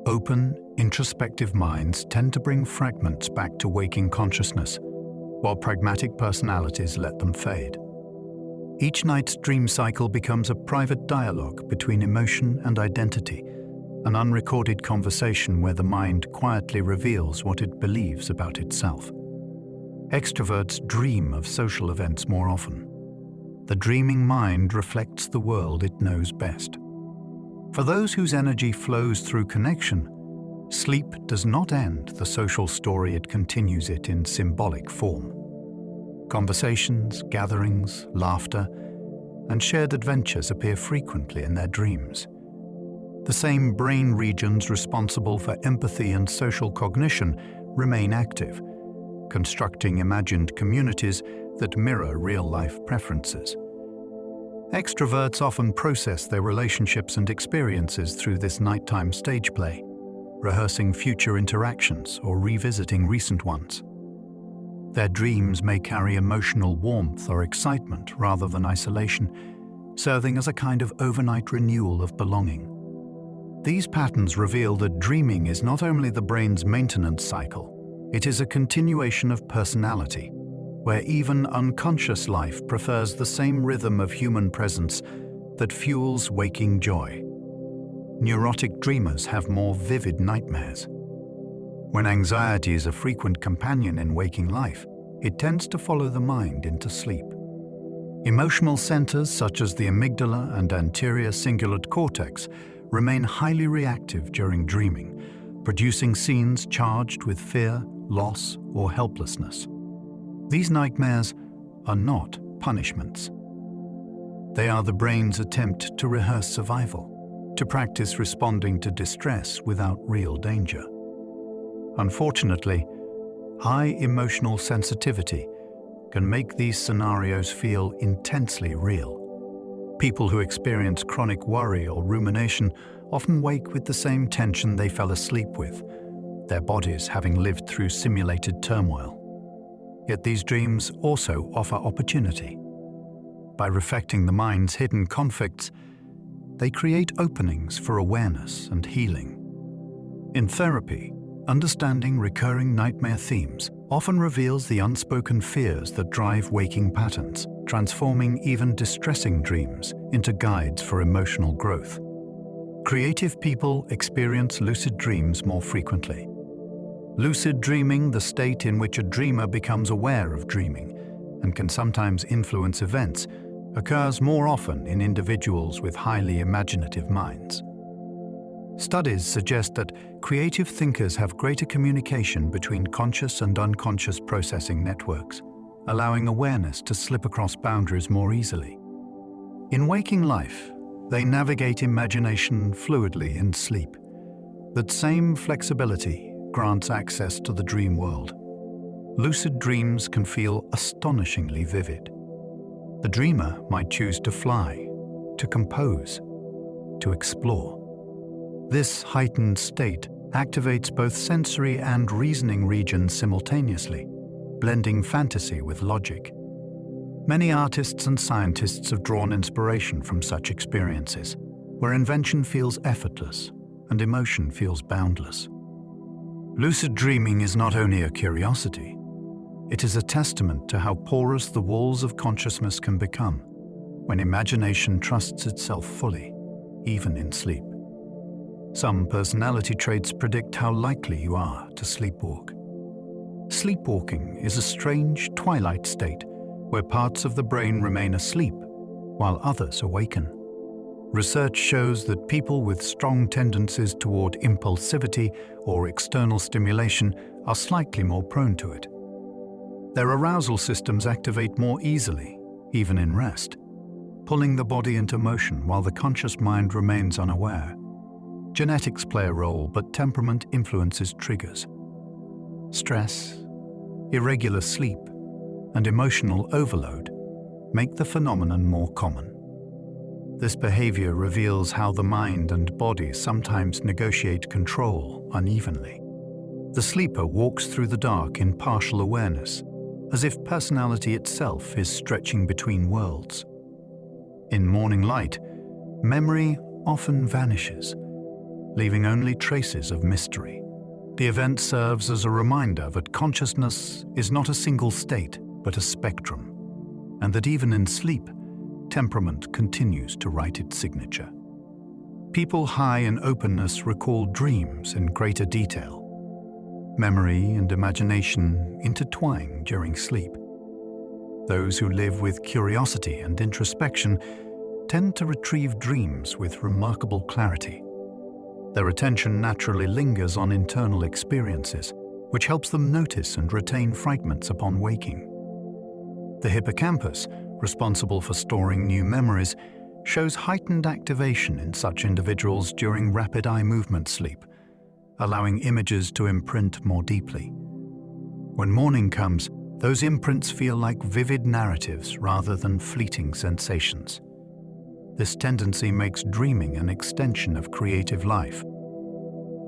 Open, introspective minds tend to bring fragments back to waking consciousness, while pragmatic personalities let them fade. Each night's dream cycle becomes a private dialogue between emotion and identity, an unrecorded conversation where the mind quietly reveals what it believes about itself. Extroverts dream of social events more often. The dreaming mind reflects the world it knows best. For those whose energy flows through connection, sleep does not end the social story, it continues it in symbolic form. Conversations, gatherings, laughter, and shared adventures appear frequently in their dreams. The same brain regions responsible for empathy and social cognition remain active, constructing imagined communities that mirror real-life preferences. Extroverts often process their relationships and experiences through this nighttime stage play, rehearsing future interactions or revisiting recent ones. Their dreams may carry emotional warmth or excitement rather than isolation, serving as a kind of overnight renewal of belonging. These patterns reveal that dreaming is not only the brain's maintenance cycle, it is a continuation of personality, where even unconscious life prefers the same rhythm of human presence that fuels waking joy. Neurotic dreamers have more vivid nightmares. When anxiety is a frequent companion in waking life, it tends to follow the mind into sleep. Emotional centers such as the amygdala and anterior cingulate cortex remain highly reactive during dreaming, producing scenes charged with fear, loss, or helplessness. These nightmares are not punishments. They are the brain's attempt to rehearse survival, to practice responding to distress without real danger. Unfortunately, high emotional sensitivity can make these scenarios feel intensely real. People who experience chronic worry or rumination often wake with the same tension they fell asleep with, their bodies having lived through simulated turmoil. Yet these dreams also offer opportunity. By reflecting the mind's hidden conflicts, they create openings for awareness and healing. In therapy, understanding recurring nightmare themes often reveals the unspoken fears that drive waking patterns, transforming even distressing dreams into guides for emotional growth. Creative people experience lucid dreams more frequently. Lucid dreaming, the state in which a dreamer becomes aware of dreaming and can sometimes influence events, occurs more often in individuals with highly imaginative minds. Studies suggest that creative thinkers have greater communication between conscious and unconscious processing networks, allowing awareness to slip across boundaries more easily. In waking life, they navigate imagination fluidly in sleep. That same flexibility grants access to the dream world. Lucid dreams can feel astonishingly vivid. The dreamer might choose to fly, to compose, to explore. This heightened state activates both sensory and reasoning regions simultaneously, blending fantasy with logic. Many artists and scientists have drawn inspiration from such experiences, where invention feels effortless and emotion feels boundless. Lucid dreaming is not only a curiosity, it is a testament to how porous the walls of consciousness can become when imagination trusts itself fully, even in sleep. Some personality traits predict how likely you are to sleepwalk. Sleepwalking is a strange twilight state where parts of the brain remain asleep while others awaken. Research shows that people with strong tendencies toward impulsivity or external stimulation are slightly more prone to it. Their arousal systems activate more easily, even in rest, pulling the body into motion while the conscious mind remains unaware. Genetics play a role, but temperament influences triggers. Stress, irregular sleep, and emotional overload make the phenomenon more common. This behavior reveals how the mind and body sometimes negotiate control unevenly. The sleeper walks through the dark in partial awareness, as if personality itself is stretching between worlds. In morning light, memory often vanishes, leaving only traces of mystery. The event serves as a reminder that consciousness is not a single state, but a spectrum, and that even in sleep, temperament continues to write its signature. People high in openness recall dreams in greater detail. Memory and imagination intertwine during sleep. Those who live with curiosity and introspection tend to retrieve dreams with remarkable clarity. Their attention naturally lingers on internal experiences, which helps them notice and retain fragments upon waking. The hippocampus, responsible for storing new memories, shows heightened activation in such individuals during rapid eye movement sleep, allowing images to imprint more deeply. When morning comes, those imprints feel like vivid narratives rather than fleeting sensations. This tendency makes dreaming an extension of creative life.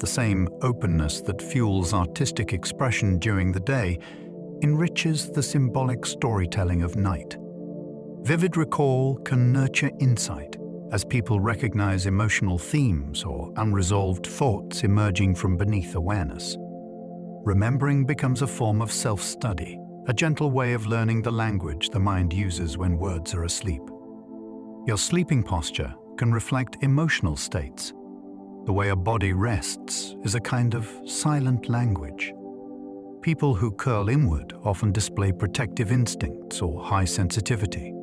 The same openness that fuels artistic expression during the day enriches the symbolic storytelling of night. Vivid recall can nurture insight as people recognize emotional themes or unresolved thoughts emerging from beneath awareness. Remembering becomes a form of self-study, a gentle way of learning the language the mind uses when words are asleep. Your sleeping posture can reflect emotional states. The way a body rests is a kind of silent language. People who curl inward often display protective instincts or high sensitivity.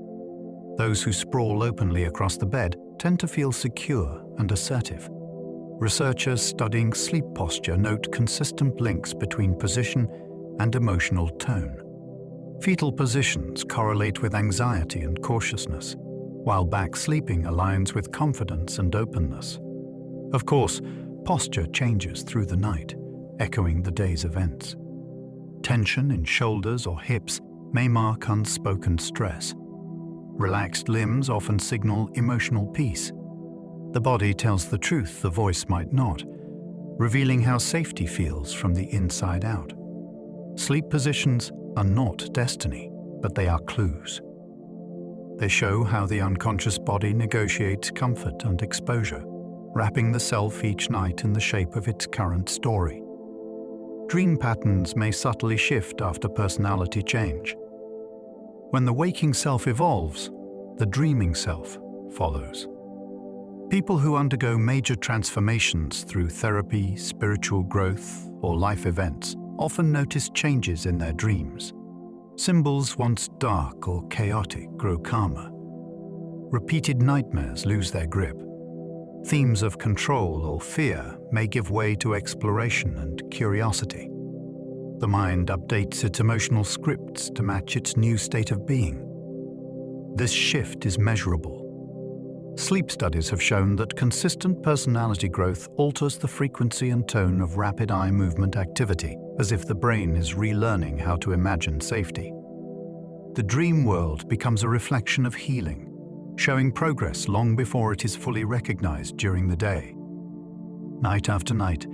Those who sprawl openly across the bed tend to feel secure and assertive. Researchers studying sleep posture note consistent links between position and emotional tone. Fetal positions correlate with anxiety and cautiousness, while back sleeping aligns with confidence and openness. Of course, posture changes through the night, echoing the day's events. Tension in shoulders or hips may mark unspoken stress. Relaxed limbs often signal emotional peace. The body tells the truth the voice might not, revealing how safety feels from the inside out. Sleep positions are not destiny, but they are clues. They show how the unconscious body negotiates comfort and exposure, wrapping the self each night in the shape of its current story. Dream patterns may subtly shift after personality change. When the waking self evolves, the dreaming self follows. People who undergo major transformations through therapy, spiritual growth, or life events often notice changes in their dreams. Symbols once dark or chaotic grow calmer. Repeated nightmares lose their grip. Themes of control or fear may give way to exploration and curiosity. The mind updates its emotional scripts to match its new state of being. This shift is measurable. Sleep studies have shown that consistent personality growth alters the frequency and tone of rapid eye movement activity, as if the brain is relearning how to imagine safety. The dream world becomes a reflection of healing, showing progress long before it is fully recognized during the day. Night after night,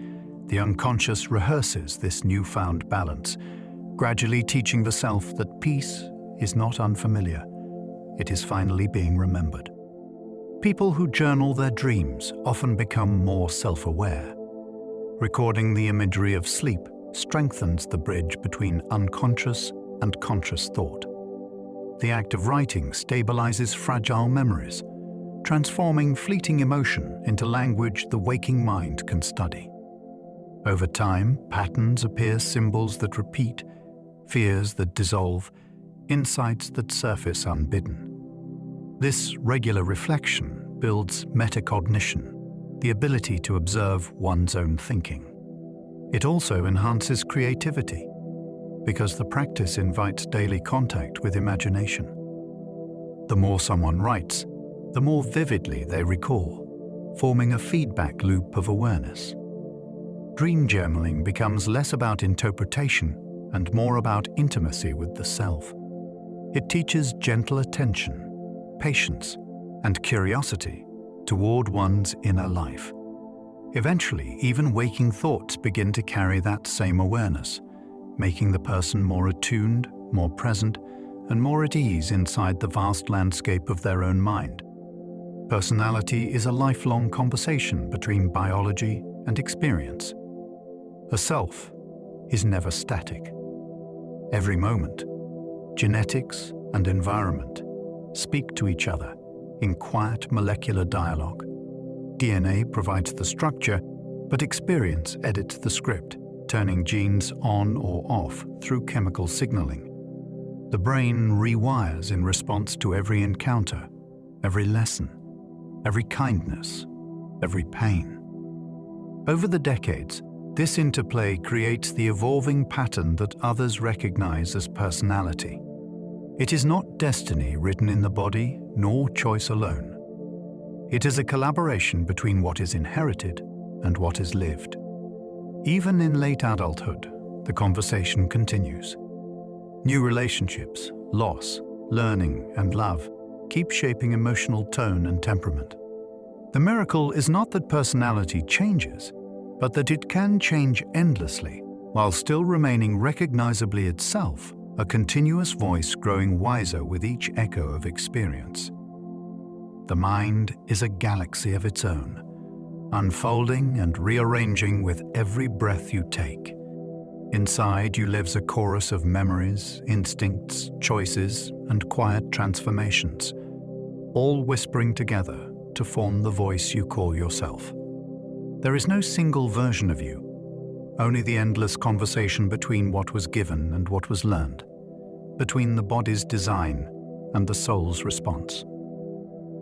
the unconscious rehearses this newfound balance, gradually teaching the self that peace is not unfamiliar. It is finally being remembered. People who journal their dreams often become more self-aware. Recording the imagery of sleep strengthens the bridge between unconscious and conscious thought. The act of writing stabilizes fragile memories, transforming fleeting emotion into language the waking mind can study. Over time, patterns appear, symbols that repeat, fears that dissolve, insights that surface unbidden. This regular reflection builds metacognition, the ability to observe one's own thinking. It also enhances creativity, because the practice invites daily contact with imagination. The more someone writes, the more vividly they recall, forming a feedback loop of awareness. Dream journaling becomes less about interpretation and more about intimacy with the self. It teaches gentle attention, patience, and curiosity toward one's inner life. Eventually, even waking thoughts begin to carry that same awareness, making the person more attuned, more present, and more at ease inside the vast landscape of their own mind. Personality is a lifelong conversation between biology and experience. A self is never static. Every moment, genetics and environment speak to each other in quiet molecular dialogue. DNA provides the structure, but experience edits the script, turning genes on or off through chemical signaling. The brain rewires in response to every encounter, every lesson, every kindness, every pain. Over the decades, this interplay creates the evolving pattern that others recognize as personality. It is not destiny written in the body, nor choice alone. It is a collaboration between what is inherited and what is lived. Even in late adulthood, the conversation continues. New relationships, loss, learning, and love keep shaping emotional tone and temperament. The miracle is not that personality changes, but that it can change endlessly, while still remaining recognizably itself, a continuous voice growing wiser with each echo of experience. The mind is a galaxy of its own, unfolding and rearranging with every breath you take. Inside you lives a chorus of memories, instincts, choices, and quiet transformations, all whispering together to form the voice you call yourself. There is no single version of you, only the endless conversation between what was given and what was learned, between the body's design and the soul's response.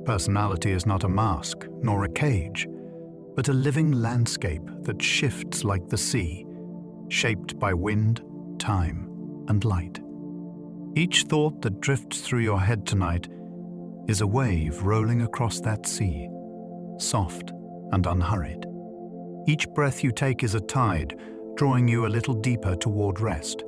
Personality is not a mask nor a cage, but a living landscape that shifts like the sea, shaped by wind, time, and light. Each thought that drifts through your head tonight is a wave rolling across that sea, soft and unhurried. Each breath you take is a tide, drawing you a little deeper toward rest.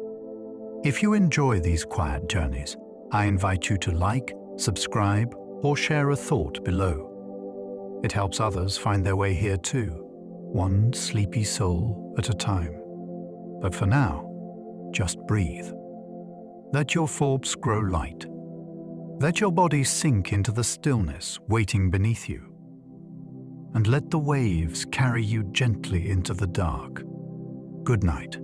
If you enjoy these quiet journeys, I invite you to like, subscribe, or share a thought below. It helps others find their way here too, one sleepy soul at a time. But for now, just breathe. Let your thoughts grow light. Let your body sink into the stillness waiting beneath you. And let the waves carry you gently into the dark. Good night.